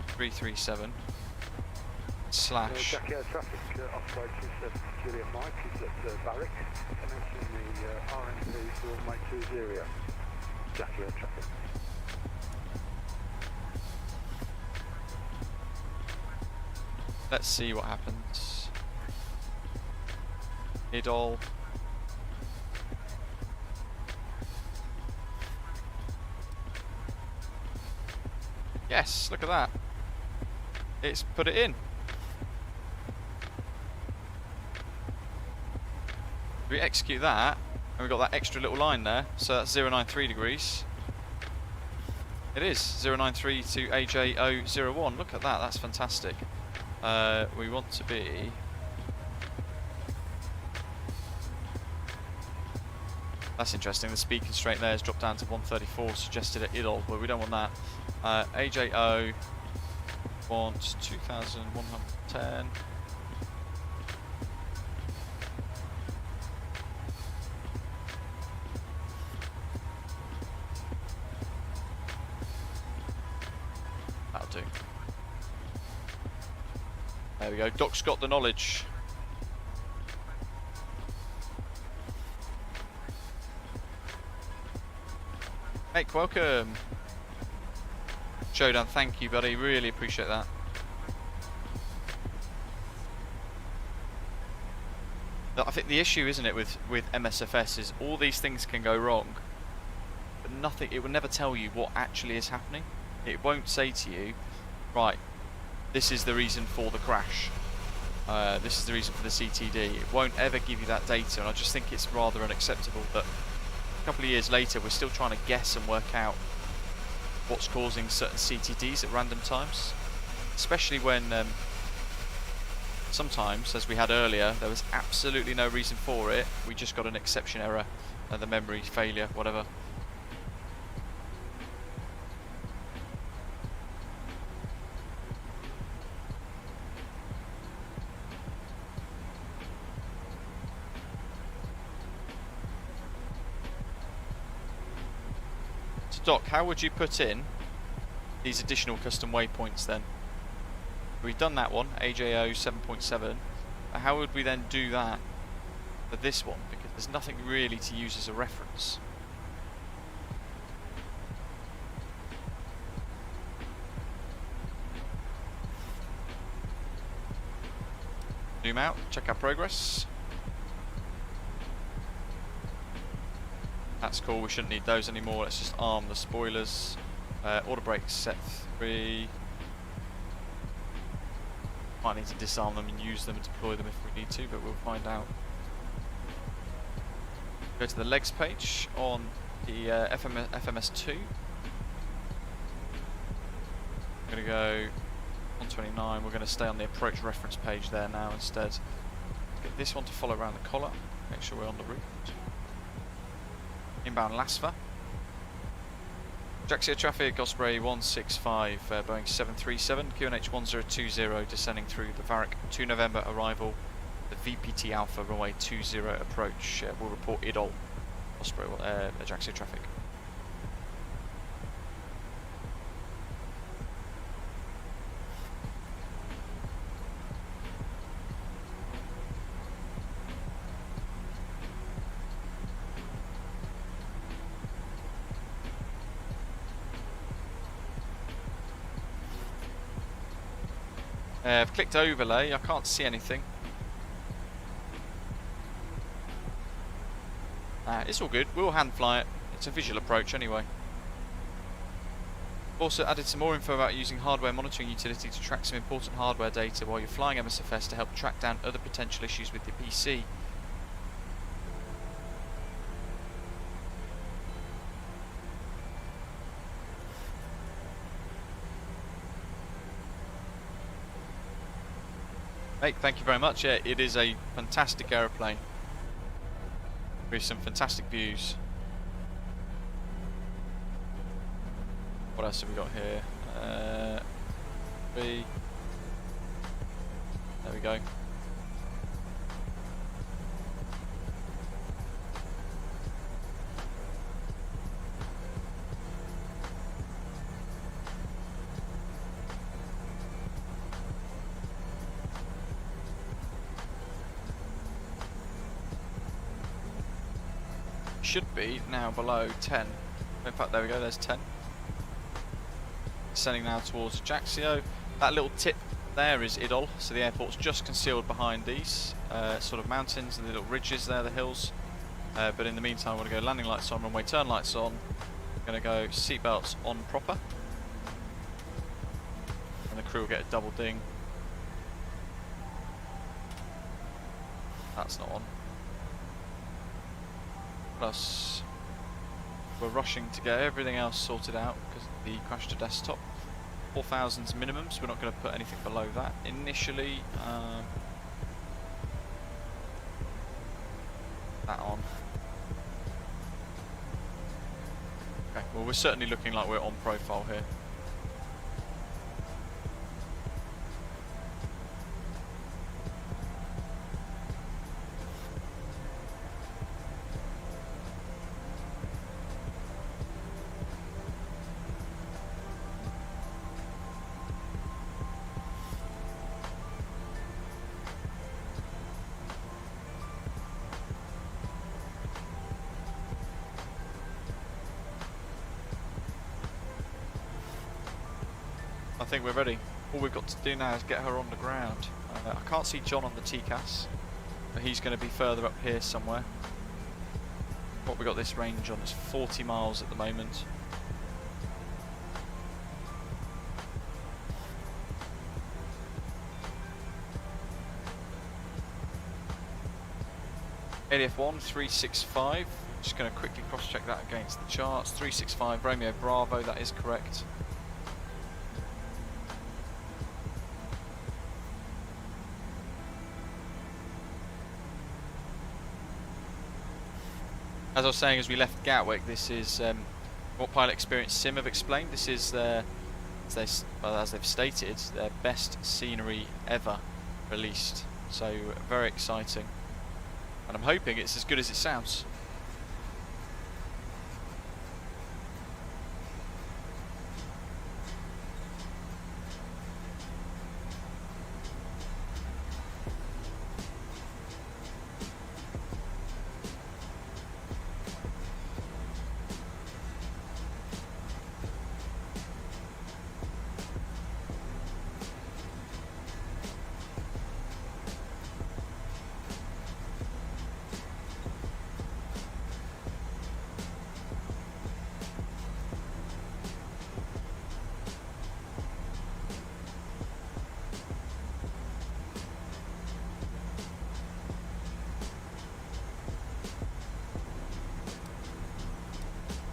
337 slash. Ajaccio traffic, Osprey 27 Juliet Mike is at Barrick, commencing the RNAV for Mike 20. Ajaccio traffic. Let's see what happens. Idol. Yes, look at that. It's put it in. We execute that, and we've got that extra little line there, so that's 093 degrees. It is 093 to AJ001. Look at that, that's fantastic. We want to be that's interesting. The speed constraint there has dropped down to 134, suggested at idle, but we don't want that. AJO wants 2110. That'll do. There we go. Doc's got the knowledge. Hey, welcome. Showdown, thank you, buddy. Really appreciate that. I think the issue, isn't it, with MSFS is all these things can go wrong, but nothing. It will never tell you what actually is happening. It won't say to you, right, this is the reason for the crash. This is the reason for the CTD. It won't ever give you that data, and I just think it's rather unacceptable that a couple of years later we're still trying to guess and work out what's causing certain CTDs at random times, especially when sometimes, as we had earlier, there was absolutely no reason for it. We just got an exception error, the memory failure, whatever. Doc, how would you put in these additional custom waypoints then? We've done that one, AJO 7.7. How would we then do that for this one? Because there's nothing really to use as a reference. Zoom out, check our progress. That's cool, we shouldn't need those anymore. Let's just arm the spoilers. Auto brakes set 3. Might need to disarm them and use them and deploy them if we need to, but we'll find out. Go to the legs page on the FMS2. I'm going to go 129. We're going to stay on the approach reference page there now instead. Get this one to follow around the collar. Make sure we're on the route. Inbound LASFA. Ajaccio traffic, Osprey 165, Boeing 737, QNH 1020, descending through the Varick 2 November arrival, the VPT Alpha runway 20 approach. We'll report IDOL, Osprey, Ajaccio traffic. I've clicked overlay, I can't see anything. It's all good, we'll hand fly it. It's a visual approach anyway. Also added some more info about using hardware monitoring utility to track some important hardware data while you're flying MSFS to help track down other potential issues with your PC. Mate, thank you very much. Yeah, it is a fantastic aeroplane with some fantastic views. What else have we got here? There we go. Should be now below 10. In fact, there we go, there's 10. Descending now towards Ajaccio. That little tip there is IDOL, so the airport's just concealed behind these sort of mountains and the little ridges there, the hills. But in the meantime, I want to go landing lights on, runway turn lights on. I'm going to go seatbelts on proper. And the crew will get a double ding. That's not on. Plus, we're rushing to get everything else sorted out because of the crash to desktop. 4,000's minimum, so we're not going to put anything below that initially. That on. Okay, well, we're certainly looking like we're on profile here. I think we're ready. All we've got to do now is get her on the ground. I can't see John on the TCAS, but he's going to be further up here somewhere. What we got this range on is 40 miles at the moment. ADF1 365. Just going to quickly cross-check that against the charts. 365 Romeo Bravo. That is correct. As I was saying, as we left Gatwick, this is what Pilot Experience Sim have explained. This is their, as they've stated, their best scenery ever released. So very exciting, and I'm hoping it's as good as it sounds.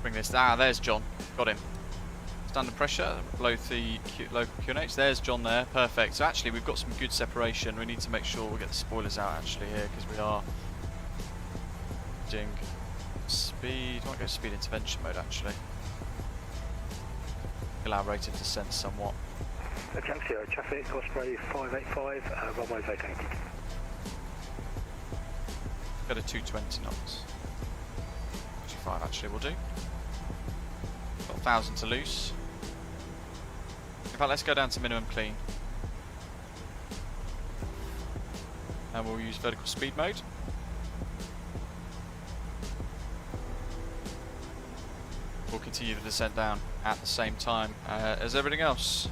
Bring this. There's John. Got him. Standard pressure below the local QNH. There's John there. Perfect. So actually, we've got some good separation. We need to make sure we get the spoilers out actually here because we are doing speed. I might go speed intervention mode actually. Allow rated descent somewhat. Ajaccio, traffic, Osprey 585, runway vacated. Go to 220 knots. 25 actually will do. Got 1,000 to loose. In fact, let's go down to minimum clean. And we'll use vertical speed mode. We'll continue the descent down at the same time as everything else.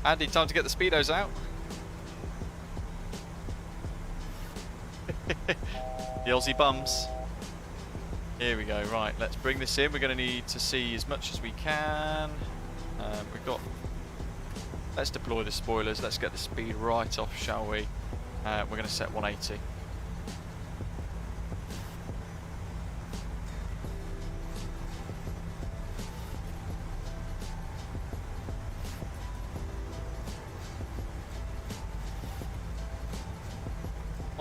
Andy, time to get the speedos out. The Aussie bums. Here we go. Right, let's bring this in. We're going to need to see as much as we can. We've got. Let's deploy the spoilers. Let's get the speed right off, shall we? We're going to set 180.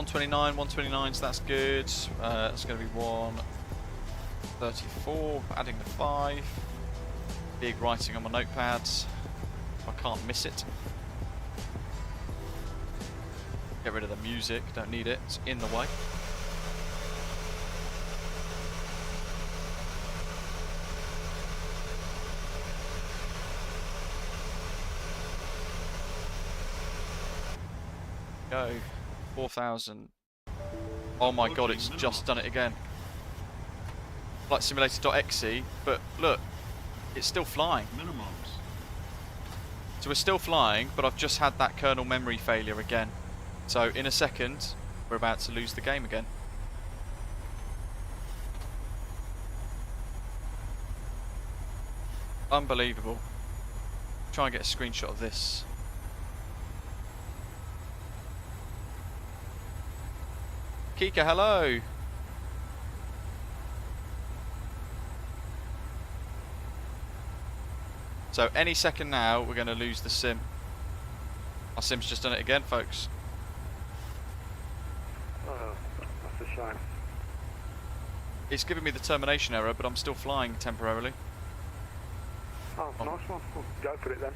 $129, so that's good. That's going to be 134, adding the 5. Big writing on my notepad. I can't miss it. Get rid of the music, don't need it, it's in the way. Go. 4,000. Oh my god, it's just done it again. Flight simulator.exe, but look, it's still flying. Minimums. So we're still flying, but I've just had that kernel memory failure again. So in a second, we're about to lose the game again. Unbelievable. Try and get a screenshot of this. Kika, hello! So any second now, we're going to lose the sim. Our sim's just done it again, folks. Oh, that's a shame. It's giving me the termination error, but I'm still flying temporarily. Oh, nice one. Well, go for it then.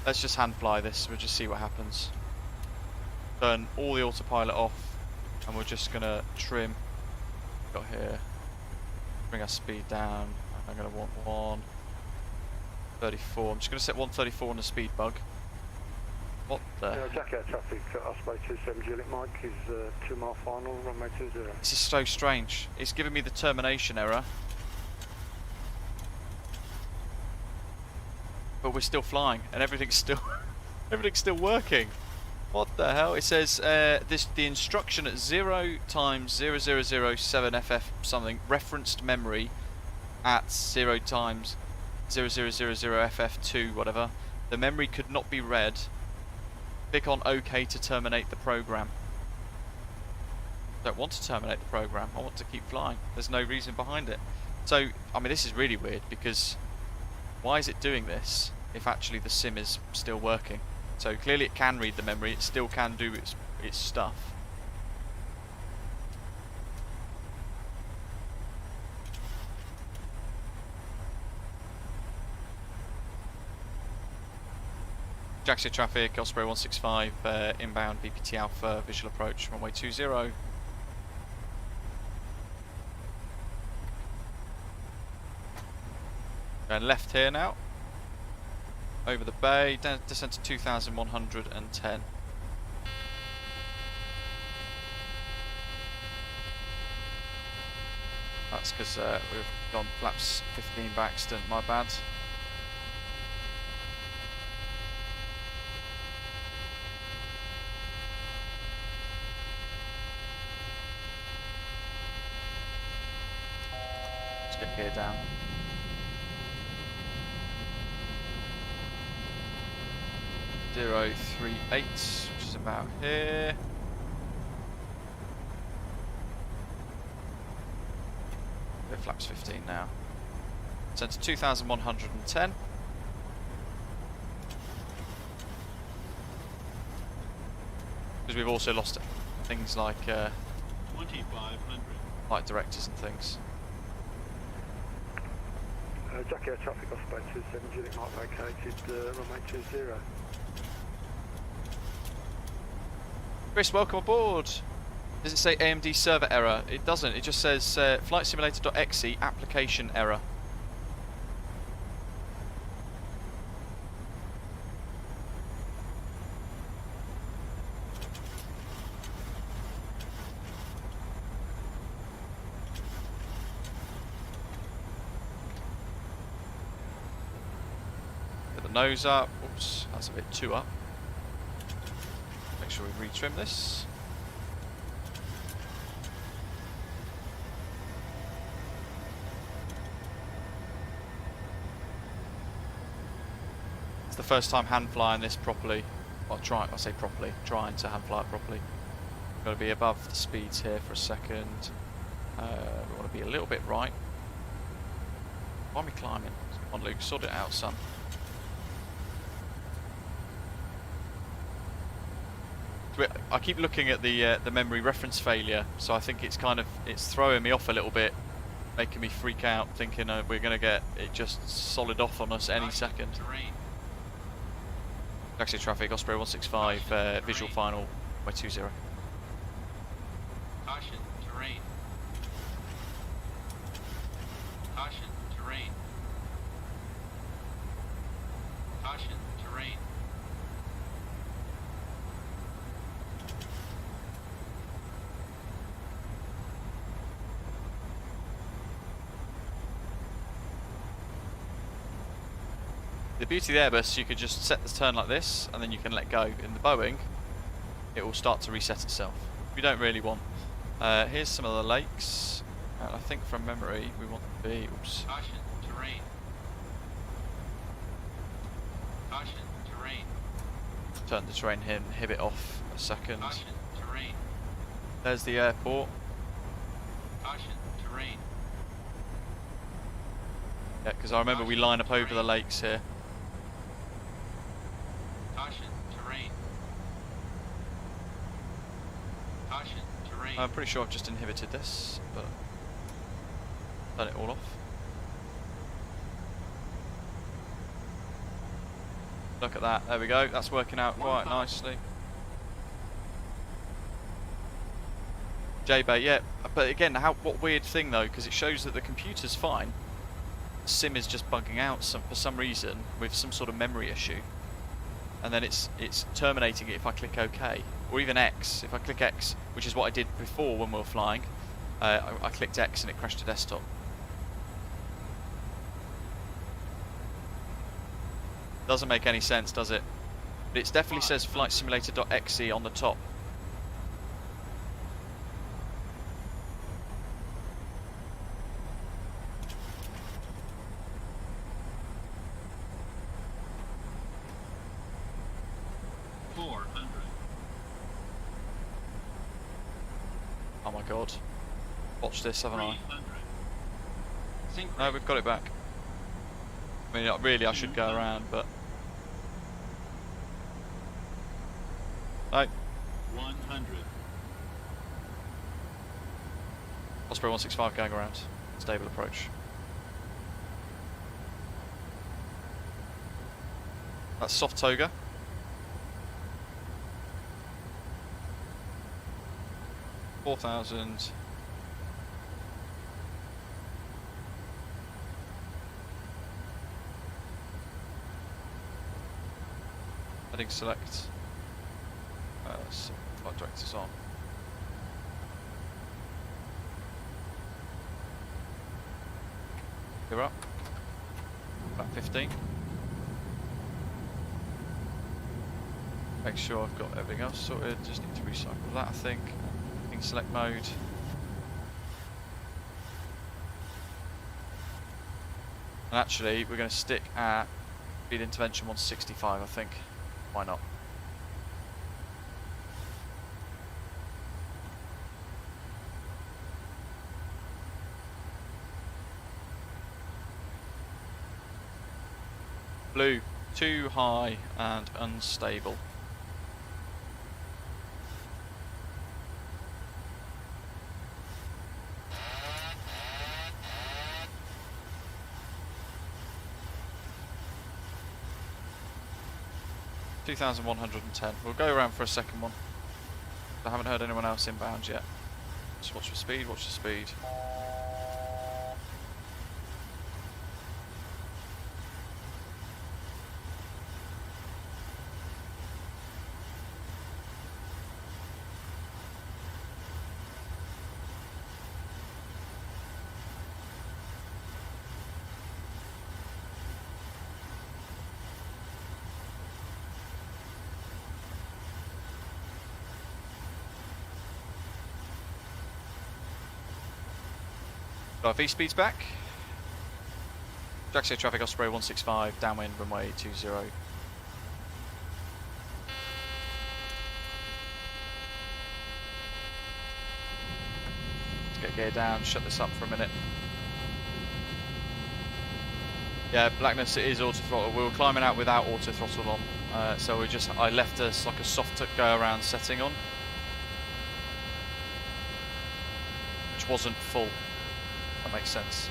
Let's just hand fly this, we'll just see what happens. Turn all the autopilot off, and we're just going to trim. Got here. Bring our speed down. I'm going to want 134. I'm just going to set 134 on the speed bug. What the? Jack Air traffic, Osprey 27 Juliet Mike is 2 mile final, runway 20. This is so strange. It's giving me the termination error. But we're still flying, and everything's still working. What the hell? It says the instruction at 0 times 0007 FF something referenced memory at 0 times 0000 FF2 whatever. The memory could not be read. Click on OK to terminate the program. I don't want to terminate the program. I want to keep flying. There's no reason behind it. So I mean, this is really weird because. Why is it doing this if actually the sim is still working? So clearly it can read the memory, it still can do its stuff. Ajaccio traffic, Osprey 165, inbound BPT Alpha, visual approach, runway 20. Going left here now, over the bay, descent to 2,110. That's because we've gone flaps 15 by accident, my bad. Let's get gear down. 038, which is about here. Go flaps 15 now. Sent to 2,110. Because we've also lost things like 2500. flight directors and things. Ajaccio traffic Osprey 27, unit mark vacated, runway 20. Chris, welcome aboard. Does it say AMD server error? It doesn't. It just says flight simulator.exe application error. Get the nose up. Oops, that's a bit too up. Make sure we retrim this. It's the first time hand flying this properly. Well, I say properly, trying to hand fly it properly. Got to be above the speeds here for a second. We want to be a little bit right. Why am I climbing? Come on, Luke, sort it out, son. I keep looking at the memory reference failure, so I think it's throwing me off a little bit, making me freak out, thinking we're going to get it just solid off on us any second. Taxi traffic, Osprey 165, visual final, by 20. Caution, terrain. Caution, terrain. Caution, terrain. The beauty of the Airbus, you could just set the turn like this, and then you can let go. In the Boeing, it will start to reset itself. We don't really want. Here's some of the lakes, and I think from memory we want to be. Oops. Caution, terrain. Caution, terrain. Turn the terrain here, inhibit off a second. Caution, terrain. There's the airport. Caution, terrain. Yeah, because I remember we line up over the lakes here. Caution, terrain. Caution, terrain. I'm pretty sure I've just inhibited this, but turn it all off. Look at that, there we go, that's working out quite nicely. J-Bay, yeah, but again, what weird thing though, because it shows that the computer's fine. The sim is just bugging out for some reason with some sort of memory issue. And then it's terminating it if I click OK. Or even X, if I click X, which is what I did before when we were flying. I clicked X and it crashed to desktop. Doesn't make any sense, does it? But it definitely says flight simulator.exe on the top. Oh my god. Watch this, haven't I? No, we've got it back. I mean, really I should go around, but... No. 100. Osprey 165 going around. Stable approach. That's soft toga. $4,000. Heading select. Flight directors on. You're up. About 15. Make sure I've got everything else sorted. Just need to recycle that, I think. Select mode. And actually, we're going to stick at speed intervention 165, I think. Why not? Blue, too high and unstable. 2,110. We'll go around for a second one. I haven't heard anyone else inbound yet. Just watch your speed, watch your speed. Got V speeds back. Ajaccio traffic Osprey 165, downwind runway 20. Let's get gear down, shut this up for a minute. Yeah, Blackness, it is auto throttle. We were climbing out without auto throttle on, so I left us like a soft go around setting on, which wasn't full. That makes sense.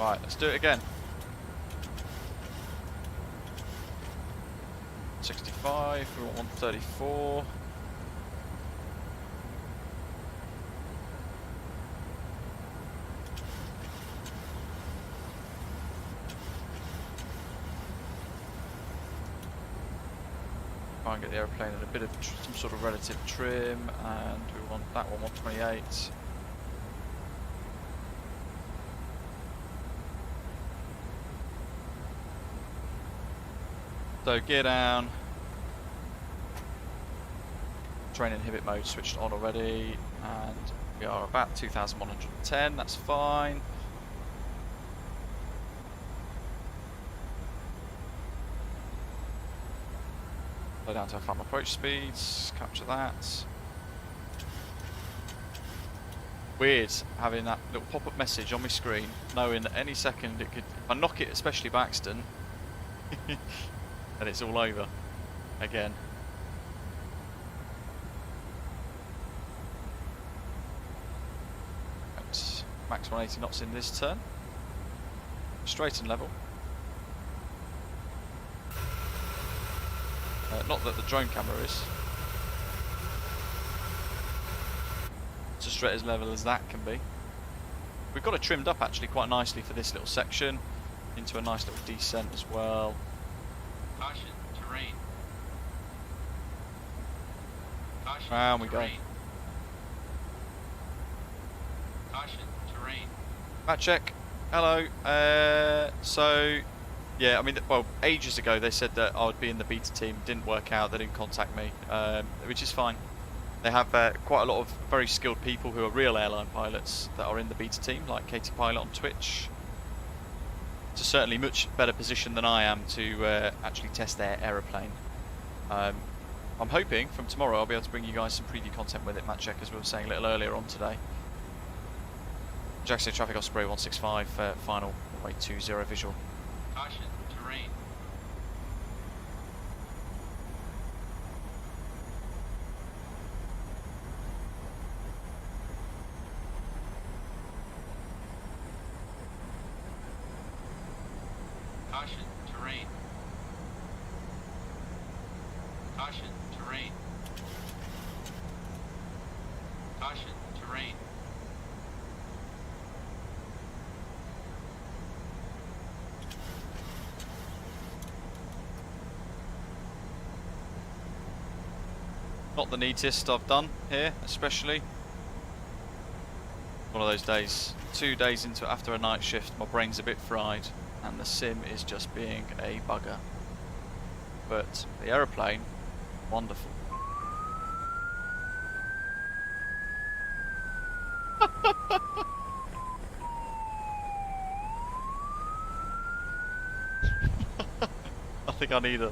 Right, let's do it again. 65, we want 134. Try and get the aeroplane in a bit of some sort of relative trim, and we want that one 128. So gear down. Train inhibit mode switched on already, and we are about 2,110. That's fine. Go down to our final approach speeds, capture that. Weird having that little pop-up message on my screen, knowing that any second it could, if I knock it, especially by accident, then it's all over again. Right. Max 180 knots in this turn. Straight and level. Not that the drone camera is. It's as straight as level as that can be. We've got it trimmed up actually quite nicely for this little section, into a nice little descent as well. Caution, terrain. Caution, Round we go. terrain. Caution, terrain. Map check. Hello. So, yeah, I mean, well, ages ago they said that I would be in the beta team. Didn't work out. They didn't contact me, which is fine. They have quite a lot of very skilled people who are real airline pilots that are in the beta team, like Katie Pilot on Twitch. It's a certainly much better position than I am to actually test their aeroplane. I'm hoping from tomorrow I'll be able to bring you guys some preview content with it, Matt Check, as we were saying a little earlier on today. Ajaccio traffic Osprey 165, final runway 20 visual. Caution, terrain. Caution, terrain. Caution, terrain. Caution, terrain. Not the neatest I've done here, especially. One of those days, 2 days into after a night shift, my brain's a bit fried, and the sim is just being a bugger. But the aeroplane, wonderful. I think I need a.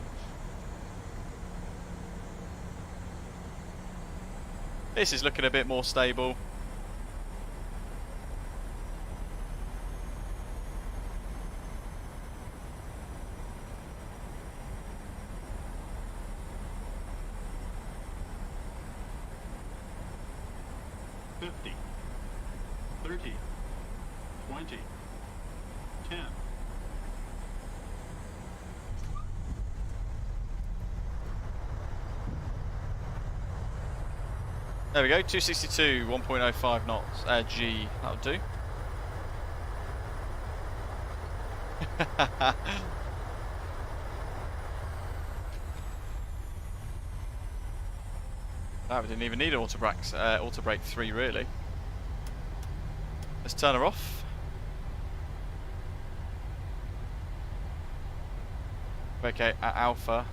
This is looking a bit more stable. 30, 20, 10. There we go, 262, 1.05 knots, G, that'll do. We didn't even need auto brake 3 really. Let's turn her off. Okay, at Alpha.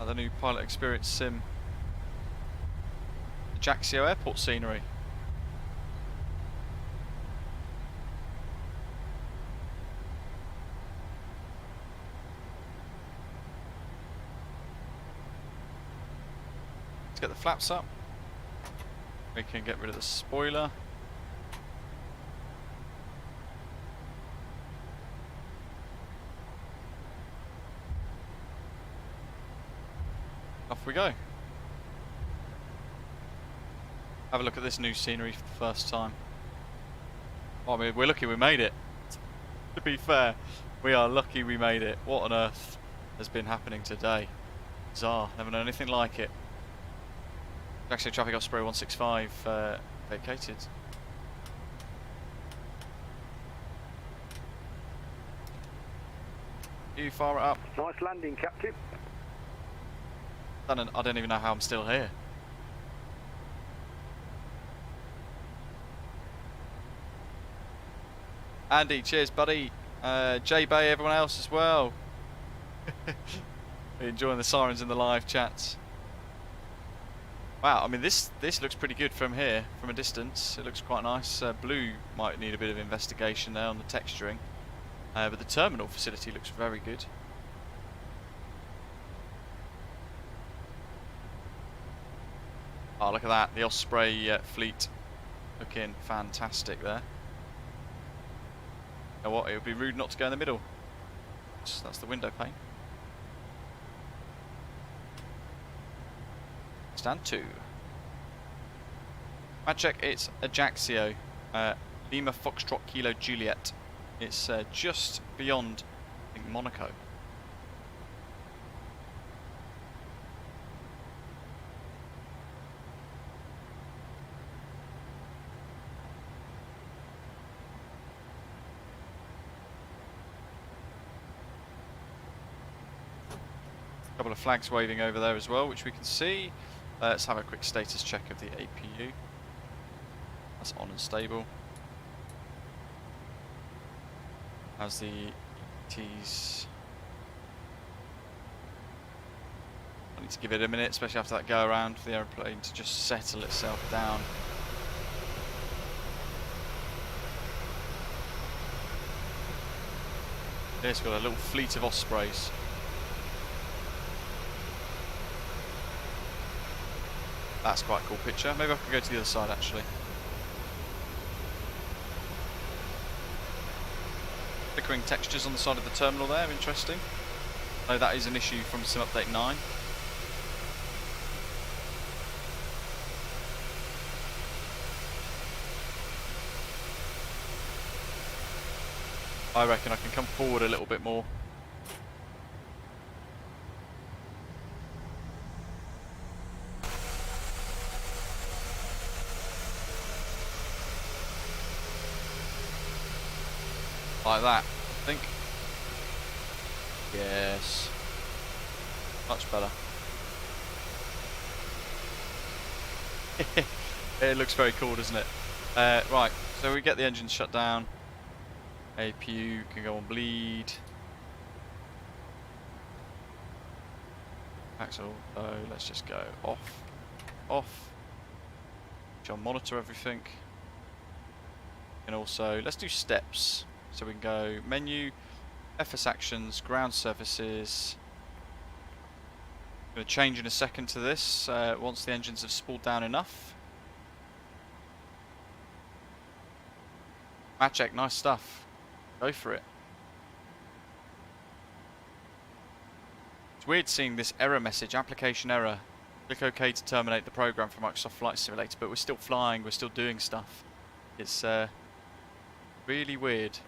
The new Pilot Experience Sim Ajaccio Airport scenery. Let's get the flaps up. We can get rid of the spoiler. Off we go. Have a look at this new scenery for the first time. Oh, I mean, we're lucky we made it. To be fair, we are lucky we made it. What on earth has been happening today? Bizarre. Never known anything like it. Actually, traffic Osprey 165 vacated. You fire it up. Nice landing, Captain. I don't even know how I'm still here. Andy, cheers, buddy. J Bay, everyone else as well. Enjoying the sirens in the live chats. Wow, I mean this looks pretty good from here, from a distance. It looks quite nice. Blue might need a bit of investigation there on the texturing, but the terminal facility looks very good. Oh, look at that, the Osprey fleet looking fantastic there. You know what, it would be rude not to go in the middle. That's the window pane. Stand 2. Mad check, it's Ajaccio, Lima Foxtrot Kilo Juliet. It's just beyond, I think, Monaco. Couple of flags waving over there as well, which we can see. Let's have a quick status check of the APU. That's on and stable. As the ETs, I need to give it a minute, especially after that go around, for the aeroplane to just settle itself down. It's got a little fleet of Ospreys. That's quite a cool picture. Maybe I can go to the other side actually. Flickering textures on the side of the terminal there, interesting. No, that is an issue from Sim Update 9. I reckon I can come forward a little bit more. Like that, I think. Yes. Much better. It looks very cool, doesn't it? Right, so we get the engines shut down. APU can go on bleed. Axle, let's just go off. Off. Which I'll monitor everything. And also, let's do steps. So we can go menu, FS actions, ground surfaces. I'm going to change in a second to this once the engines have spooled down enough. Mad check, nice stuff. Go for it. It's weird seeing this error message, application error. Click OK to terminate the program for Microsoft Flight Simulator, but we're still flying, we're still doing stuff. It's really weird.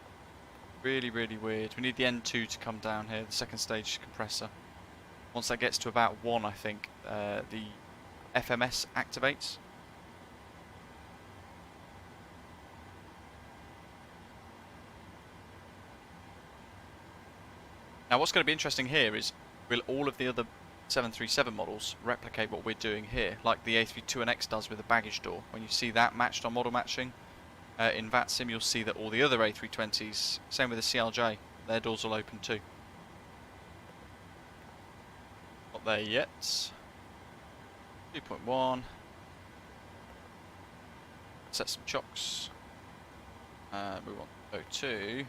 Really, really weird. We need the N2 to come down here, the second stage compressor. Once that gets to about 1, I think, the FMS activates. Now what's going to be interesting here is, will all of the other 737 models replicate what we're doing here, like the A320X does with the baggage door? When you see that matched on model matching, in VATSIM you'll see that all the other A320s, same with the CLJ, their doors will open too. Not there yet. 2.1. Set some chocks. We want to go to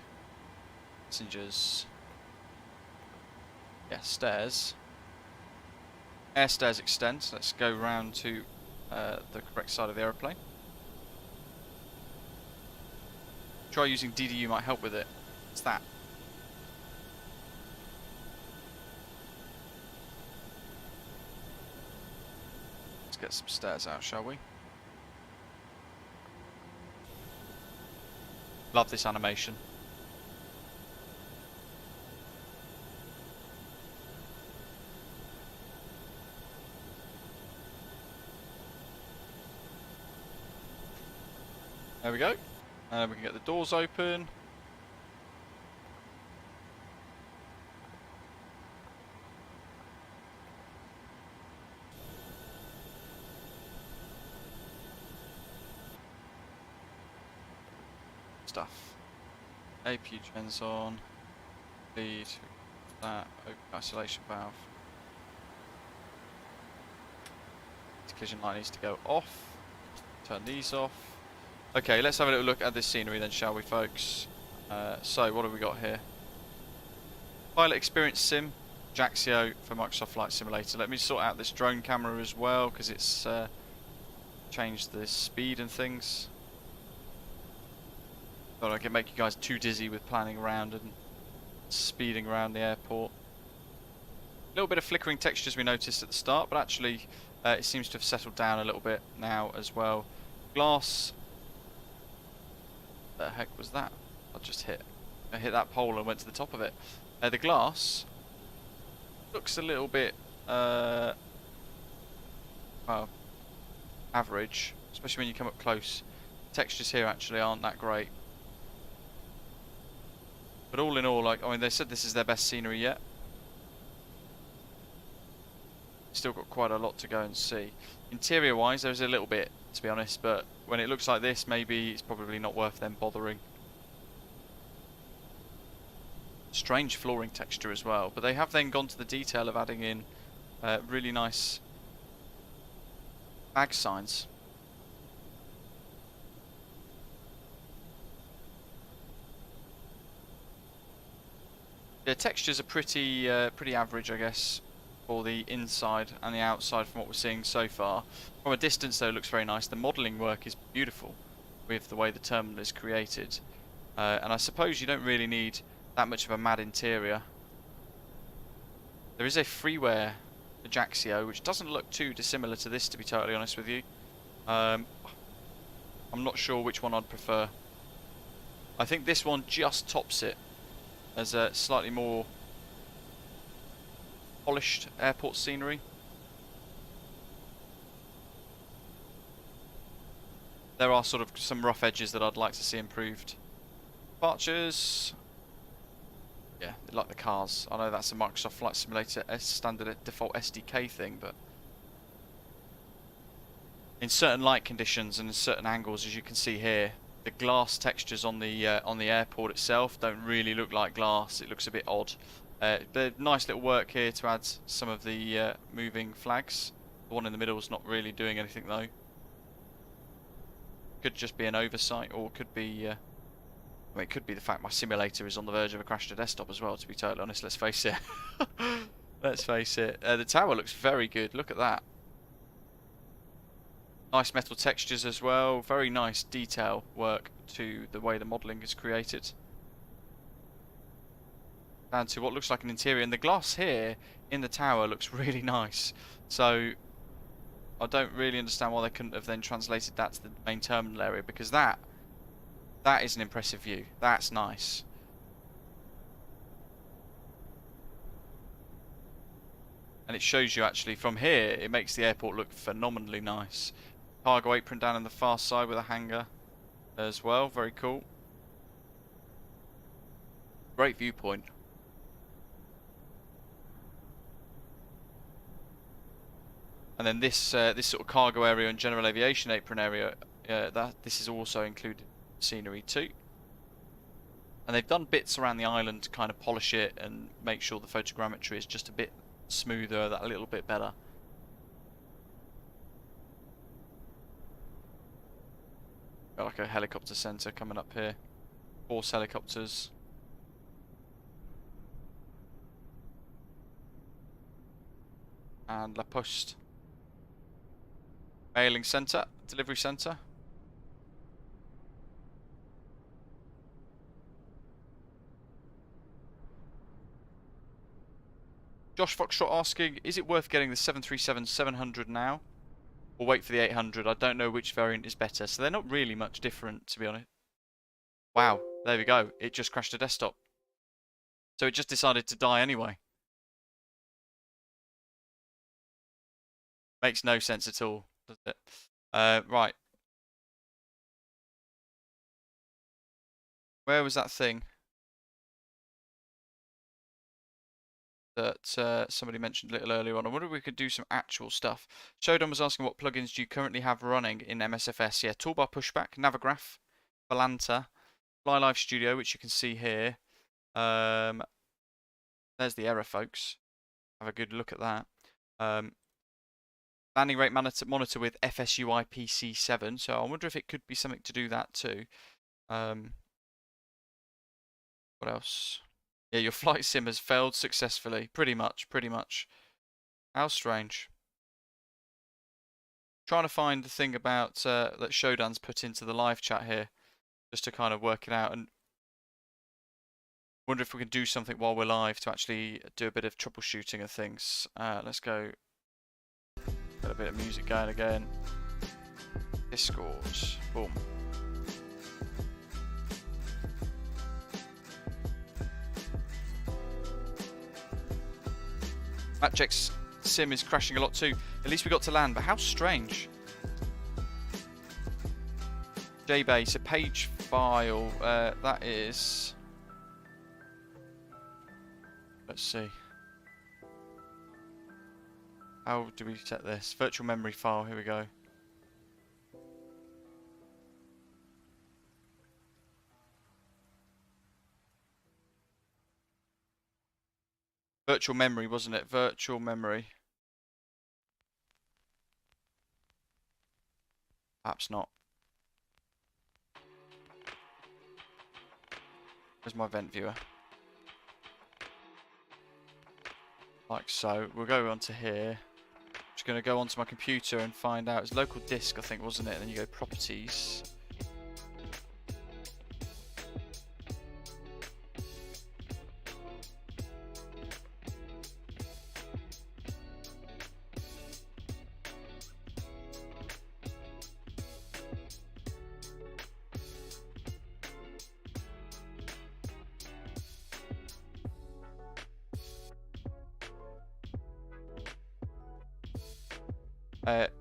passengers. Yeah, stairs. Air stairs extend. So let's go round to the correct side of the aeroplane. Try using DDU might help with it. What's that? Let's get some stairs out, shall we? Love this animation. There we go. We can get the doors open. Stuff. APU gens on. Lead. That. Open isolation valve. Collision light needs to go off. Turn these off. Okay, let's have a little look at this scenery then, shall we, folks? So, what have we got here? Pilot Experience Sim Ajaccio for Microsoft Flight Simulator. Let me sort out this drone camera as well, because it's changed the speed and things. Thought I could make you guys too dizzy with planning around and speeding around the airport. A little bit of flickering textures we noticed at the start, but actually it seems to have settled down a little bit now as well. Glass. The heck was that? I hit that pole and went to the top of it. The glass looks a little bit well, average, especially when you come up close. Textures here actually aren't that great, but all in all, like, I mean, they said this is their best scenery yet. Still got quite a lot to go and see. Interior wise, there's a little bit, to be honest, but when it looks like this, maybe it's probably not worth them bothering. Strange flooring texture as well, but they have then gone to the detail of adding in really nice bag signs. The textures are pretty average, I guess, for the inside and the outside from what we're seeing so far. From a distance though, it looks very nice. The modelling work is beautiful with the way the terminal is created, and I suppose you don't really need that much of a mad interior. There is a freeware Ajaccio which doesn't look too dissimilar to this, to be totally honest with you. I'm not sure which one I'd prefer. I think this one just tops it as a slightly more polished airport scenery. There are sort of some rough edges that I'd like to see improved. Departures. Yeah, like the cars. I know that's a Microsoft Flight Simulator standard default SDK thing, but in certain light conditions and in certain angles, as you can see here, the glass textures on the airport itself don't really look like glass. It looks a bit odd. But nice little work here to add some of the moving flags. The one in the middle is not really doing anything though. Could just be an oversight, or could be I mean, it could be the fact my simulator is on the verge of a crash to desktop as well, to be totally honest. Let's face it. Let's face it. The tower looks very good. Look at that. Nice metal textures as well. Very nice detail work to the way the modelling is created. Down to what looks like an interior. And the glass here in the tower looks really nice. So I don't really understand why they couldn't have then translated that to the main terminal area, because that That is an impressive view. That's nice. And it shows you actually from here, it makes the airport look phenomenally nice. Cargo apron down on the far side with a hangar as well. Very cool. Great viewpoint. And then this this sort of cargo area and general aviation apron area, this is also included in scenery too. And they've done bits around the island to kind of polish it and make sure the photogrammetry is just a bit smoother, that a little bit better. Got like a helicopter centre coming up here. 4 helicopters. And La Poste. Mailing centre, delivery centre. Josh Foxtrot asking, is it worth getting the 737-700 now? Or wait for the 800? I don't know which variant is better. So they're not really much different, to be honest. Wow, there we go. It just crashed a desktop. So it just decided to die anyway. Makes no sense at all, does it? Right. Where was that thing that somebody mentioned a little earlier on? I wonder if we could do some actual stuff. Shodan was asking what plugins do you currently have running in MSFS? Yeah, Toolbar Pushback, Navigraph, Volanta, FlyLive Studio, which you can see here. There's the error, folks. Have a good look at that. Landing rate monitor with FSUI PC7, so I wonder if it could be something to do that too. What else? Yeah, your flight sim has failed successfully. Pretty much. How strange. Trying to find the thing about that Shodan's put into the live chat here, just to kind of work it out, and wonder if we can do something while we're live to actually do a bit of troubleshooting of things. Let's go. Got a bit of music going again. Discord. Boom. Matchek's sim is crashing a lot too. At least we got to land, but how strange. JBase, a page file. That is. Let's see. How do we set this? Virtual memory file, here we go. Virtual memory, wasn't it? Virtual memory. Perhaps not. Where's my event viewer? Like so. We'll go onto here. Just going to go onto my computer and find out. It's local disk, I think, wasn't it? And then you go properties.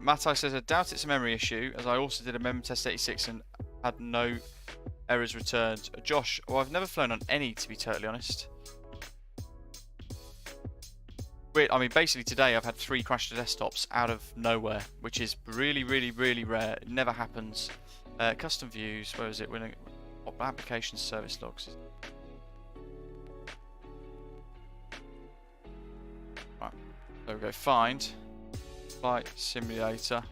Matai says, I doubt it's a memory issue, as I also did a mem test 86 and had no errors returned. Josh, well, I've never flown on any, to be totally honest. Weird. I mean, basically today I've had 3 crash to desktops out of nowhere, which is really, really, really rare. It never happens. Custom views, where is it? Application service logs. Right, there we go. Find. Flight simulator.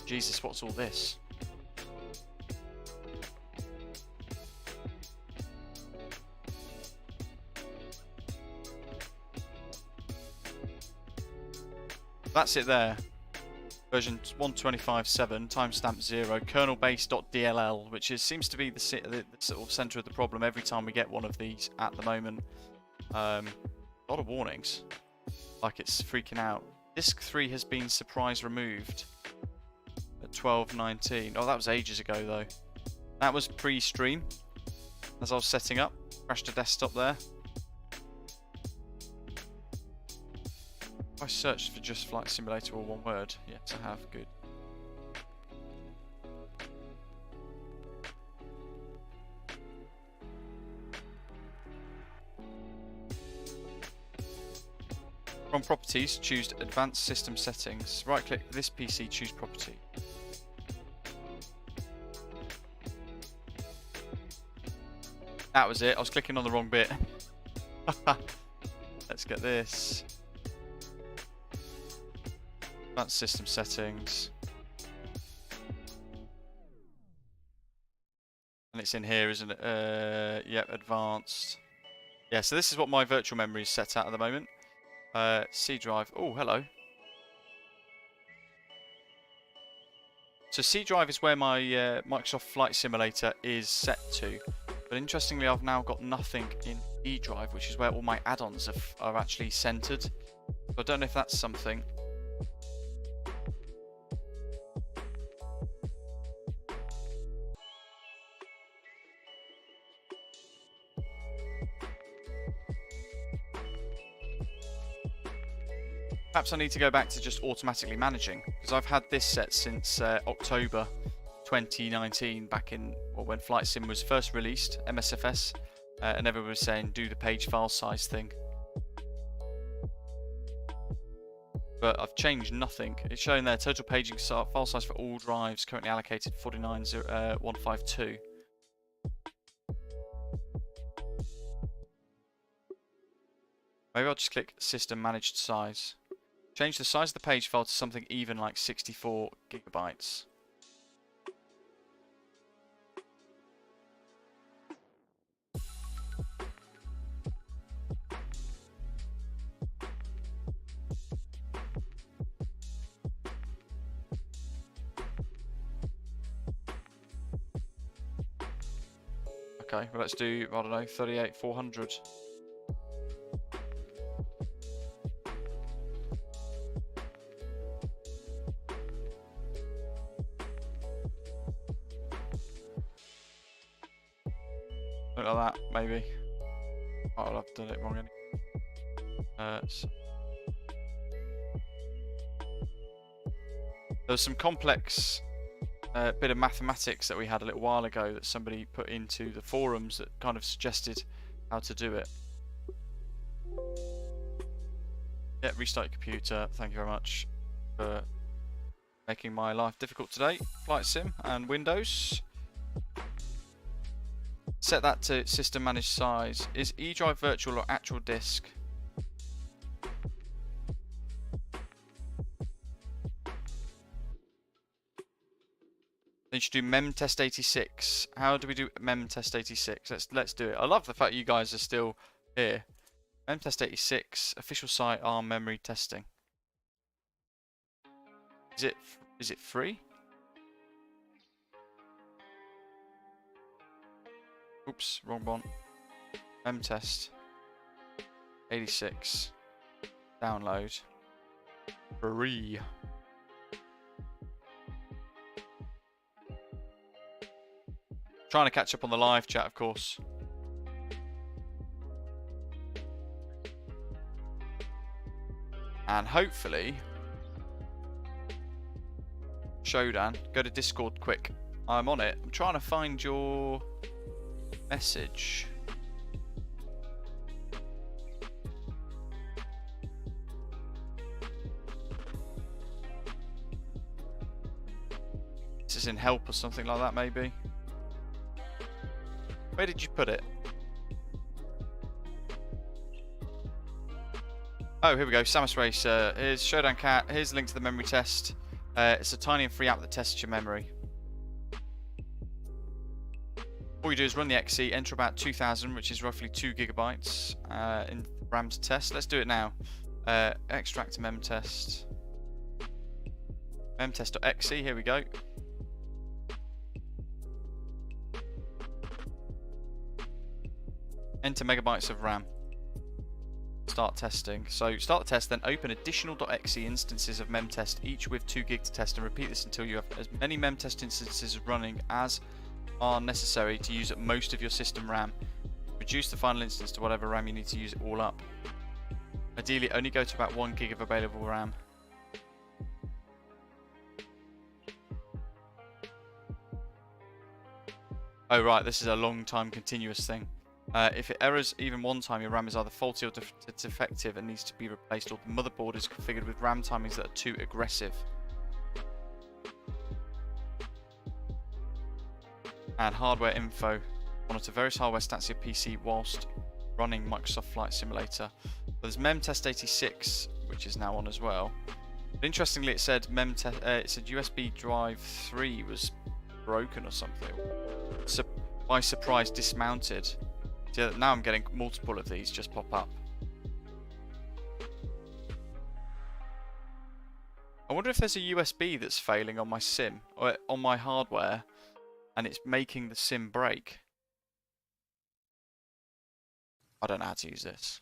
Jesus, what's all this? That's it there. Version 125.7, timestamp 0, kernelbase.dll, which seems to be the sort of center of the problem every time we get one of these at the moment. A lot of warnings, like it's freaking out. Disk 3 has been surprise removed. at 12:19. Oh, that was ages ago though. That was pre-stream, as I was setting up. Crashed a desktop there. I searched for just Flight Simulator or one word. Yes, I have. Good. From Properties, choose Advanced System Settings. Right-click this PC, choose Property. That was it. I was clicking on the wrong bit. Let's get this. Advanced System Settings. And it's in here, isn't it? Yep, Advanced. Yeah, so this is what my virtual memory is set at the moment. C drive. Oh, hello. So C drive is where my Microsoft Flight Simulator is set to. But interestingly, I've now got nothing in E drive, which is where all my add-ons are actually centered. So I don't know if that's something. Perhaps I need to go back to just automatically managing, because I've had this set since October 2019, back in when Flight Sim was first released, MSFS, and everyone was saying do the page file size thing. But I've changed nothing. It's showing there total paging file size for all drives currently allocated 49152. Maybe I'll just click System Managed Size. Change the size of the page file to something even like 64 gigabytes. Okay, well let's do, I don't know, 38400. Something like that, maybe. Oh, I've done it wrong anyway. There's some complex bit of mathematics that we had a little while ago that somebody put into the forums that kind of suggested how to do it. Yeah, restart your computer. Thank you very much for making my life difficult today. Flight Sim and Windows. Set that to System Managed Size. Is E drive virtual or actual disk? Then you should do memtest86. How do we do memtest86? Let's do it. I love the fact you guys are still here. Memtest86 official site ARM memory testing. Is it free? Oops, wrong one. Memtest 86. Download. Free. Trying to catch up on the live chat, of course. And hopefully, Shodan, go to Discord quick. I'm on it. I'm trying to find your message. This is in help or something like that, maybe. Where did you put it? Oh, here we go. Samus Racer. Here's Showdown Cat. Here's the link to the memory test. It's a tiny and free app that tests your memory. All you do is run the XE, enter about 2000, which is roughly 2 gigabytes in RAM to test. Let's do it now. Extract memtest. Memtest.exe. Here we go. Enter megabytes of RAM. Start testing. So start the test, then open additional .exe instances of memtest, each with 2 gig to test, and repeat this until you have as many memtest instances running as are necessary to use up most of your system RAM. Reduce the final instance to whatever RAM you need to use it all up. Ideally, only go to about 1 gig of available RAM. Oh right, this is a long time continuous thing. If it errors even one time, your RAM is either faulty or defective and needs to be replaced, or the motherboard is configured with RAM timings that are too aggressive. Add hardware info. Monitor various hardware stats of your PC whilst running Microsoft Flight Simulator. There's MEMTest86, which is now on as well. But interestingly, it said it said USB drive 3 was broken or something. So by surprise, dismounted. So now I'm getting multiple of these just pop up. I wonder if there's a USB that's failing on my sim or on my hardware, and it's making the sim break. I don't know how to use this.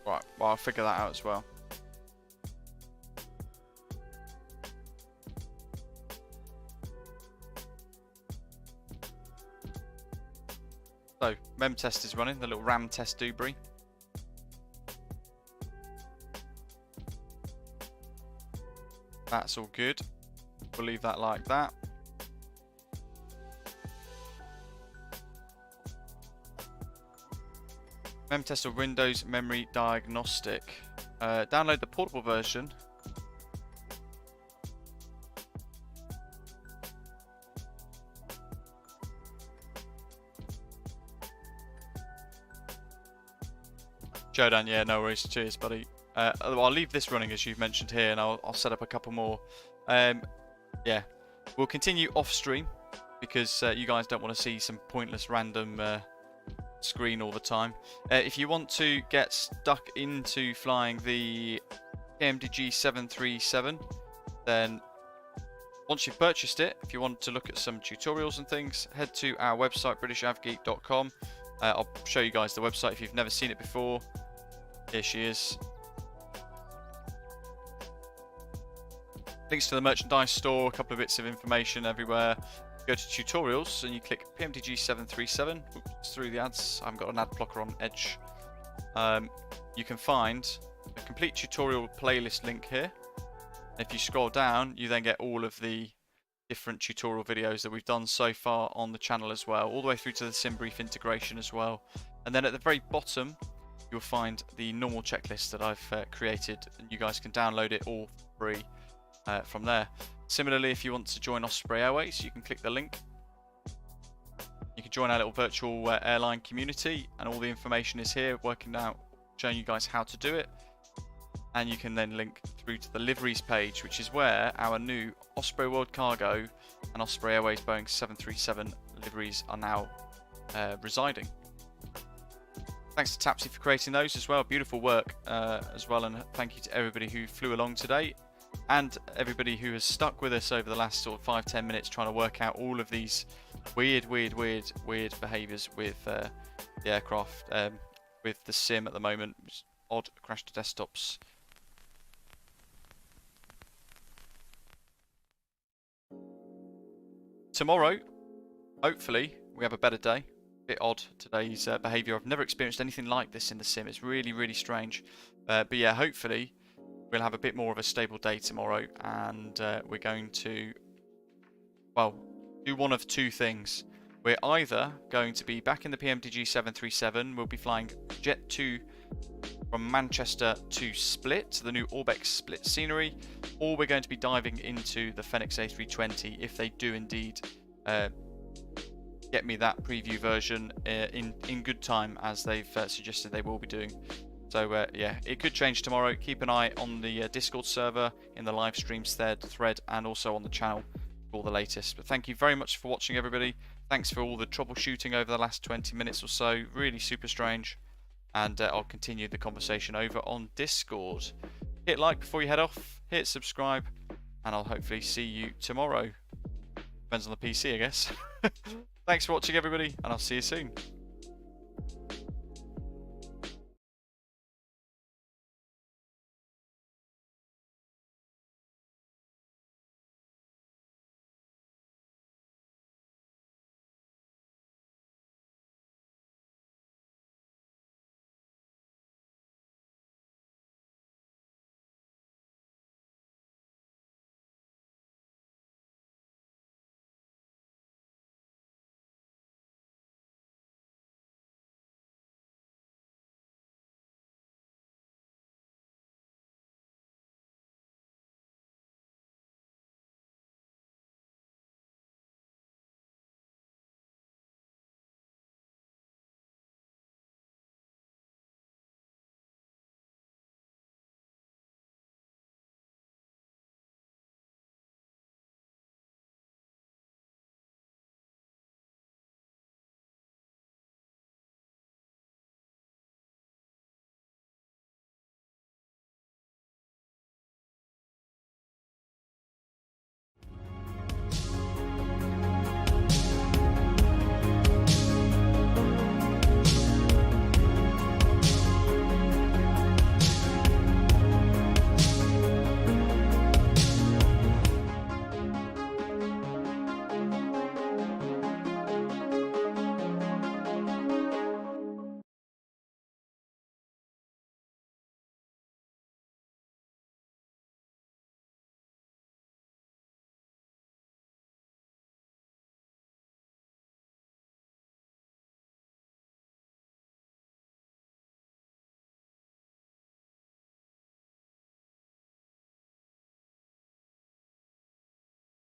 Right, well, I'll figure that out as well. So, mem test is running, the little RAM test doobree. That's all good. We'll leave that like that. Memtest of Windows Memory Diagnostic. Download the portable version. Jodan, yeah, no worries. Cheers, buddy. I'll leave this running as you've mentioned here, and I'll set up a couple more. Yeah, we'll continue off stream because you guys don't want to see some pointless random screen all the time. If you want to get stuck into flying the PMDG 737, then once you've purchased it, if you want to look at some tutorials and things, head to our website, britishAvgeek.com. I'll show you guys the website if you've never seen it before. Here she is. Links to the merchandise store, a couple of bits of information everywhere. Go to tutorials and you click PMDG 737. Oops, through the ads. I haven't got an ad blocker on Edge. You can find the complete tutorial playlist link here. If you scroll down, you then get all of the different tutorial videos that we've done so far on the channel as well, all the way through to the SimBrief integration as well. And then at the very bottom, you'll find the normal checklist that I've created, and you guys can download it all free from there. Similarly, if you want to join Osprey Airways, you can click the link. You can join our little virtual airline community, and all the information is here, working out, showing you guys how to do it. And you can then link through to the liveries page, which is where our new Osprey World Cargo and Osprey Airways Boeing 737 liveries are now residing. Thanks to Tapzi for creating those as well. Beautiful work as well, and thank you to everybody who flew along today, and everybody who has stuck with us over the last sort of 5-10 minutes trying to work out all of these weird behaviours with the aircraft, with the sim at the moment. Odd crash to desktops. Tomorrow, hopefully, we have a better day. Bit odd today's behaviour. I've never experienced anything like this in the sim. It's really strange. But yeah, hopefully we'll have a bit more of a stable day tomorrow, and we're going to, well, do one of two things. We're either going to be back in the PMDG 737. We'll be flying Jet 2 from Manchester to Split, the new Orbex Split scenery, or we're going to be diving into the Fenix A320 if they do indeed get me that preview version in good time, as they've suggested they will be doing. So yeah, it could change tomorrow. Keep an eye on the Discord server, in the live streams thread, and also on the channel for all the latest. But thank you very much for watching, everybody. Thanks for all the troubleshooting over the last 20 minutes or so. Really super strange. And I'll continue the conversation over on Discord. Hit like before you head off, hit subscribe, and I'll hopefully see you tomorrow. Depends on the PC, I guess. Thanks for watching, everybody, and I'll see you soon.